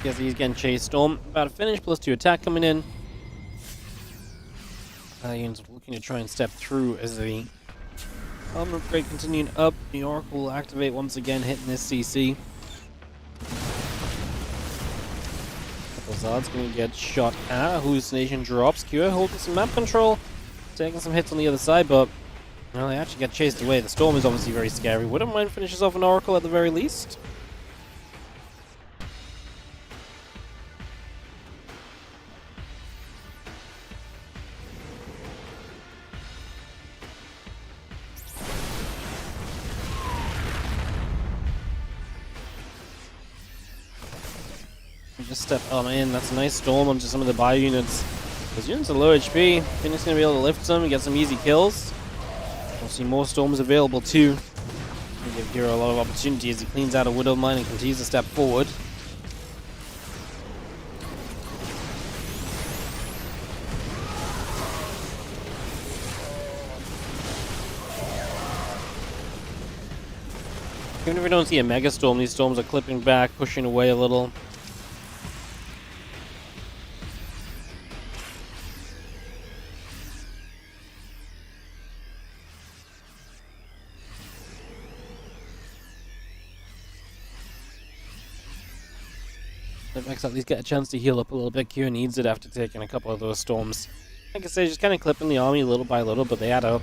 Guess he's getting chased. Storm about to finish, +2 attack coming in. Units looking to try and step through as the armor upgrade continuing up. The Oracle will activate once again, hitting this CC. Zard's going to get shot at. Hallucination drops. Cure holding some map control, taking some hits on the other side, but well, they actually get chased away. The Storm is obviously very scary. Wouldn't mind finishes off an Oracle at the very least. Just step on in. That's a nice storm onto some of the bio units. Those units are low HP. Phoenix going to be able to lift some and get some easy kills. We'll see more storms available too. We'll give Hero a lot of opportunity as he cleans out a Widow Mine and continues to step forward. Even if we don't see a Mega Storm, these storms are clipping back, pushing away a little. Max at least get a chance to heal up a little bit. Q needs it after taking a couple of those storms. like I say, just kind of clipping the army little by little, but they add up.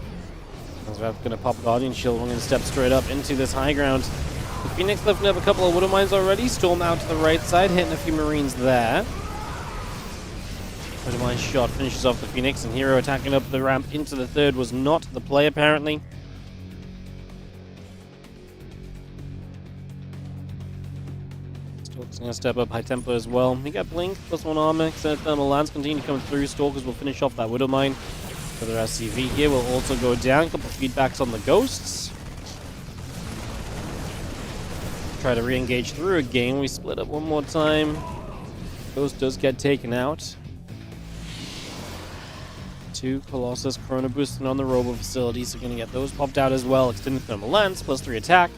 As we're going to pop Guardian Shield, we're going to step straight up into this high ground. The Phoenix lifting up a couple of Widow Mines already. Storm out to the right side, hitting a few Marines there. Widow Mine shot finishes off the Phoenix, and Hero attacking up the ramp into the third was not the play, apparently. Stalker's going to step up High Templar as well. We got Blink, +1 armor, extended thermal lance continue to come through. Stalkers will finish off that Widow Mine. Further SCV here will also go down. A couple of feedbacks on the Ghosts. Try to re-engage through again. We split up one more time. Ghost does get taken out. 2 Colossus Chrono boosting on the Robo facility, so we're going to get those popped out as well. Extended thermal lance, +3 attack.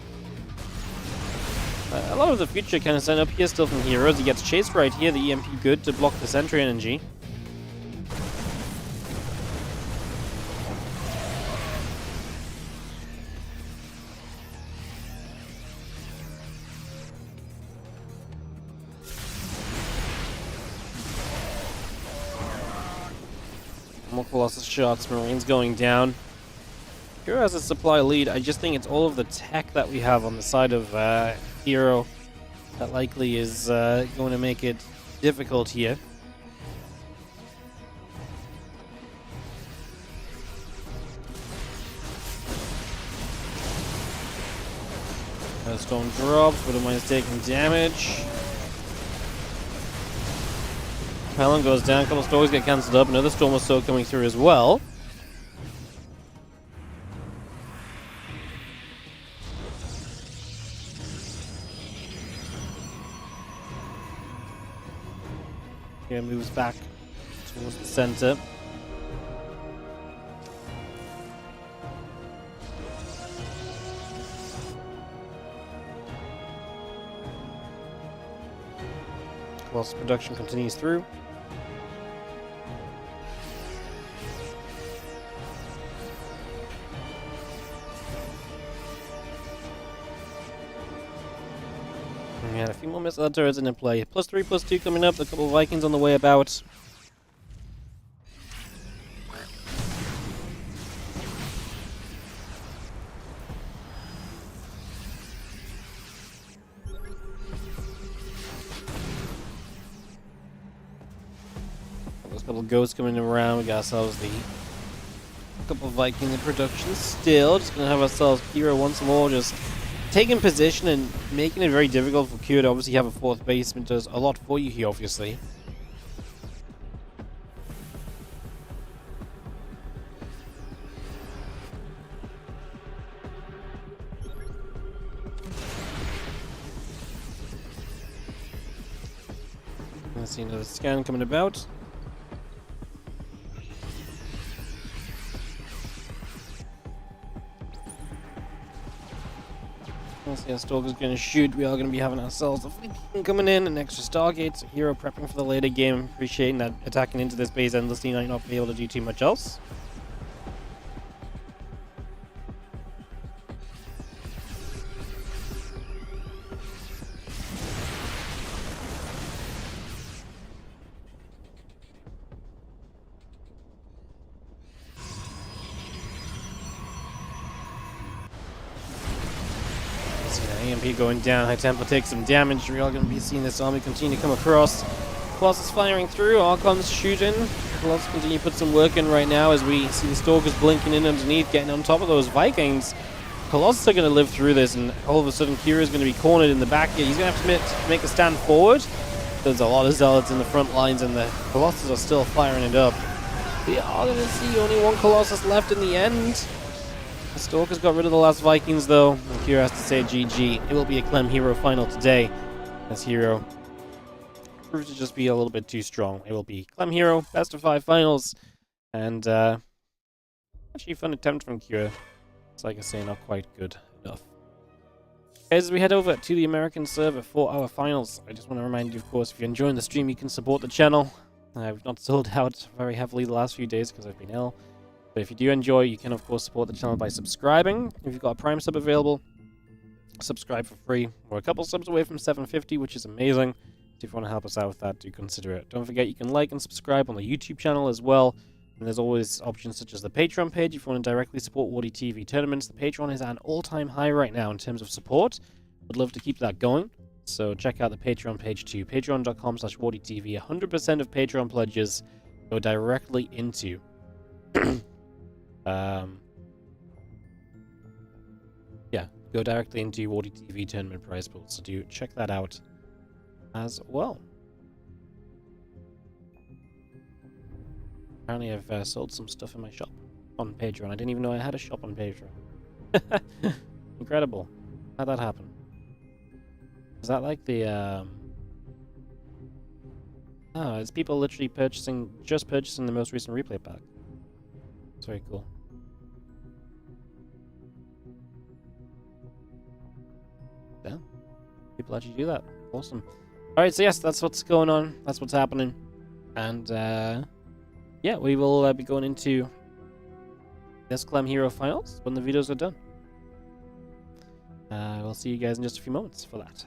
A lot of the future kind of set up here still from Heroes. He gets chased right here, the EMP good to block the sentry energy. More Colossus shots, Marines going down. Hero has a supply lead. I just think it's all of the tech that we have on the side of Hero that likely is going to make it difficult here. Stone drops, Widow Mine is taking damage. Pylon goes down, a couple of storms get cancelled up, another Storm or so coming through as well. Here moves back towards the center. Colossus production continues through. We had a few more missile turrets in play. +3, +2 coming up. A couple of Vikings on the way about. There's a couple of ghosts coming around. We got ourselves the couple of Vikings in production still. Just gonna have ourselves Hero once more. Just taking position and making it very difficult for Q to obviously have a 4th baseman. Does a lot for you here, obviously. Let's see another scan coming about. Yeah, Stalker's going to shoot. We are going to be having ourselves a Viking coming in, an extra Stargate. So Hero prepping for the later game. Appreciating that attacking into this base endlessly might not be able to do too much else. EMP going down, High Temple takes some damage. We are going to be seeing this army continue to come across. Colossus firing through, Archon's shooting. Colossus continue to put some work in right now as we see the Stalkers blinking in underneath, getting on top of those Vikings. Colossus are going to live through this, and all of a sudden Kira is going to be cornered in the back here. He's going to have to make a stand forward. There's a lot of Zealots in the front lines, and the Colossus are still firing it up. We are going to see only one Colossus left in the end. The Stalkers got rid of the last Vikings, though, and Kira has to say GG. It will be a Clem Hero final today, as Hero proves to just be a little bit too strong. It will be Clem Hero, best of 5 finals, and actually a fun attempt from Kira. It's like I say, not quite good enough. As we head over to the American server for our finals, I just want to remind you, of course, if you're enjoying the stream, you can support the channel. I've not sold out very heavily the last few days because I've been ill. But if you do enjoy, you can, of course, support the channel by subscribing. If you've got a Prime sub available, subscribe for free. We're a couple subs away from 750, which is amazing. So if you want to help us out with that, do consider it. Don't forget, you can like and subscribe on the YouTube channel as well. And there's always options such as the Patreon page if you want to directly support WardiTV tournaments. The Patreon is at an all-time high right now in terms of support. Would love to keep that going. So check out the Patreon page too. Patreon.com/WardiTV. 100% of Patreon pledges go directly into go directly into WardiTV tournament prize pools. So do check that out as well. Apparently I've sold some stuff in my shop on Patreon. I didn't even know I had a shop on Patreon. Incredible. How'd that happen? Is that like the oh, it's people literally just purchasing the most recent replay pack. It's very cool. Yeah. People actually do that. Awesome. Alright, so yes, that's what's going on. That's what's happening. And yeah, we will be going into this Clem Hero Finals when the videos are done. We'll see you guys in just a few moments for that.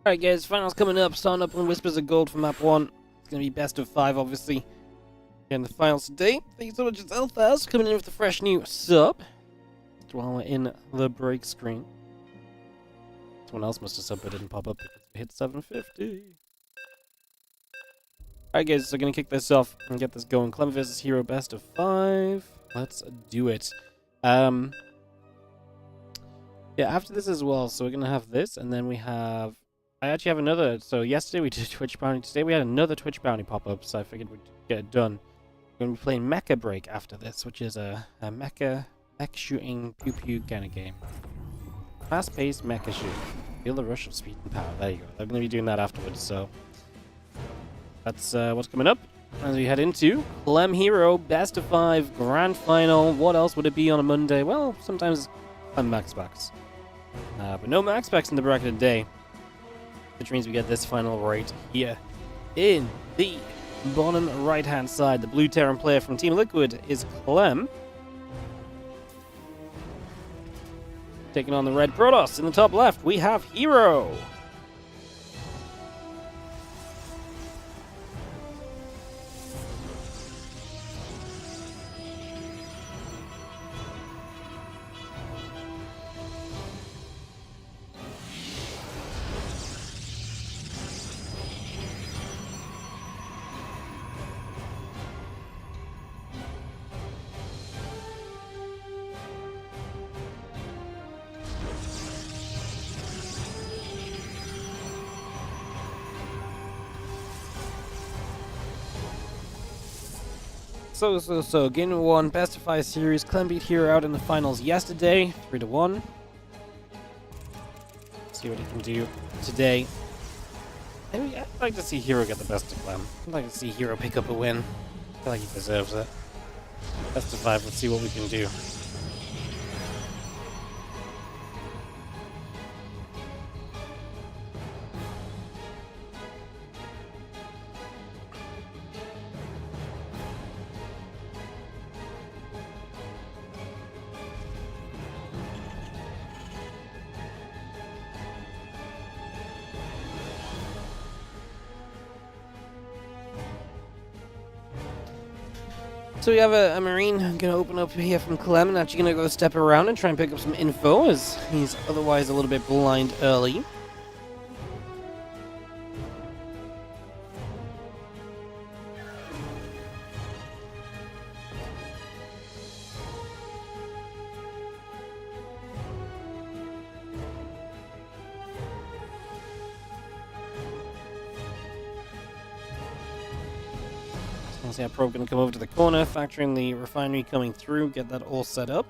Alright guys, finals coming up, starting up on Whispers of Gold for map 1. It's going to be best of 5 obviously. And the finals today. Thank you so much, it's Elthaz coming in with a fresh new sub. Just while we're in the break screen. Someone else must have subbed but didn't pop up because we hit 750. Alright guys, so going to kick this off and get this going. Clem vs Hero best of 5. Let's do it. Yeah, after this as well, so we're going to have this, and then we have... I actually have another, so yesterday we did Twitch Bounty, today we had another Twitch Bounty pop-up, so I figured we'd get it done. We're going to be playing Mecha Break after this, which is a mech shooting pew-pew kind of game. Fast-paced mecha shooting. Feel the rush of speed and power, there you go. I'm going to be doing that afterwards, so... That's what's coming up as we head into Clem Hero Best of 5 Grand Final. What else would it be on a Monday? Well, sometimes I'm MaxPax. But no MaxPax in the bracket today. Which means we get this final right here. In the bottom right-hand side, the blue Terran player from Team Liquid is Clem. Taking on the red Protoss. In the top left, we have Hero. So, game 1, best of 5 series. Clem beat Hero out in the finals yesterday, 3-1. See what he can do today. Maybe I'd like to see Hero get the best of Clem. I'd like to see Hero pick up a win. I feel like he deserves it. Best of 5, let's see what we can do. So we have a Marine gonna open up here from Clem and actually gonna go step around and try and pick up some info as he's otherwise a little bit blind early. See our probe going to come over to the corner, factoring the refinery coming through, get that all set up.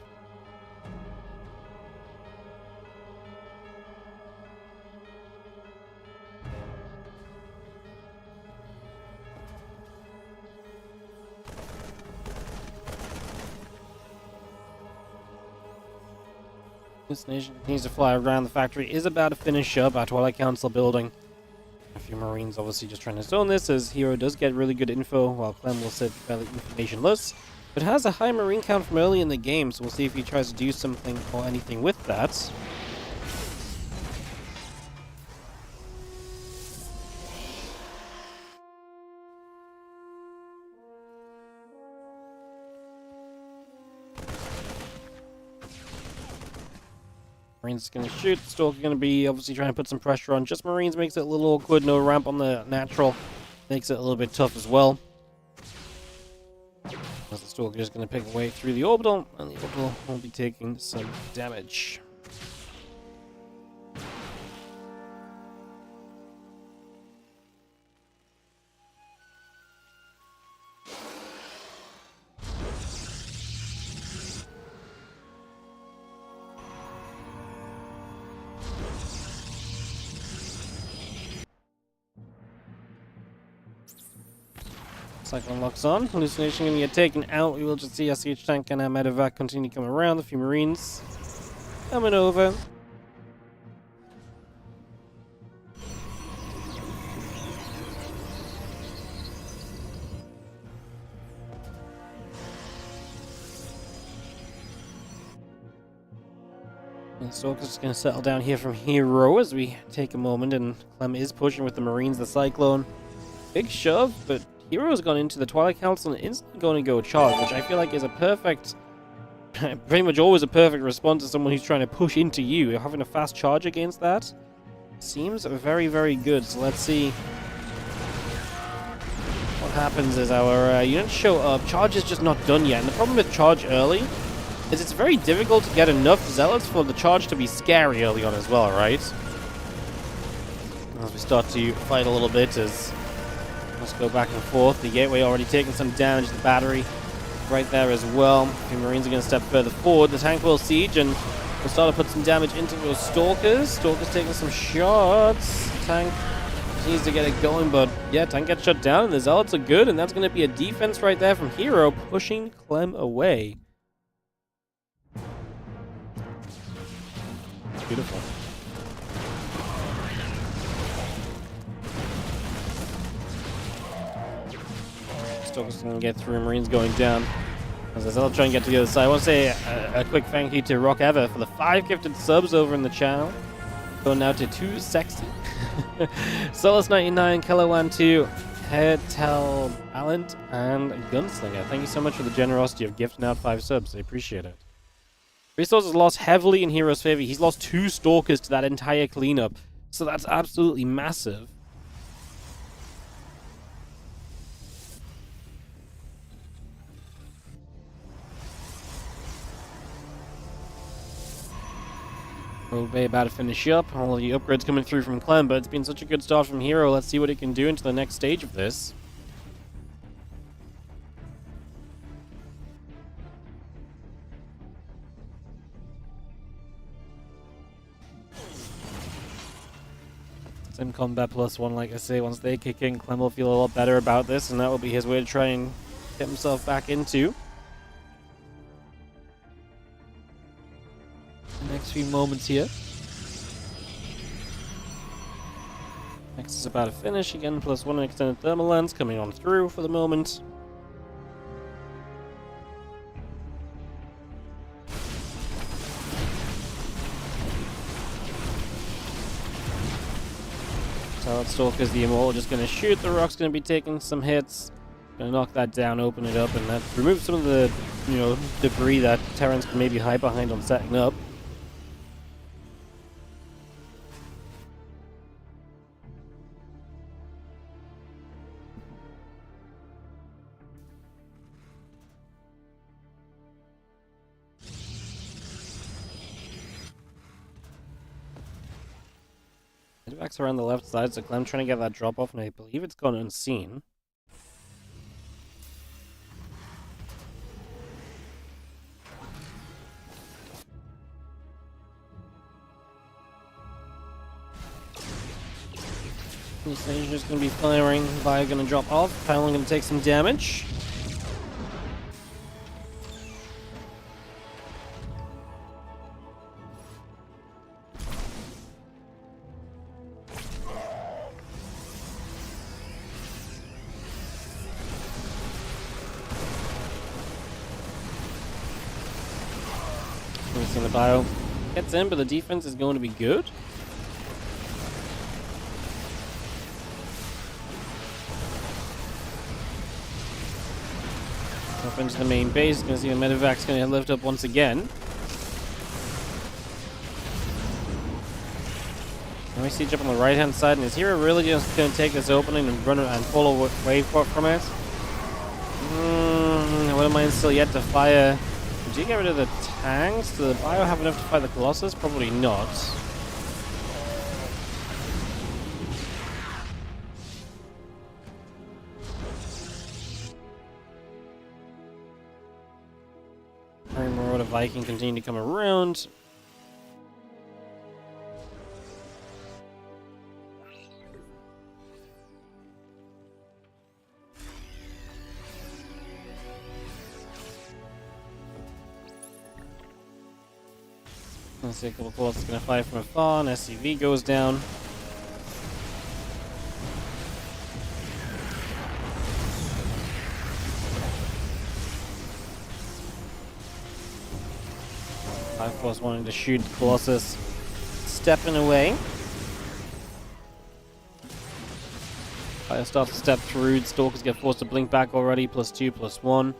This nation continues to fly around. The factory is about to finish up our Twilight Council building. A few Marines obviously just trying to zone this, as Hero does get really good info, while Clem will sit fairly informationless. But has a high Marine count from early in the game, so we'll see if he tries to do something or anything with that. Marines going to shoot. Stalker going to be obviously trying to put some pressure on. Just Marines makes it a little awkward. No ramp on the natural. Makes it a little bit tough as well. As the Stalker is going to pick away through the orbital, and the orbital will be taking some damage. Cyclone locks on. Hallucination going to get taken out. We will just see SCH tank and our medevac continue to come around. A few Marines coming over. And Stalker's just going to settle down here from Hero as we take a moment, and Clem is pushing with the Marines, the Cyclone. Big shove, but Hero's gone into the Twilight Council and instantly going to go charge, which I feel like is a perfect, pretty much always a perfect response to someone who's trying to push into you. You're having a fast charge against that seems very, very good. So let's see what happens as our units show up. Charge is just not done yet, and the problem with charge early is it's very difficult to get enough zealots for the charge to be scary early on as well, right? As we start to fight a little bit, as let's go back and forth. The gateway already taking some damage. The battery right there as well. The Marines are going to step further forward. The tank will siege and will start to put some damage into those Stalkers. Stalkers taking some shots. Tank needs to get it going, but yeah, tank gets shut down and the Zealots are good, and that's going to be a defense right there from Hero, pushing Clem away. Beautiful. Stalker's going to get through, Marines going down. As I'll try and get to the other side. I want to say a quick thank you to Rock Ever for the 5 gifted subs over in the channel. Going now to 2 Sexy. Solus99, Kellowan2, Hetel Ballant, and Gunslinger. Thank you so much for the generosity of gifting out 5 subs. I appreciate it. Resources lost heavily in Hero's favor. He's lost 2 Stalkers to that entire cleanup. So that's absolutely massive. Road Bay about to finish up. All the upgrades coming through from Clem, but it's been such a good start from Hero. Let's see what he can do into the next stage of this. Sim combat +1, like I say, once they kick in, Clem will feel a lot better about this, and that will be his way to try and get himself back into the next few moments here. Next is about to finish. Again, +1 extended thermal lens coming on through for the moment. Solid Stalker's the Immortal, just going to shoot. The Rock's going to be taking some hits. Going to knock that down, open it up, and that remove some of the, debris that Terrans can maybe hide behind on setting up. Backs around the left side, so Clem trying to get that drop off, and I believe it's gone unseen. This stage is going to be firing. Bio going to drop off. Pylon going to take some damage. The bio gets in, but the defense is going to be good. Up into the main base, going to see the medevac's going to lift up once again. Now we siege up on the right hand side, and is hero really just going to take this opening and run it and pull away from it? I wouldn't mind still yet to fire. Did you get rid of the tanks? Does the bio have enough to fight the Colossus? Probably not. Marauder Viking continue to come around. Let's see a couple of Colossus going to fire from afar, and SCV goes down. Five Force wanting to shoot the Colossus, stepping away. Fire starts to step through, Stalkers get forced to blink back already, +2, +1.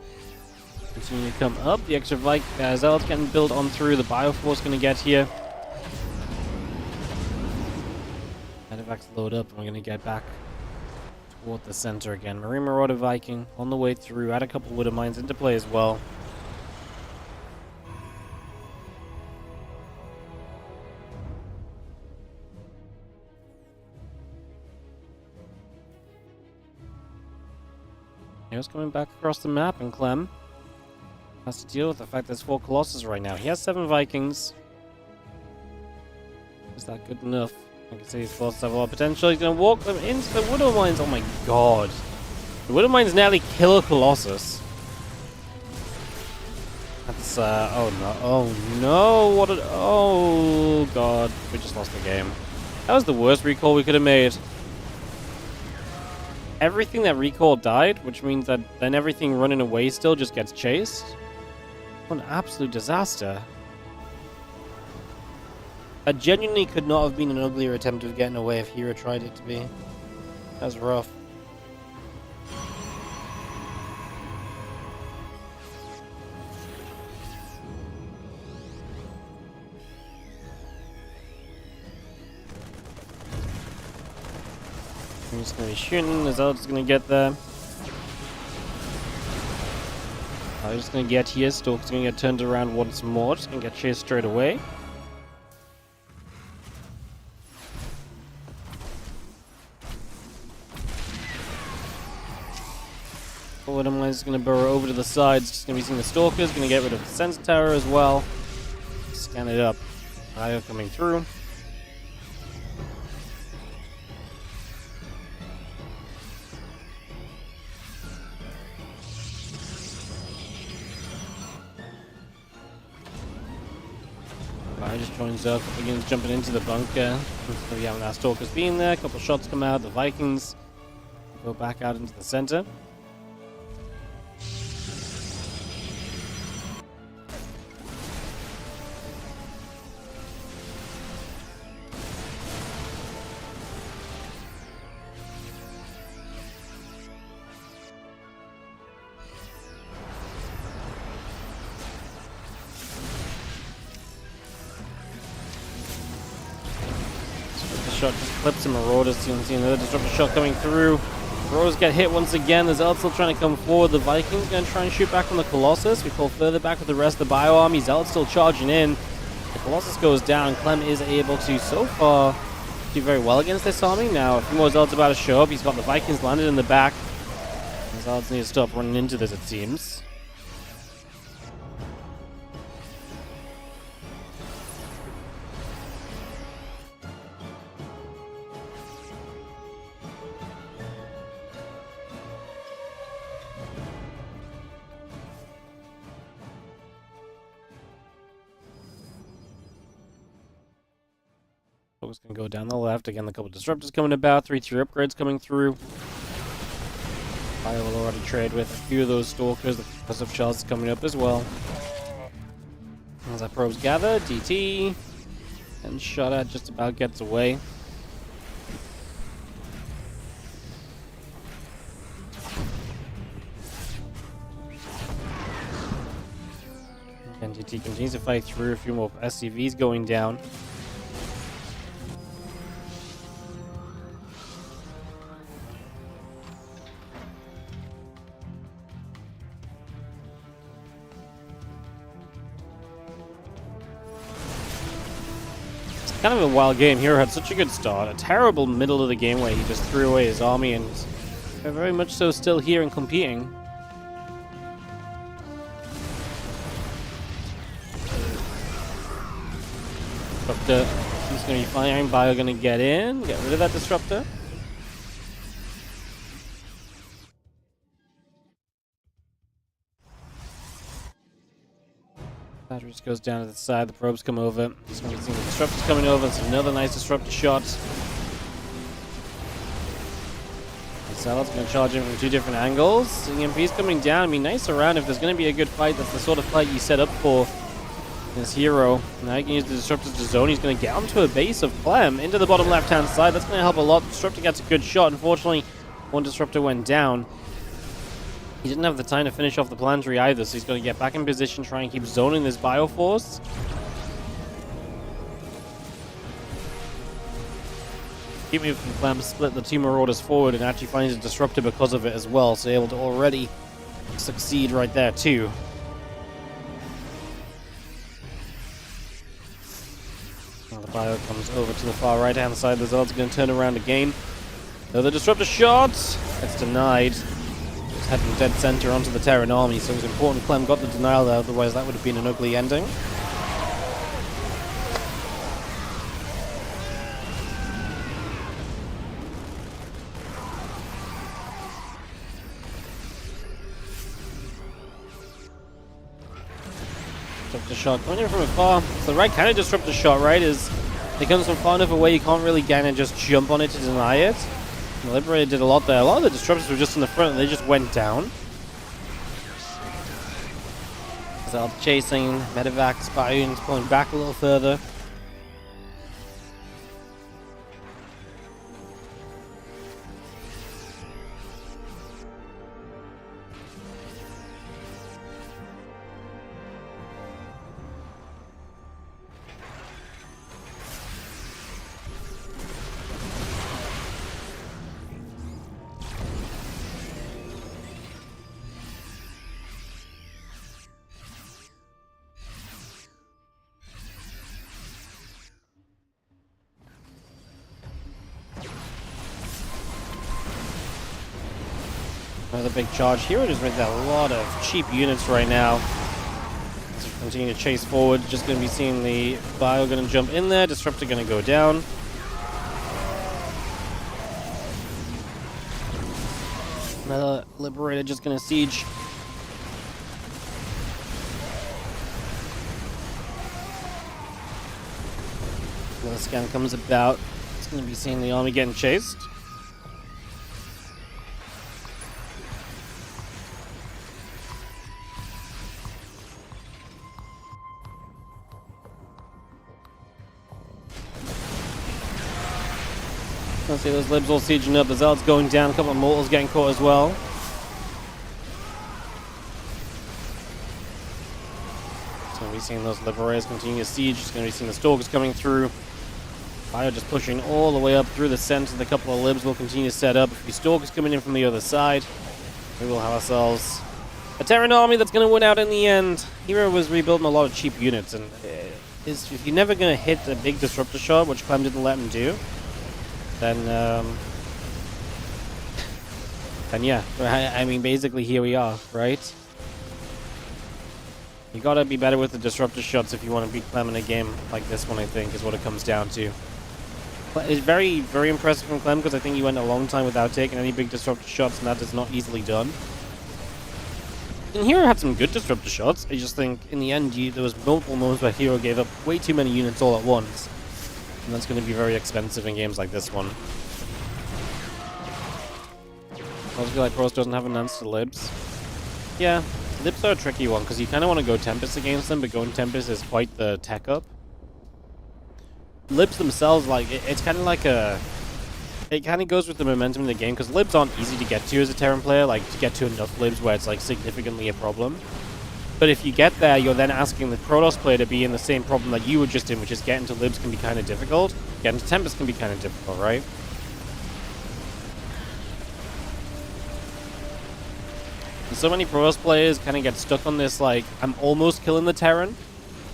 Continue to come up. The extra Zealots getting built on through. The Bioforce going to get here. Medevac's load up, and we're going to get back toward the center again. Marine Marauder Viking on the way through. Add a couple Widow Mines into play as well. Here's coming back across the map, and Clem has to deal with the fact there's 4 Colossus right now. He has 7 Vikings. Is that good enough? I can see these Colossus have a lot of potential. He's going to walk them into the Widow Mines. Oh my god. The Widow Mines nearly kill a Colossus. That's, oh no. Oh no. Oh god. We just lost the game. That was the worst recall we could have made. Everything that recall died, which means that then everything running away still just gets chased. What an absolute disaster. That genuinely could not have been an uglier attempt of getting away if Hero tried it to be. That was rough. I'm just going to be shooting. The Zealot's going to get there. I'm just going to get here. Stalk's going to get turned around once more. Just going to get chased straight away. Forward of mine is going to burrow over to the sides. Just going to be seeing the Stalkers. Going to get rid of the Sense Tower as well. Scan it up. IO coming through. just joins up, begins jumping into the bunker. So we have our Stalkers being there, a couple shots come out, the Vikings go back out into the center. Shot just clips some Marauders. You can see another disruptor shot coming through. Marauders get hit once again. The Zealot's still trying to come forward. The Vikings going to try and shoot back on the Colossus. We pull further back with the rest of the Bio Army. Zealot's still charging in. The Colossus goes down. Clem is able to, so far, do very well against this army. Now, a few more Zealots about to show up. He's got the Vikings landed in the back. The Zealots need to stop running into this, it seems. Focus can go down the left. Again, a couple disruptors coming about. 3-tier upgrades coming through. I will already trade with a few of those Stalkers. The plus of shots coming up as well. As our probes gather, DT. And shot at just about gets away. And DT continues to fight through. A few more SCVs going down. Kind of a wild game. Hero had such a good start. A terrible middle of the game where he just threw away his army, and they're very much so still here and competing. Disruptor is going to be fine. Bio going to get in, get rid of that Disruptor. Battery just goes down to the side, the probes come over. He's going to be seeing the disruptors coming over. It's another nice disruptor shot. The Zealot's going to charge in from two different angles. The EMP's coming down. I mean, nice around. If there's going to be a good fight, that's the sort of fight you set up for this hero. Now he can use the disruptors to zone. He's going to get onto a base of Clem into the bottom left-hand side. That's going to help a lot. The disruptor gets a good shot. Unfortunately, one disruptor went down. He didn't have the time to finish off the planetary either, so he's going to get back in position, try and keep zoning this Bioforce. Keep moving from Clem, split the two Marauders forward, and actually finds a Disruptor because of it as well, so able to already succeed right there too. Now the Bio comes over to the far right-hand side. The Zealot's going to turn around again. Another Disruptor shot! It's denied. Heading dead center onto the Terran army, so it was important Clem got the denial there, otherwise that would have been an ugly ending. Disruptor shot coming in from afar. It's the right kind of disruptor shot, right? Is it comes from far enough away you can't really kind of just jump on it to deny it. The Liberator did a lot there. A lot of the disruptors were just in the front and they just went down. Zeld chasing, Medevac, Spioons pulling back a little further. Another big charge here. Just with a lot of cheap units right now. As we continue to chase forward, just going to be seeing the Bio going to jump in there. Disruptor going to go down. Another Liberator just going to siege. the scan comes about, it's going to be seeing the army getting chased. Let's see those libs all sieging up. The Zealot's going down. A couple of mortals getting caught as well. So we're seeing those liberators continue to siege. Just going to be seeing the stalkers coming through. Fire just pushing all the way up through the center. The couple of libs will continue to set up. If the stalkers coming in from the other side, we will have ourselves a Terran army that's going to win out in the end. Hero was rebuilding a lot of cheap units, and if you're never going to hit a big disruptor shot, which Clem didn't let him do, then yeah, I mean, basically here we are, right? You gotta be better with the disruptor shots if you want to beat Clem in a game like this one, I think, is what it comes down to. But it's very, very impressive from Clem, because I think he went a long time without taking any big disruptor shots, and that is not easily done. And Hero had some good disruptor shots. I just think, in the end, there was multiple moments where Hero gave up way too many units all at once. And that's going to be very expensive in games like this one. I feel like Protoss doesn't have an answer to libs. Yeah, libs are a tricky one, because you kind of want to go Tempest against them, but going Tempest is quite the tech up. Libs themselves, like, it's kind of like a... It kind of goes with the momentum in the game, because libs aren't easy to get to as a Terran player, like, to get to enough libs where it's, like, significantly a problem. But if you get there, you're then asking the Protoss player to be in the same problem that you were just in, which is getting to libs can be kind of difficult. Getting to Tempest can be kind of difficult, right? And so many Protoss players kind of get stuck on this, like, I'm almost killing the Terran.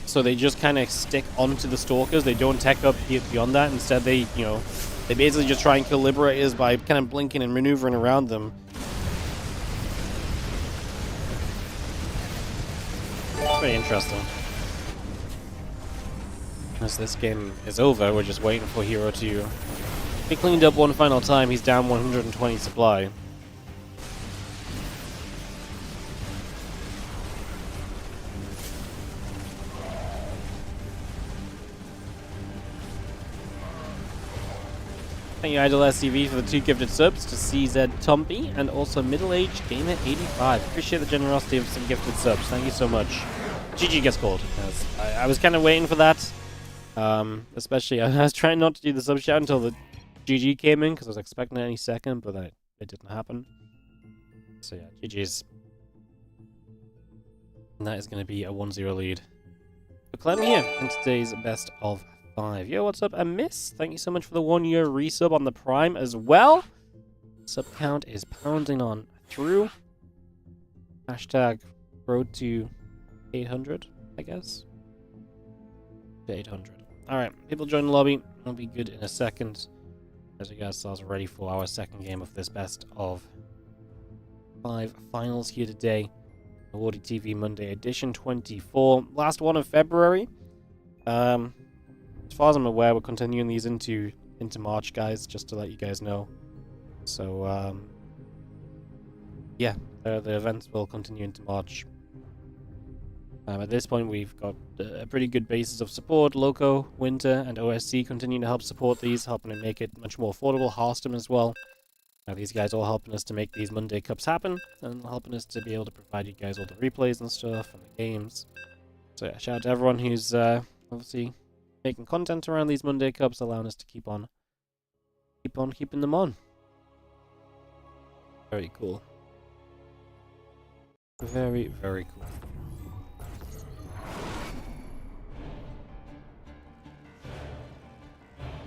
So they just kind of stick onto the Stalkers. They don't tech up beyond that. Instead, they, you know, they basically just try and kill Liberators by kind of blinking and maneuvering around them. Very interesting. As this game is over, we're just waiting for Hero to be cleaned up one final time. He's down 120 supply. Thank you, Idle SCV, for the 2 gifted subs, to CZ Tompy, and also Middle-Aged Gamer 85. Appreciate the generosity of some gifted subs. Thank you so much. GG gets called. Yes, I was kind of waiting for that. Especially, I was trying not to do the sub shout until the GG came in, because I was expecting it any second, but it didn't happen. So yeah, GG's. And that is going to be a 1-0 lead for Clem here in today's best of 5. Yo, what's up? A miss. Thank you so much for the 1-year resub on the Prime as well. Sub count is pounding on through. Hashtag road to 800, I guess. To 800. Alright, people join the lobby. I'll be good in a second. As we get ourselves ready for our second game of this best of 5 finals here today. WardiTV Monday edition 24. Last one of February. As far as I'm aware, we're continuing these into March, guys, just to let you guys know. So, yeah, the events will continue into March. At this point, we've got a pretty good basis of support. Loco, Winter, and OSC continue to help support these, helping to make it much more affordable. Hearthstone as well. These guys all helping us to make these Monday Cups happen, and helping us to be able to provide you guys all the replays and stuff, and the games. So yeah, shout out to everyone who's obviously making content around these Monday Cups, allowing us to keep on keeping them on. Very cool. Very, very cool.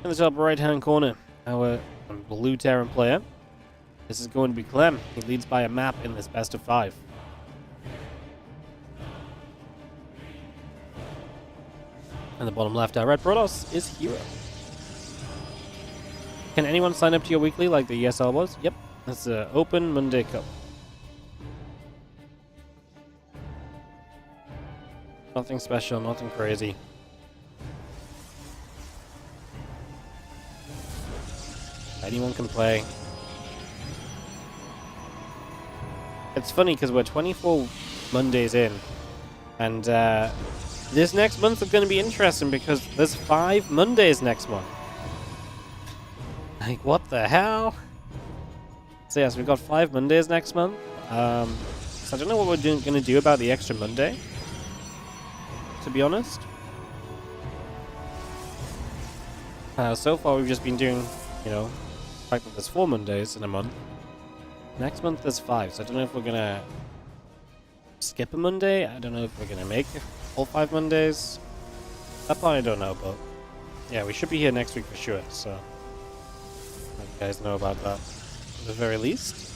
In the top right-hand corner, our blue Terran player. This is going to be Clem. He leads by a map in this best of 5. And the bottom left, our red Protoss is Hero. Can anyone sign up to your weekly like the ESL was? Yep. That's an open Monday Cup. Nothing special, nothing crazy. Anyone can play. It's funny because we're 24 Mondays in, and This next month is going to be interesting because there's 5 Mondays next month. Like, what the hell? So yes, we've got 5 Mondays next month. So I don't know what we're going to do about the extra Monday, to be honest. So far we've just been doing, you know, the fact that there's 4 Mondays in a month. Next month there's 5, so I don't know if we're going to skip a Monday. I don't know if we're going to make all 5 Mondays. That part I don't know, but yeah, we should be here next week for sure, so let you guys know about that at the very least.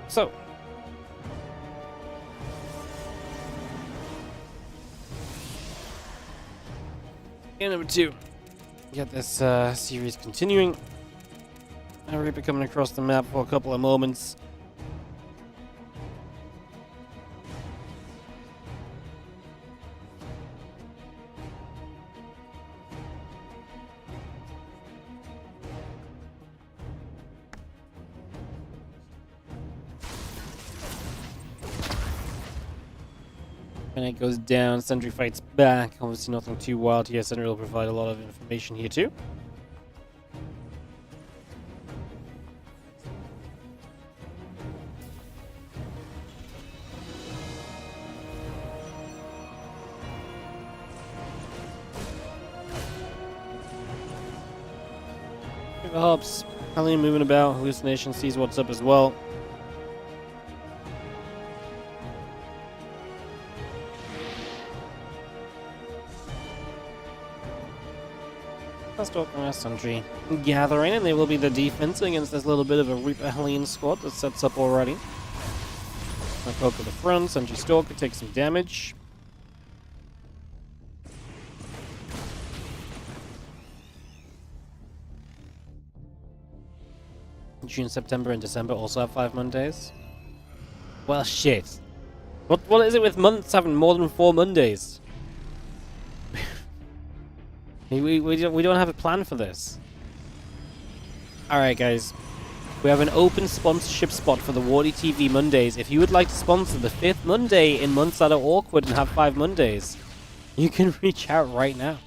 So, game number 2. Get this series continuing. I'll be coming across the map for a couple of moments. When it goes down, Sentry fights back. Obviously nothing too wild here. Sentry will provide a lot of information here too. The hops, Helene moving about. Hallucination sees what's up as well. Stalker Sentry gathering, and they will be the defense against this little bit of a Reaper Helene squad that sets up already. I poke at the front, Sentry Stalker takes some damage. June, September, and December also have 5 Mondays. Well, shit. What is it with months having more than 4 Mondays? We don't have a plan for this. Alright guys, we have an open sponsorship spot for the WardiTV Mondays. If you would like to sponsor the 5th Monday in months that are awkward and have 5 Mondays, you can reach out right now.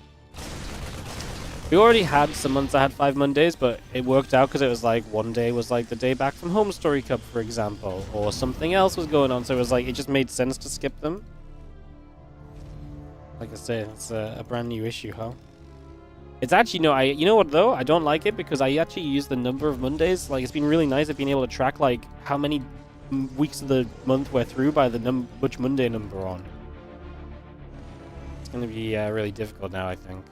We already had some months that had 5 Mondays, but it worked out because it was like one day was like the day back from Home Story Cup, for example, or something else was going on, so it was like, it just made sense to skip them. Like I say, it's a brand new issue, huh? It's actually, no, you know what though? I don't like it because I actually use the number of Mondays. Like, it's been really nice at being able to track, like, how many weeks of the month we're through by the which Monday number on. It's going to be really difficult now, I think.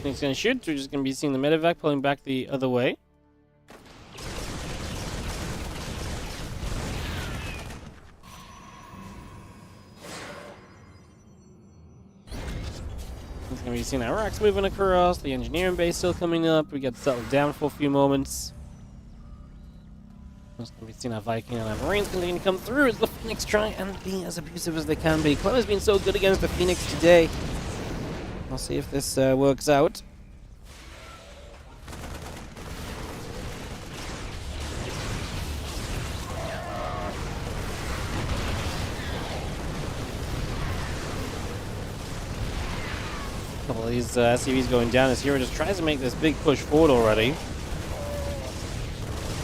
He's going to shoot. We're just going to be seeing the medevac pulling back the other way. He's going to be seeing our racks moving across. The engineering base still coming up. We get settled down for a few moments. We're going to be seeing our Viking and our Marines continue to come through as the Phoenix try and be as abusive as they can be. Clem has been so good against the Phoenix today. I'll see if this works out. A couple of these SCVs going down as Hero just tries to make this big push forward already.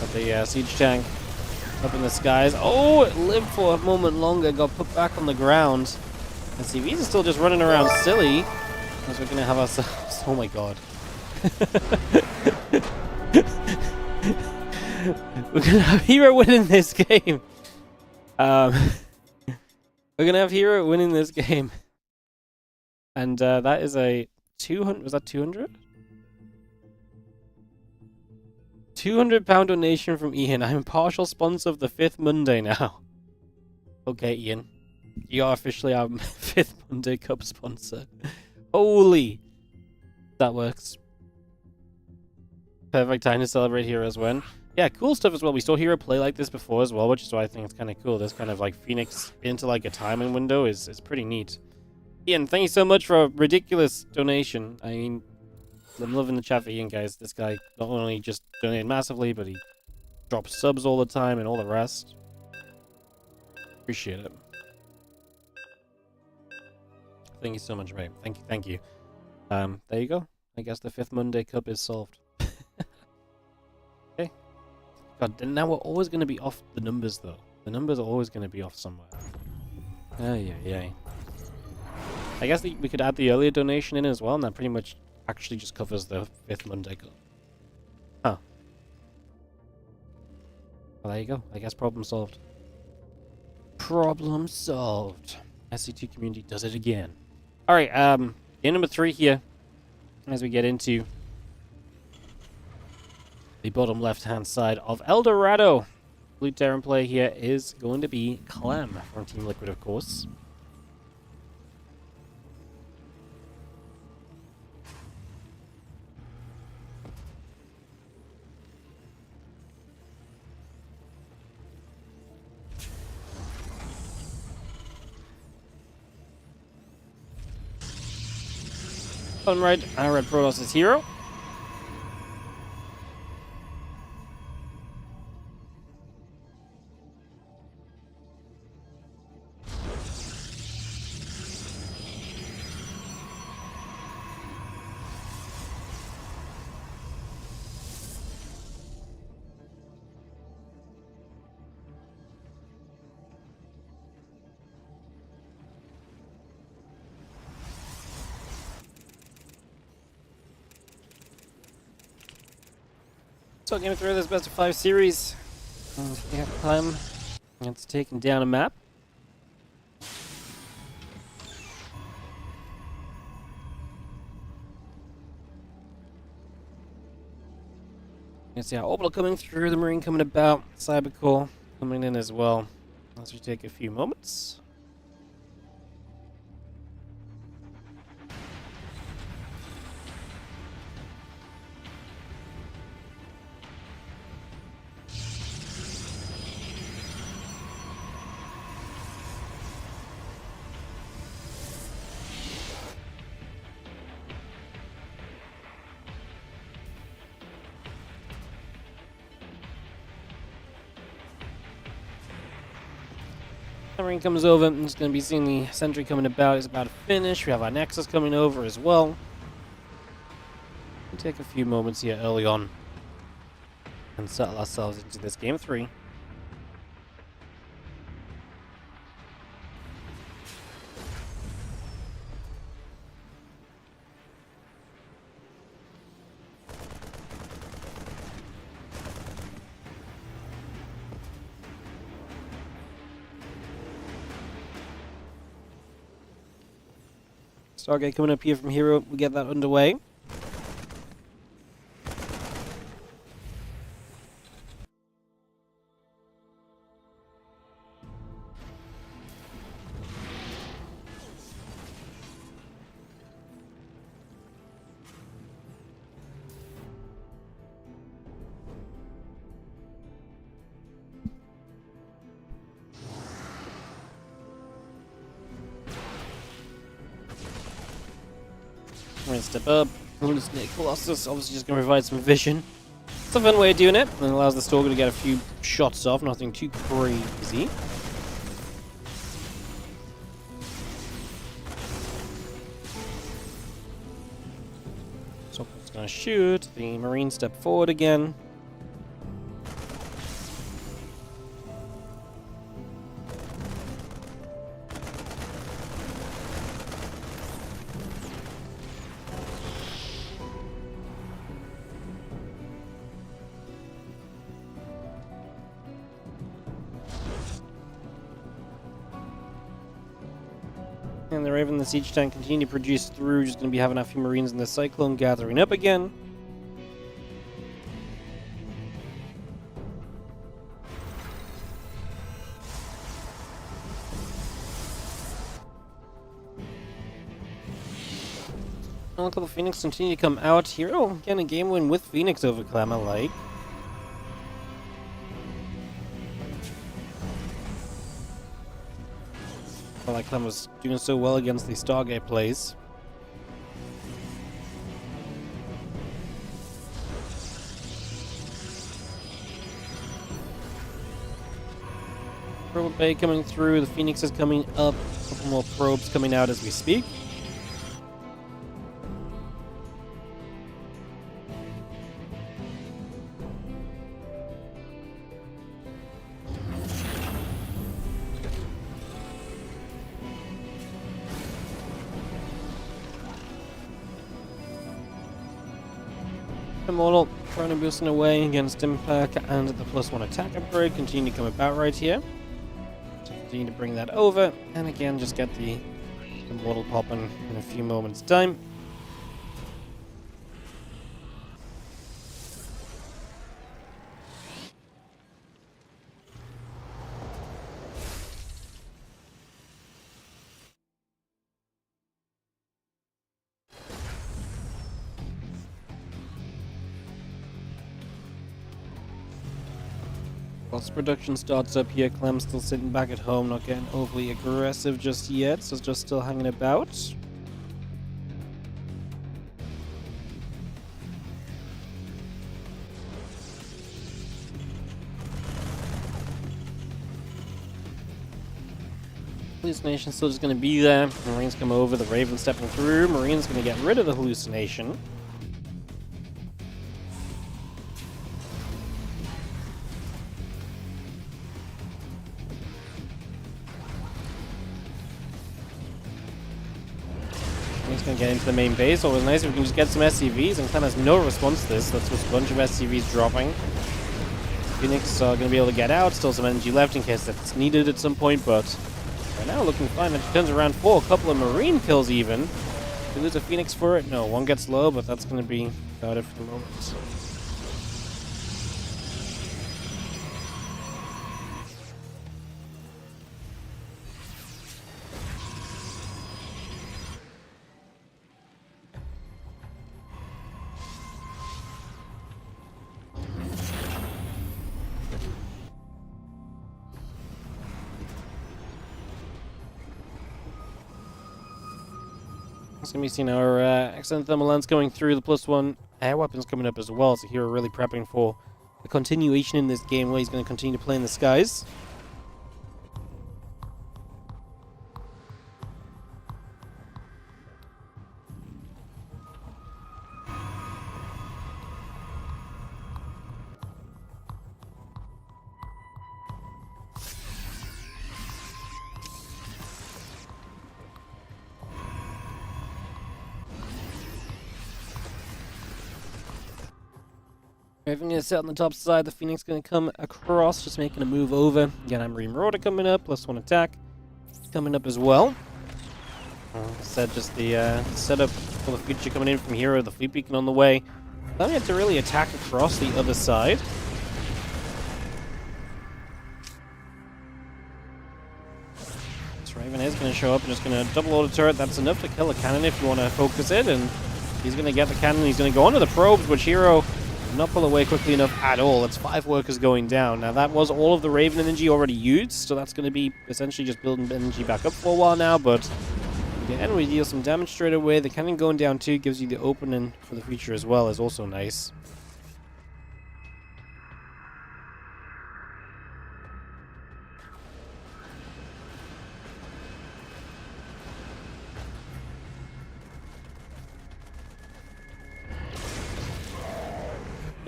But the siege tank up in the skies. Oh, it lived for a moment longer, got put back on the ground. SCVs are still just running around silly. We're gonna have ourselves. Oh my god. We're gonna have Hero winning this game. We're gonna have Hero winning this game. And that is a 200. Was that 200? £200 donation from Ian. I'm a partial sponsor of the Fifth Monday now. Okay, Ian. You are officially our Fifth Monday Cup sponsor. Holy! That works. Perfect time to celebrate Heroes win. Yeah, cool stuff as well. We saw Hero play like this before as well, which is why I think it's kind of cool. This kind of like Phoenix into like a timing window is pretty neat. Ian, thank you so much for a ridiculous donation. I mean, I'm loving the chat for Ian, guys. This guy not only just donated massively, but he drops subs all the time and all the rest. Appreciate it. Thank you so much, mate. Thank you. There you go. I guess the Fifth Monday Cup is solved. Okay. God, now we're always going to be off the numbers, though. The numbers are always going to be off somewhere. Yeah. I guess we could add the earlier donation in as well, and that pretty much actually just covers the Fifth Monday Cup. Huh. Well, there you go. I guess problem solved. Problem solved. SC2 community does it again. Alright, game number 3 here, as we get into the bottom left-hand side of El Dorado. Blue Terran play here is going to be Clem from Team Liquid, of course. Red Protoss is hero. So game 3 of this best of 5 series. Yeah, Clem. It's taking down a map. You can see our Orbital coming through, the Marine coming about, Cybercore coming in as well. As we take a few moments. Marine comes over, and it's going to be seeing the Sentry coming about. It's about to finish. We have our Nexus coming over as well. We'll take a few moments here early on and settle ourselves into this game 3. Stargate coming up here from Hero. We get that underway. We're going to step up. Hallucinate Colossus, obviously just going to provide some vision. It's a fun way of doing it, and allows the Stalker to get a few shots off, nothing too crazy. Stalker's going to shoot. The Marine step forward again. And the Raven, the siege tank, continue to produce through. Just going to be having a few Marines in the Cyclone gathering up again. A couple of Phoenix continue to come out here. Oh, again, a game win with Phoenix over Clem, I like. Felt like Clem was doing so well against the Stargate plays. Probe Bay coming through, the Phoenix is coming up. A couple more probes coming out as we speak. Immortal trying to boosting away against Impact and the +1 attack upgrade. Continue to come about right here. Continue to bring that over, and again just get the Immortal popping in a few moments' time. Whilst production starts up here, Clem's still sitting back at home, not getting overly aggressive just yet, so it's just still hanging about. Hallucination still just going to be there. Marines come over, the Raven stepping through. Marine's going to get rid of the hallucination. He's going to get into the main base. Always nice if we can just get some SCVs, and Clem has no response to this. That's just a bunch of SCVs dropping. Phoenix are going to be able to get out. Still some energy left in case that's needed at some point, but right now looking fine. It turns around 4. A couple of Marine kills even. We lose a Phoenix for it. No, one gets low, but that's going to be about it for the moment. It's going to be seeing our excellent thermal lens going through, the +1 air weapons coming up as well, so here we're really prepping for a continuation in this game where he's going to continue to play in the skies. Raven is set on the top side, the Phoenix going to come across, just making a move over. Again, I'm Marauder coming up, +1 attack coming up as well. Said just the setup for the future coming in from here, the fleet beacon on the way. Then we have to really attack across the other side. This Raven is going to show up and just going to double load a turret. That's enough to kill a cannon if you want to focus it, and he's going to get the cannon. He's going to go onto the probes, which Hero not pull away quickly enough at all. It's 5 workers going down. Now that was all of the Raven energy already used, so that's going to be essentially just building energy back up for a while now, but again, we deal some damage straight away. The cannon going down too gives you the opening for the future as well, is also nice.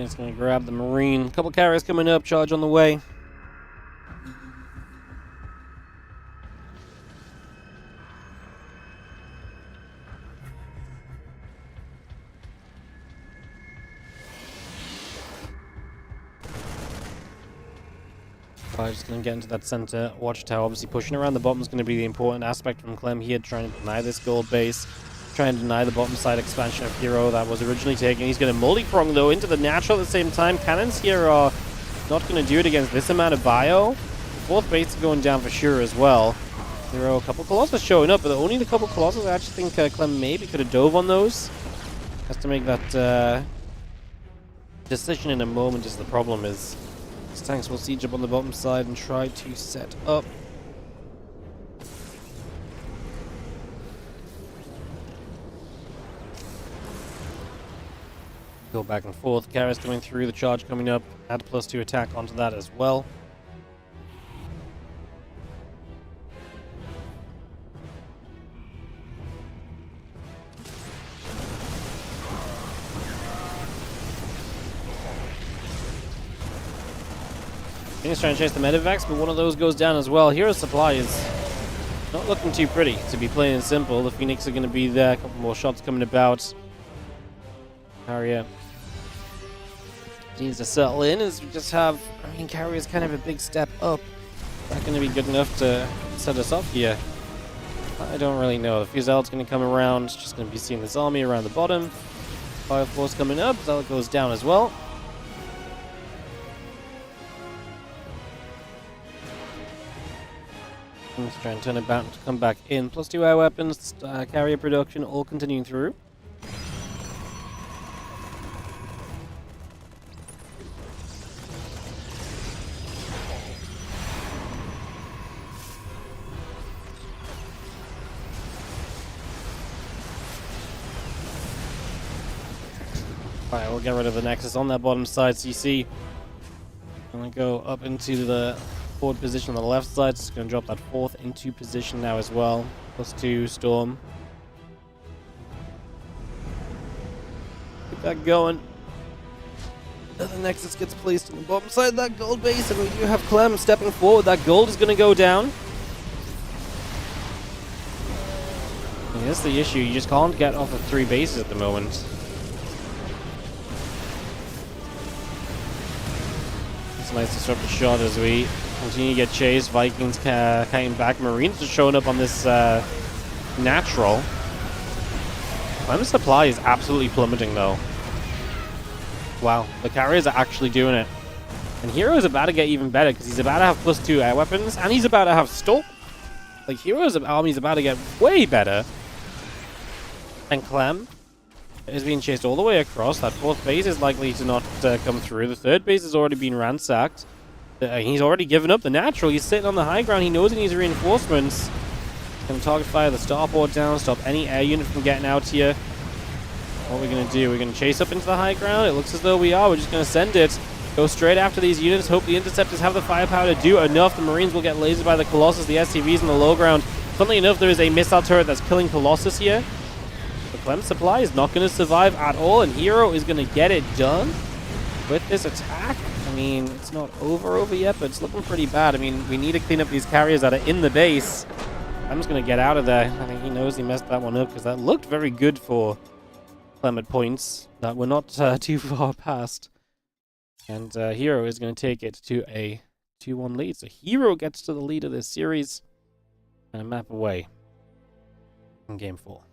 It's going to grab the Marine. A couple carriers coming up, charge on the way. Just going to get into that center watchtower. Obviously, pushing around the bottom is going to be the important aspect from Clem here, trying to deny this gold base, trying to deny the bottom side expansion of Hero that was originally taken. He's going to multi-prong, though, into the natural at the same time. Cannons here are not going to do it against this amount of bio. Fourth base is going down for sure as well. Hero, a couple Colossus showing up, but only the couple Colossus. I actually think Clem maybe could have dove on those. Has to make that decision in a moment is the problem. Is his tanks will siege up on the bottom side and try to set up. Go back and forth. Carries coming through, the charge coming up. Add +2 attack onto that as well. He's trying to chase the Medivacs, but one of those goes down as well. Hero's supply is not looking too pretty, to be plain and simple. The Phoenix are going to be there. A couple more shots coming about. Carrier needs to settle in as we just have... I mean, Carrier's kind of a big step up. Not going to be good enough to set us up here. I don't really know. The Fusel's going to come around. Just going to be seeing this army around the bottom. Fire Force coming up. Zealot goes down as well. Let's try and turn it back to come back in. +2 air weapons, carrier production, all continuing through. Alright, we'll get rid of the Nexus on that bottom side. CC. I'm going to go up into the forward position on the left side. It's going to drop that fourth into position now as well. +2 Storm. Keep that going. And the Nexus gets placed on the bottom side of that gold base, and we do have Clem stepping forward. That gold is going to go down. And that's the issue. You just can't get off of 3 bases at the moment. It's a nice disruptive shot as we continue to get chased. Vikings came back. Marines are showing up on this natural. Clem's supply is absolutely plummeting, though. Wow, the carriers are actually doing it. And Hero is about to get even better because he's about to have +2 air weapons and he's about to have Storm. Like, Hero's army is about to get way better. And Clem is being chased all the way across. That fourth base is likely to not come through. The third base has already been ransacked. He's already given up the natural. He's sitting on the high ground. He knows he needs reinforcements. Can target fire the starport down, stop any air unit from getting out here. What are we going to do? We're going to chase up into the high ground. It looks as though we are. We're just going to send it. Go straight after these units. Hope the interceptors have the firepower to do enough. The Marines will get lasered by the Colossus. The SCVs in the low ground. Funnily enough, there is a missile turret that's killing Colossus here. The Clem supply is not going to survive at all, and Hero is going to get it done with this attack. I mean, it's not over yet, but it's looking pretty bad. I mean, we need to clean up these carriers that are in the base. I'm just going to get out of there. I think he knows he messed that one up because that looked very good for Clem at points that were not too far past. And Hero is going to take it to a 2-1 lead. So Hero gets to the lead of this series and a map away in Game 4.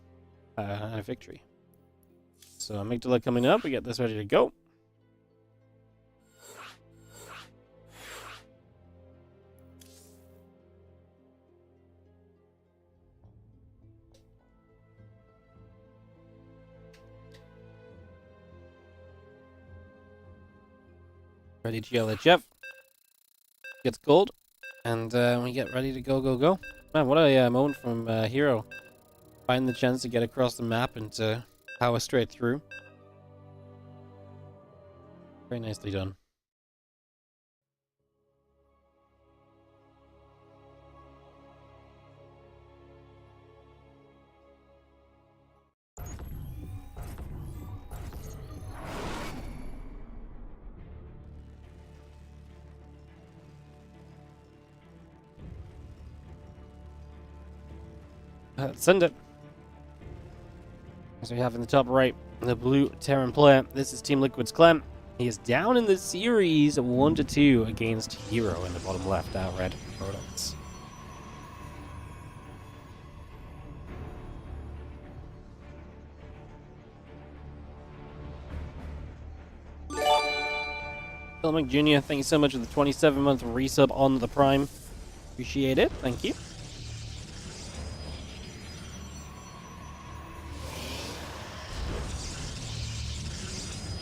A victory. So Amygdala coming up. We get this ready to go. Ready to yell at Jeff. Gets gold. And we get ready to go. Man, what a moment from Hero. Find the chance to get across the map and to power straight through. Very nicely done. Send it. As we have in the top right, the blue Terran player. This is Team Liquid's Clem. He is down in the series 1-2 against Hero in the bottom left out red products. Clem Jr., thank you so much for the 27-month resub on the Prime. Appreciate it. Thank you.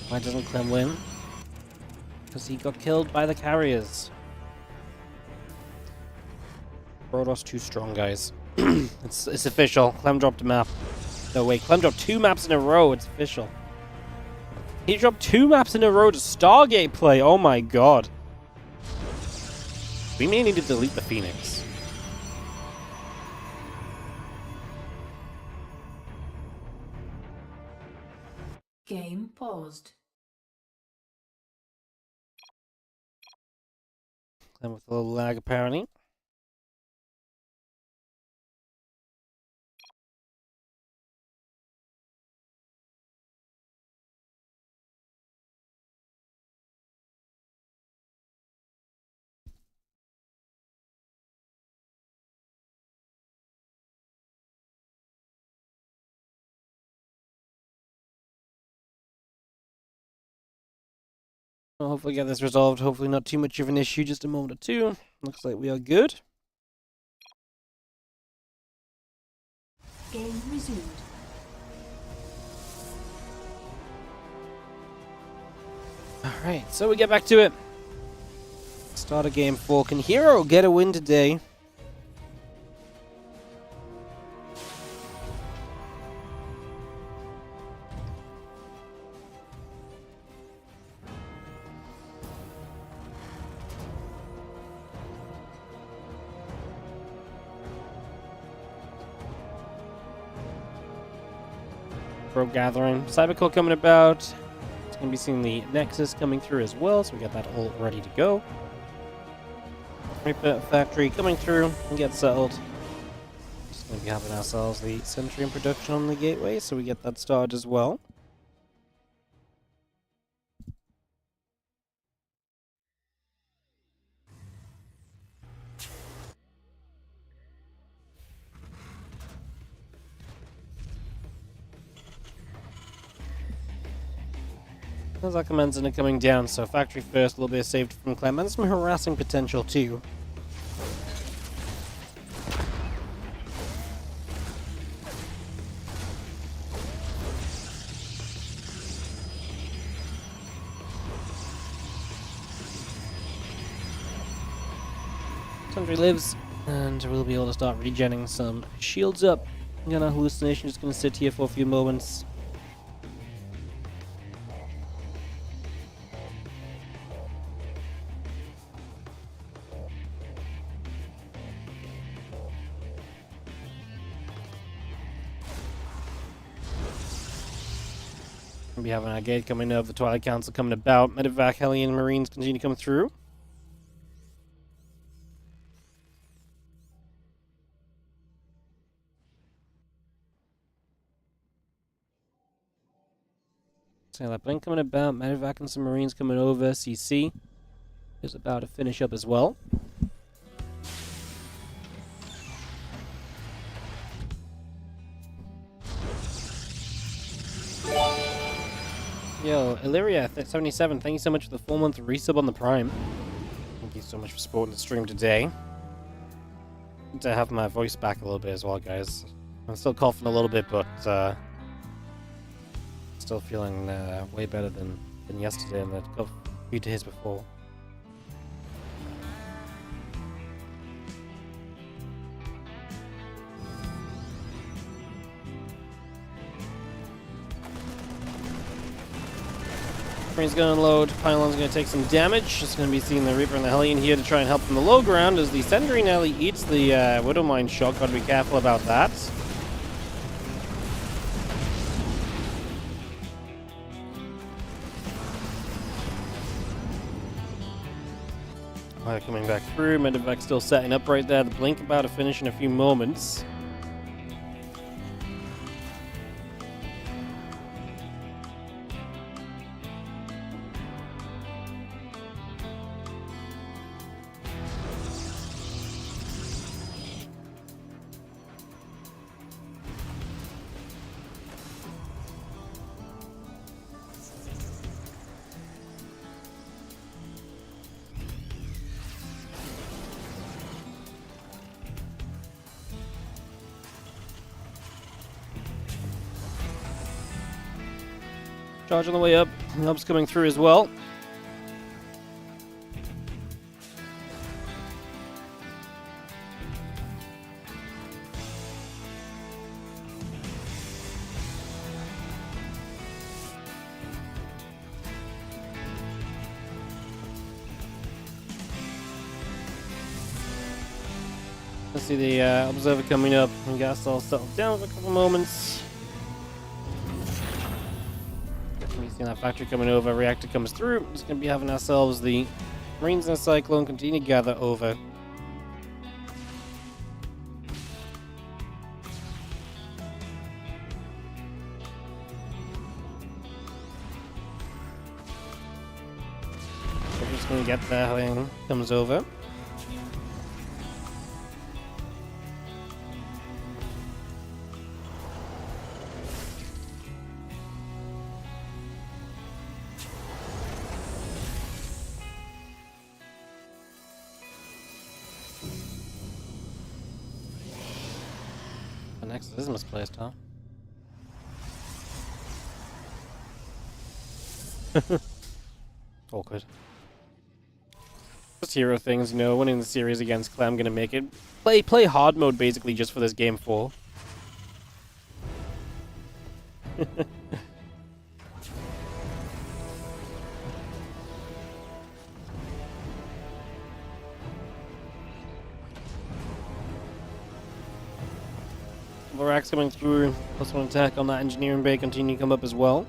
Why doesn't Clem win? Because he got killed by the carriers. Protoss too strong, guys. It's official. Clem dropped a map. No, wait. Clem dropped 2 maps in a row. It's official. He dropped 2 maps in a row to Stargate play. Oh my god. We may need to delete the Phoenix. Game paused. Clem with a little lag, apparently. We'll hopefully get this resolved. Hopefully not too much of an issue. Just a moment or two. Looks like we are good. Game resumed. Alright, so we get back to it. Start of game 4. Can Hero get a win today? Pro Gathering. Cybercore coming about. It's going to be seeing the Nexus coming through as well, so we got that all ready to go. Reaper Factory coming through and get settled. Just going to be having ourselves the Sentry in production on the gateway, so we get that started as well. Those are commands are coming down, so factory first, a little bit of saved from Clem, and some harassing potential too. Sentry lives, and we'll be able to start regenning some shields up. Gonna hallucination, just gonna sit here for a few moments. We'll be having our gate coming up, the Twilight Council coming about, Medevac, Hellion, Marines continue to come through. So that blink coming about, Medevac and some Marines coming over, CC is about to finish up as well. Yo, Illyria 77, thank you so much for the 4-month resub on the Prime. Thank you so much for supporting the stream today. Good to have my voice back a little bit as well, guys. I'm still coughing a little bit, but still feeling way better than yesterday and the few days before. Marines gonna unload, Pylon's gonna take some damage. Just gonna be seeing the Reaper and the Hellion here to try and help from the low ground as the Sentry nearly eats the Widowmine shot. Gotta be careful about that. Coming back through, Medevac still setting up right there. The blink about to finish in a few moments. Charge on the way up. Help's coming through as well. Let's see the observer coming up. We got us all settled down for a couple moments. We see that factory coming over. Reactor comes through. Just gonna be having ourselves the Marines and the Cyclone continue to gather over. We're just gonna get there when it comes over. The next is misplaced, huh? Awkward. Just hero things, you know, winning the series against Clem, gonna make it. Play hard mode basically just for this game 4. Varac's coming through. +1 attack on that engineering bay, continue to come up as well.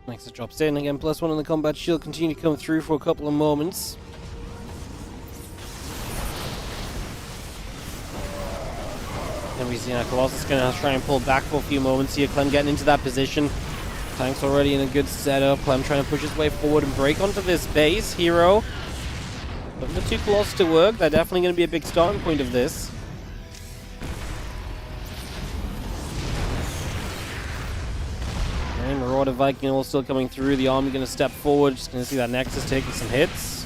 Next it drops in again, +1 on the combat shield, continue to come through for a couple of moments. And we see now Colossus gonna try and pull back for a few moments here. Clem getting into that position. Tank's already in a good setup. Clem trying to push his way forward and break onto this base. Hero. Putting the 2 Colossus to work. They're definitely going to be a big starting point of this. And Marauder Viking all still coming through. The army going to step forward. Just going to see that Nexus taking some hits.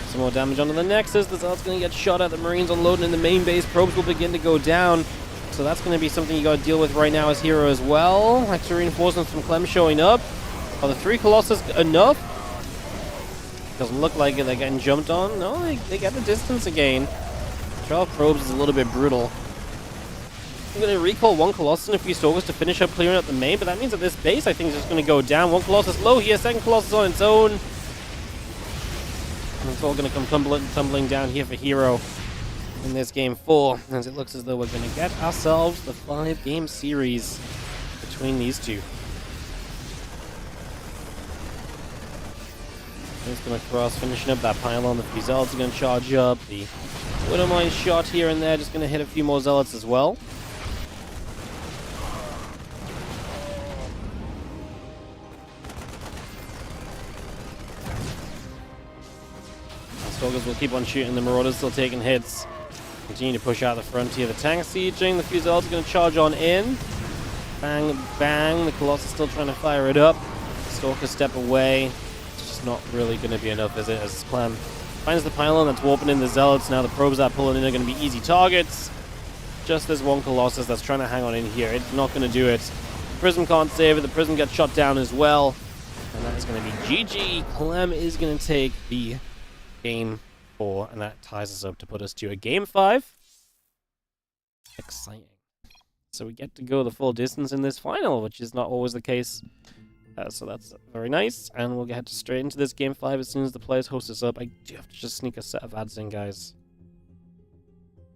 Some more damage onto the Nexus. The Zealot's going to get shot at. The Marines unloading in the main base. Probes will begin to go down. So that's going to be something you got to deal with right now as Hero as well. Extra reinforcements from Clem showing up. Are the 3 Colossus enough? Doesn't look like it. They're getting jumped on. No, they get the distance again. 12 probes is a little bit brutal. I'm going to recall 1 Colossus and a few Stalkers to finish up clearing up the main, but that means that this base, I think, is just going to go down. 1 Colossus low here, 2nd Colossus on its own. And it's all going to come tumbling down here for Hero in this game 4, as it looks as though we're going to get ourselves the 5-game series between these two. He's going to cross, finishing up that pylon. The few Zealots are going to charge up. The Widowmine shot here and there, just going to hit a few more Zealots as well. Stalkers will keep on shooting. The Marauders still taking hits. Continue to push out the frontier. The tank sieging. The few Zealots are going to charge on in. Bang, bang. The Colossus still trying to fire it up. Stalkers step away. It's just not really going to be enough, is it? As Clem finds the pylon that's warping in the Zealots. Now the probes that pulling in are going to be easy targets. Just this 1 Colossus that's trying to hang on in here. It's not going to do it. Prism can't save it. The Prism gets shot down as well. And that is going to be GG. Clem is going to take the game 4, and that ties us up to put us to a game 5. Exciting. So we get to go the full distance in this final, which is not always the case. So that's very nice, and we'll get straight into this game 5 as soon as the players host us up. I do have to just sneak a set of ads in, guys.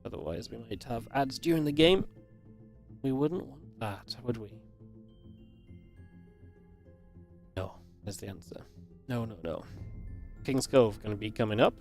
Otherwise, we might have ads during the game. We wouldn't want that, would we? No, that's the answer. No, no, no. King's Cove going to be coming up.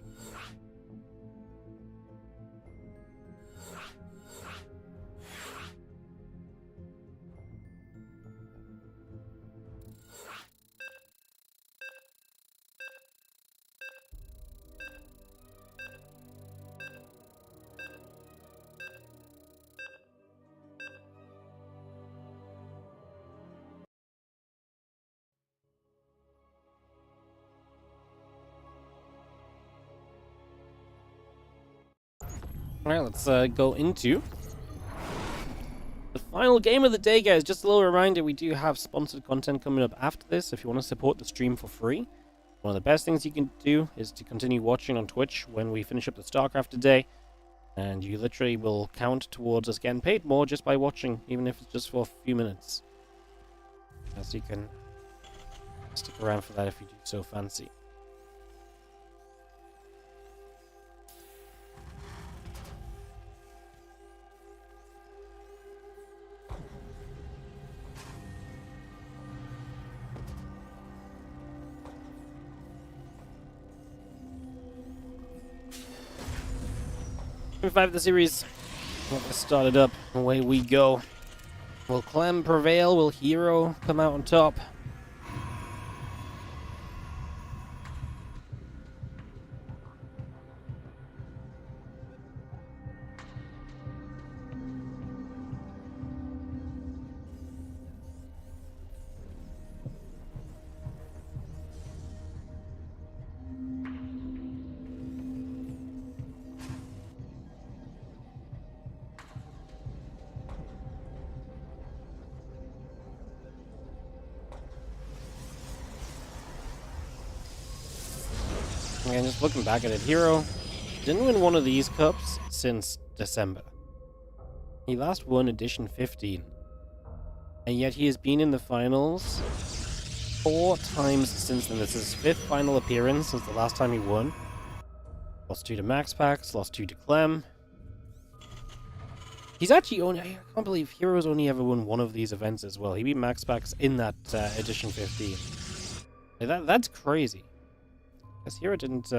Alright, let's go into the final game of the day, guys. Just a little reminder, we do have sponsored content coming up after this. If you want to support the stream for free, one of the best things you can do is to continue watching on Twitch when we finish up the StarCraft today. And you literally will count towards us getting paid more just by watching, even if it's just for a few minutes. So you can stick around for that if you do so fancy. Game 5 of the series. Let us start it up. Away we go. Will Clem prevail? Will Hero come out on top? Again, just looking back at it, Hero didn't win one of these cups since December. He last won Edition 15. And yet he has been in the finals 4 times since then. This is his 5th final appearance since the last time he won. Lost 2 to MaxPax, lost 2 to Clem. He's actually only... I can't believe Hero's only ever won one of these events as well. He beat MaxPax in that Edition 15. That's crazy. Because Hero didn't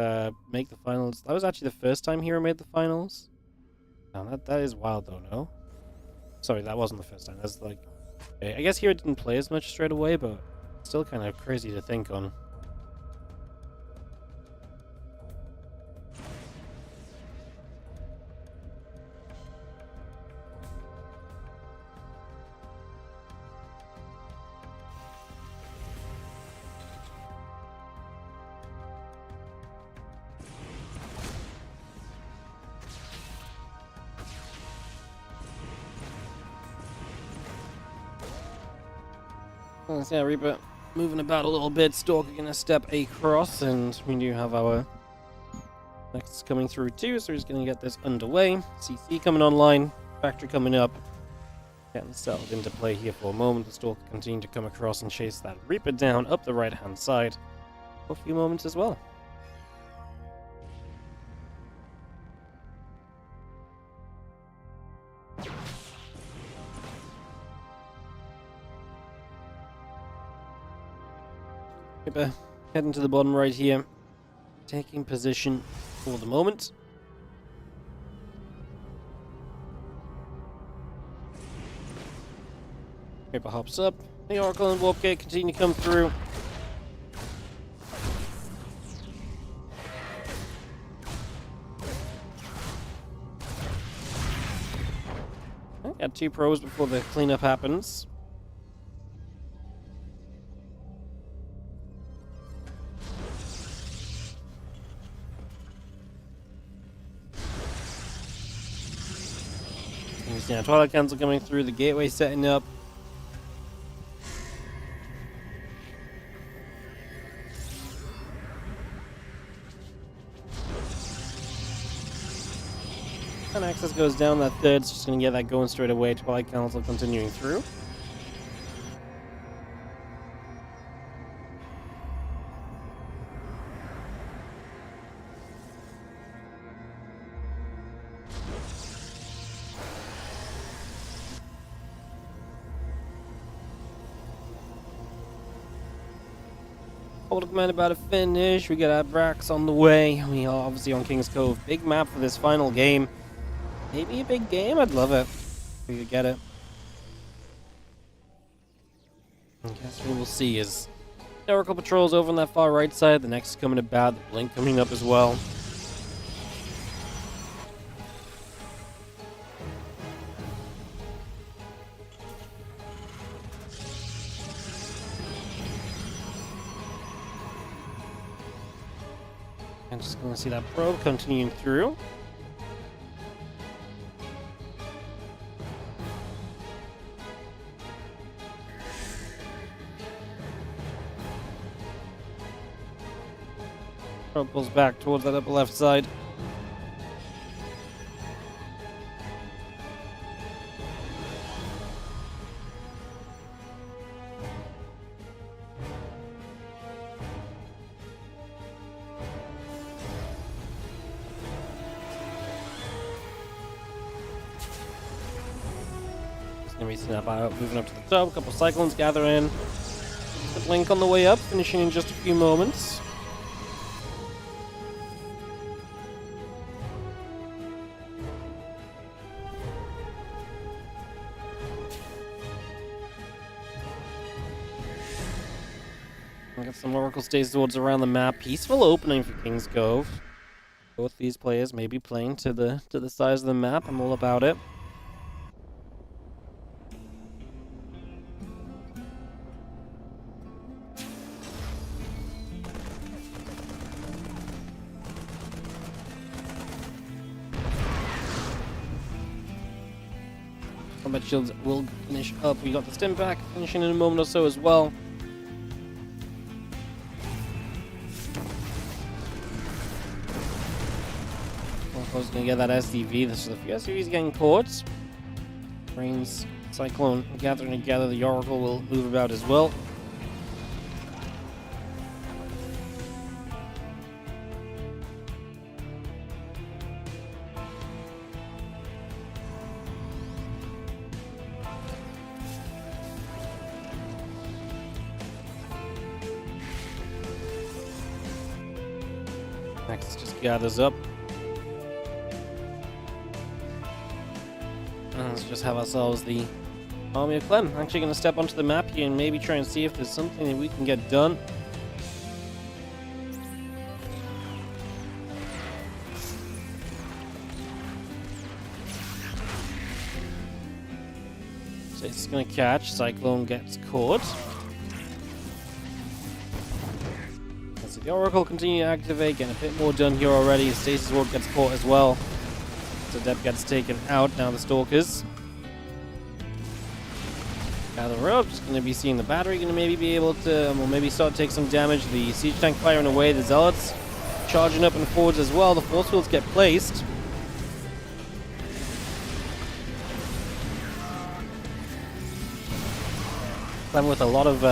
make the finals. That was actually the first time Hero made the finals. Now that is wild though, no? Sorry, that wasn't the first time. That's like... I guess Hero didn't play as much straight away, but still kind of crazy to think on. Yeah, Reaper moving about a little bit. Stalker gonna step across, and we do have our next coming through too, so we're just gonna get this underway. CC coming online, factory coming up. Getting settled into play here for a moment. The Stalker continuing to come across and chase that Reaper down up the right hand side for a few moments as well. Reaper heading to the bottom right here, taking position for the moment. Reaper hops up, the Oracle and Warp Gate continue to come through. Got 2 pros before the cleanup happens. Yeah, Twilight Council coming through, the gateway setting up. And access goes down that 3rd, so just going to get that going straight away. Twilight Council continuing through. Hold command about to finish. We got our Brax on the way. We are obviously on King's Cove. Big map for this final game. Maybe a big game? I'd love it. We could get it. I guess what we'll see is Oracle patrols over on that far right side. The next coming about. The Blink coming up as well. I'm just going to see that probe continuing through. Pulls back towards that upper left side. Gonna be snap out, moving up to the top. A couple cyclones gather in. The blink on the way up, finishing in just a few moments. We got some Oracle Stasis Wards around the map. Peaceful opening for King's Cove. Both these players may be playing to the size of the map. I'm all about it. Combat shields will finish up. We got the stim pack finishing in a moment or so as well. Oracle's gonna get that SDV. This is the few SDVs getting caught. Brains, Cyclone gathering together. The Oracle will move about as well. Max just gathers up. And let's just have ourselves the army of Clem. Actually going to step onto the map here and maybe try and see if there's something that we can get done. So it's going to catch. Cyclone gets caught. The Oracle continue to activate, getting a bit more done here already. Stasis Ward gets caught as well. So Dep gets taken out. Now the Stalkers gather up. Just going to be seeing the battery. Going to maybe be able to, well, maybe start to take some damage. The siege tank firing away. The Zealots charging up and forwards as well. The force fields get placed. Clem with a lot of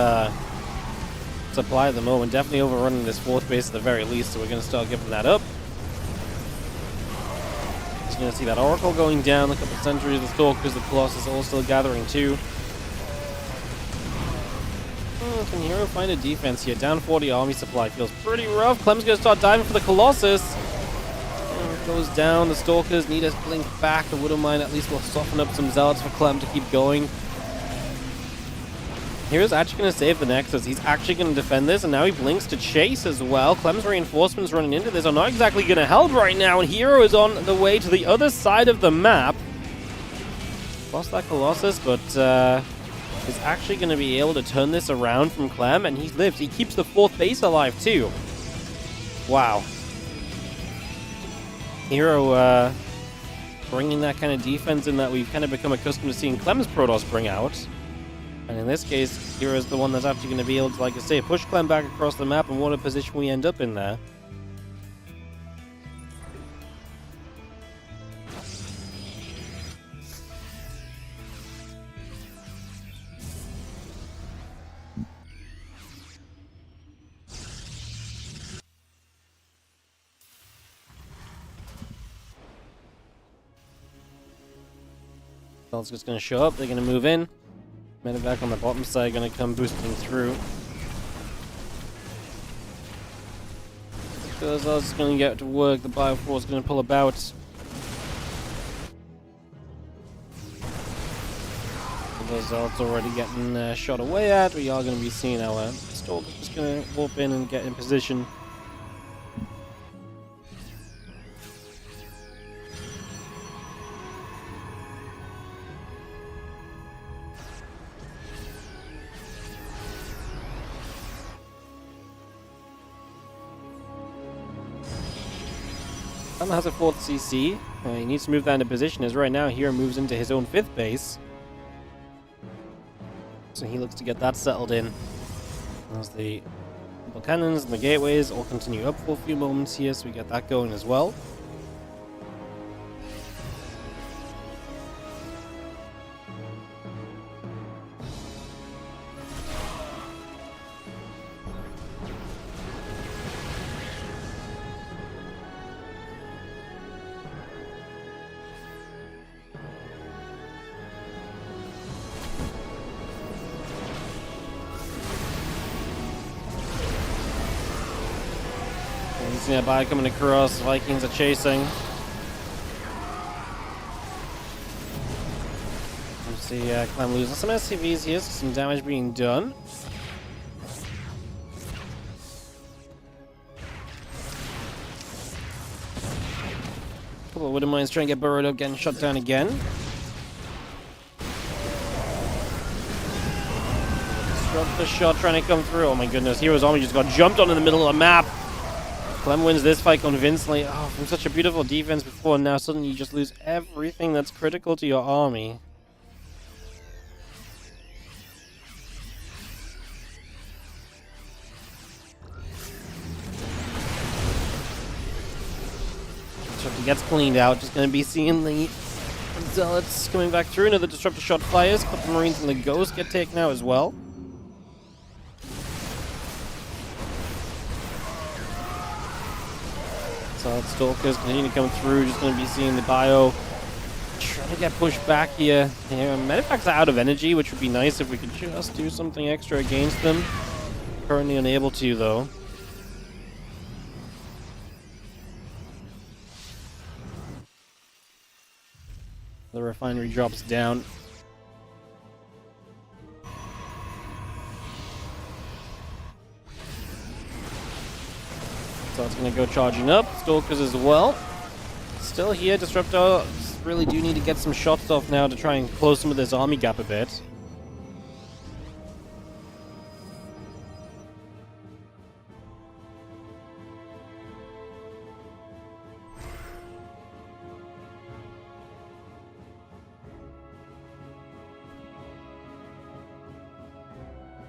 supply at the moment, definitely overrunning this fourth base at the very least, so we're going to start giving that up. Just going to see that Oracle going down, a couple of sentries, the Stalkers, the Colossus all still gathering too. Can Hero find a defense here? Down 40 army supply feels pretty rough. Clem's going to start diving for the Colossus. Goes down, the Stalkers need a blink back. The Widowmine at least will soften up some Zealots for Clem to keep going. Hero's actually going to save the Nexus. He's actually going to defend this, and now he blinks to chase as well. Clem's reinforcements running into this are not exactly going to help right now, and Hero is on the way to the other side of the map. Lost that Colossus, but is actually going to be able to turn this around from Clem, and he lives. He keeps the fourth base alive, too. Wow. Hero bringing that kind of defense in that we've kind of become accustomed to seeing Clem's Protoss bring out. And in this case, Hero is the one that's actually going to be able to, like I say, push Clem back across the map, and what a position we end up in there. It's just going to show up, they're going to move in. Medevac on the bottom side going to come boosting through. Because I was going to get to work, the Bioforce is going to pull about. Those Zealots already getting shot away at. We are going to be seeing our Stalkers just going to warp in and get in position. Clem has a 4th CC. He needs to move that into position, as right now Hero moves into his own 5th base. So he looks to get that settled in. As the Couple cannons and the gateways all continue up for a few moments here, so we get that going as well. Nearby coming across, Vikings are chasing. You see Clem losing some SCVs here, so some damage being done. Couple of Wooden Mines trying to get burrowed up, getting shut down again. Disrupt the shot trying to come through. Oh my goodness, Hero's Army just got jumped on in the middle of the map. Clem wins this fight convincingly. Oh, from such a beautiful defense before, now suddenly you just lose everything that's critical to your army. Disruptor gets cleaned out. Just going to be seeing the Zealots coming back through. Another Disruptor shot fires. A couple Marines and the Ghost get taken out as well. So Stalkers continue to come through, just going to be seeing the bio trying to get pushed back here. Yeah, Medevac's are out of energy, which would be nice if we could just do something extra against them. Currently unable to, though. The refinery drops down. So it's going to go charging up. Stalkers as well. Still here. Disruptor really do need to get some shots off now to try and close some of this army gap a bit.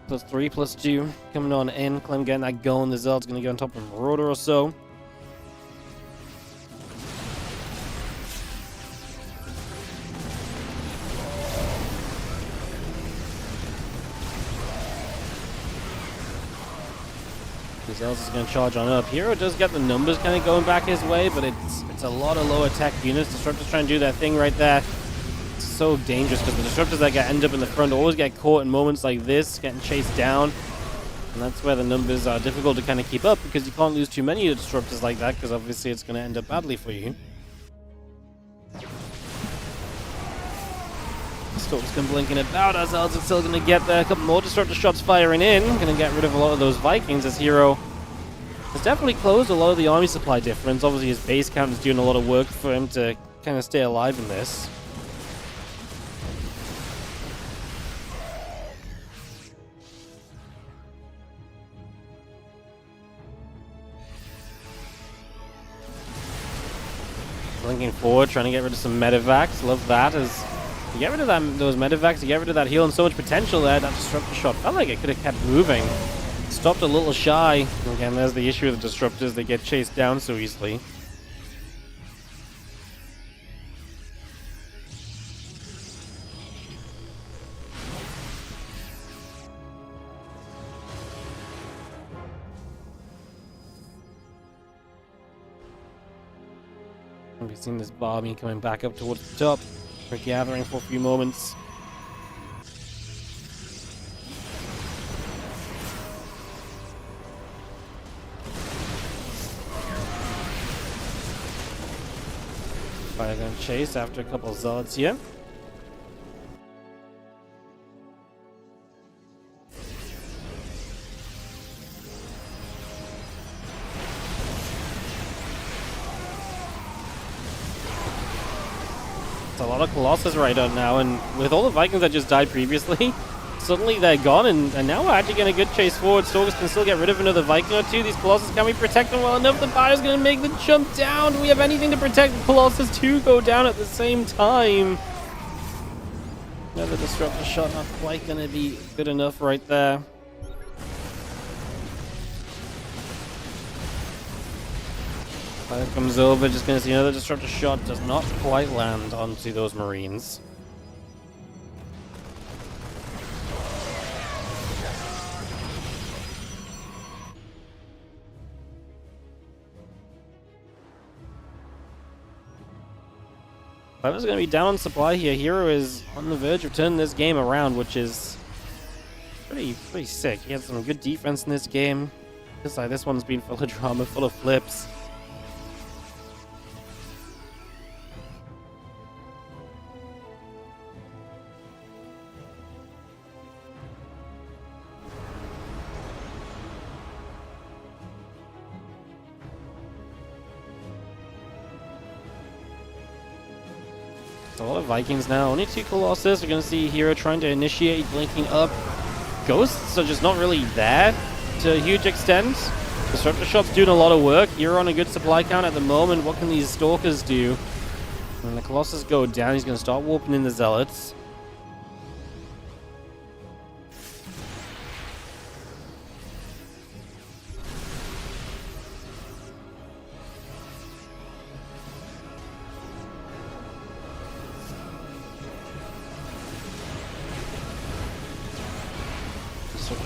+3, +2 coming on in. Clem getting that going. The Zealot's going to go on top of Marauder or so. The Zealots is going to charge on up. Hero does get the numbers kind of going back his way, but it's a lot of low attack units. Disruptor's trying to do that thing right there. So dangerous because the Disruptors that end up in the front always get caught in moments like this, getting chased down. And that's where the numbers are difficult to kind of keep up because you can't lose too many Disruptors like that because obviously it's going to end up badly for you. Stalk's come blinking about. Our Zealots are still going to get there. A couple more Disruptor shots firing in. Going to get rid of a lot of those Vikings as Hero has definitely closed a lot of the army supply difference. Obviously his base count is doing a lot of work for him to kind of stay alive in this. Linking forward, trying to get rid of some medevacs. Love that. As you get rid of those medevacs, you get rid of that heal and so much potential there. That Disruptor shot felt like it could have kept moving. Stopped a little shy. Again, there's the issue with the Disruptors. They get chased down so easily. We've seen this Barbie coming back up towards the top. We're gathering for a few moments. Fire gun chase after a couple of Zealots here. A lot of Colossus right on now, and with all the Vikings that just died previously, suddenly they're gone, and now we're actually getting a good chase forward. Stalkers can still get rid of another Viking or two. These Colossus, can we protect them well enough? The Bio's going to make the jump down. Do we have anything to protect the Colossus to go down at the same time? Another Disruptor shot, not quite going to be good enough right there. Fire comes over, just gonna see another disruptor shot, does not quite land onto those Marines. Clem's going to be down on supply here. Hero is on the verge of turning this game around, which is pretty sick. He had some good defense in this game. Just like this one's been full of drama, full of flips. A lot of Vikings now. Only 2 Colossus. We're going to see Hero trying to initiate, blinking up. Ghosts are just not really there to a huge extent. Disruptor Shot's doing a lot of work. Hero on a good supply count at the moment. What can these Stalkers do? When the Colossus go down, he's going to start warping in the Zealots.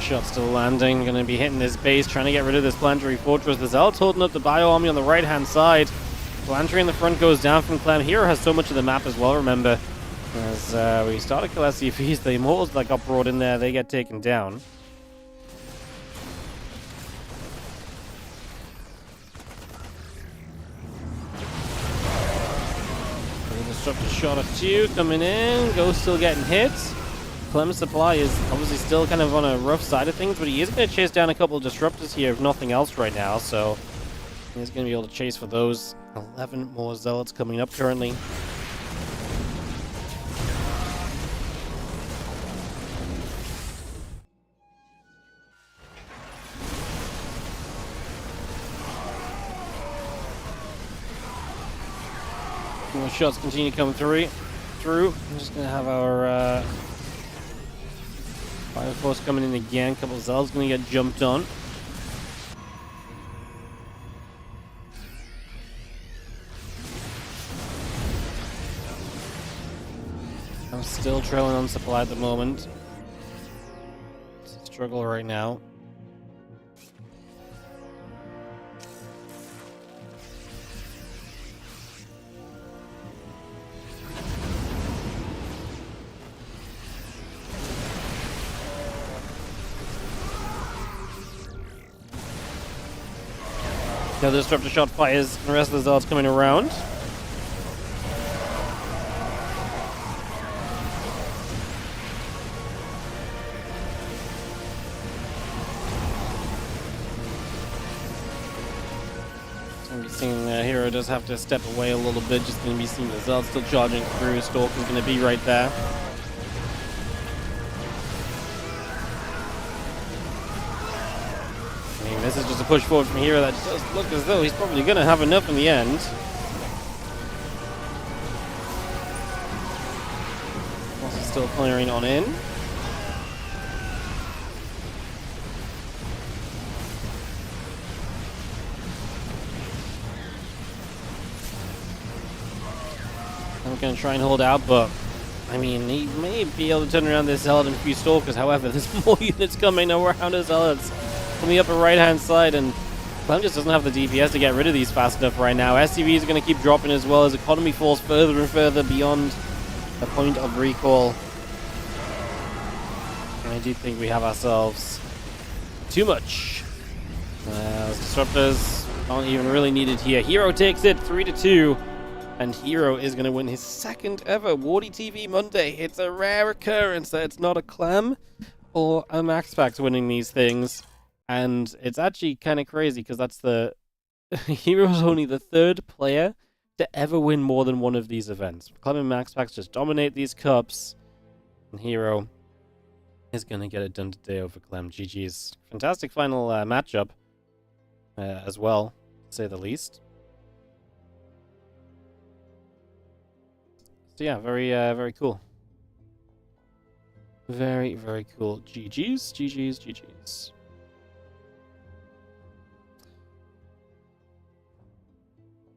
Shot still landing, going to be hitting this base, trying to get rid of this planetary fortress. The Zealots holding up the bio army on the right hand side. Planetary in the front goes down from Clem. Hero has so much of the map as well, remember. As we start to kill SCVs, the Immortals that got brought in there, they get taken down. Disruptor shot or 2 coming in. Ghost still getting hit. Clem's supply is obviously still kind of on a rough side of things, but he is going to chase down a couple of disruptors here, if nothing else right now, so he's going to be able to chase for those. 11 more Zealots coming up currently. More shots continue to come through. I'm just going to have our Fire Force coming in again. A couple of Zealots going to get jumped on. I'm still trailing on supply at the moment. It's a struggle right now. Now the Disruptor Shot fires, and the rest of the Zealots coming around. Going to be seeing Hero does have to step away a little bit. Just going to be seeing the Zealots still charging through. Stalker's going to be right there. This is just a push forward from Hero that does look as though he's probably going to have enough in the end. Also still clearing on in. I'm going to try and hold out, but I mean, he may be able to turn around this Zealot and a few Stalkers. However, there's more units coming around his Zealots on the upper right-hand side, and Clem just doesn't have the DPS to get rid of these fast enough right now. SCVs are going to keep dropping as well as economy falls further and further beyond the point of recall. And I do think we have ourselves too much. Those disruptors aren't even really needed here. Hero takes it 3-2, and Hero is going to win his second ever WardiTV Monday. It's a rare occurrence that it's not a Clem or a MaxPax winning these things. And it's actually kind of crazy because that's the Hero's only the 3rd player to ever win more than one of these events. Clem and MaxPax just dominate these cups, and Hero is going to get it done today over Clem. GG's. Fantastic final matchup as well, to say the least. So yeah, very cool. Very cool. GG's.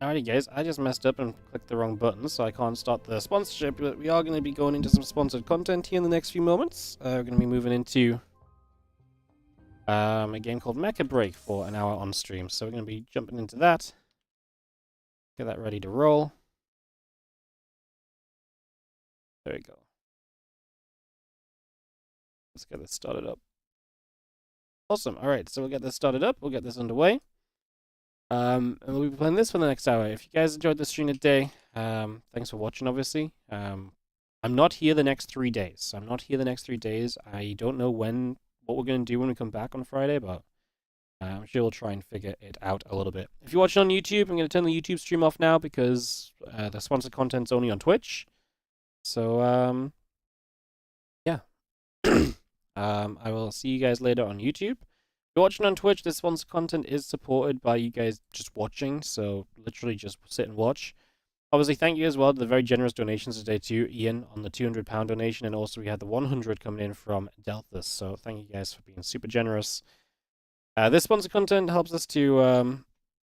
Alrighty guys, I just messed up and clicked the wrong button, so I can't start the sponsorship, but we are going to be going into some sponsored content here in the next few moments. We're going to be moving into a game called Mecha Break for an hour on stream, so we're going to be jumping into that. Get that ready to roll. There we go. Let's get this started up. Awesome, alright, so we'll get this started up, we'll get this underway. And we'll be playing this for the next hour. If you guys enjoyed the stream today, thanks for watching, obviously. I'm not here the next 3 days. I don't know what we're going to do when we come back on Friday, but I'm sure we'll try and figure it out a little bit. If you're watching on YouTube, I'm going to turn the YouTube stream off now because the sponsored content's only on Twitch. So, yeah. I will see you guys later on YouTube. If you're watching on Twitch, this sponsored content is supported by you guys just watching, so literally just sit and watch. Obviously, thank you as well to the very generous donations today to Ian on the £200 donation, and also we had the 100 coming in from Delthus, so thank you guys for being super generous. This sponsored content helps us to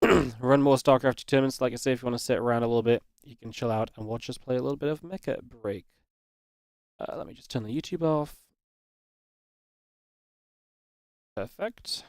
run more StarCraft tournaments. Like I say, if you want to sit around a little bit, you can chill out and watch us play a little bit of Mecha Break. Let me just turn the YouTube off. Perfect.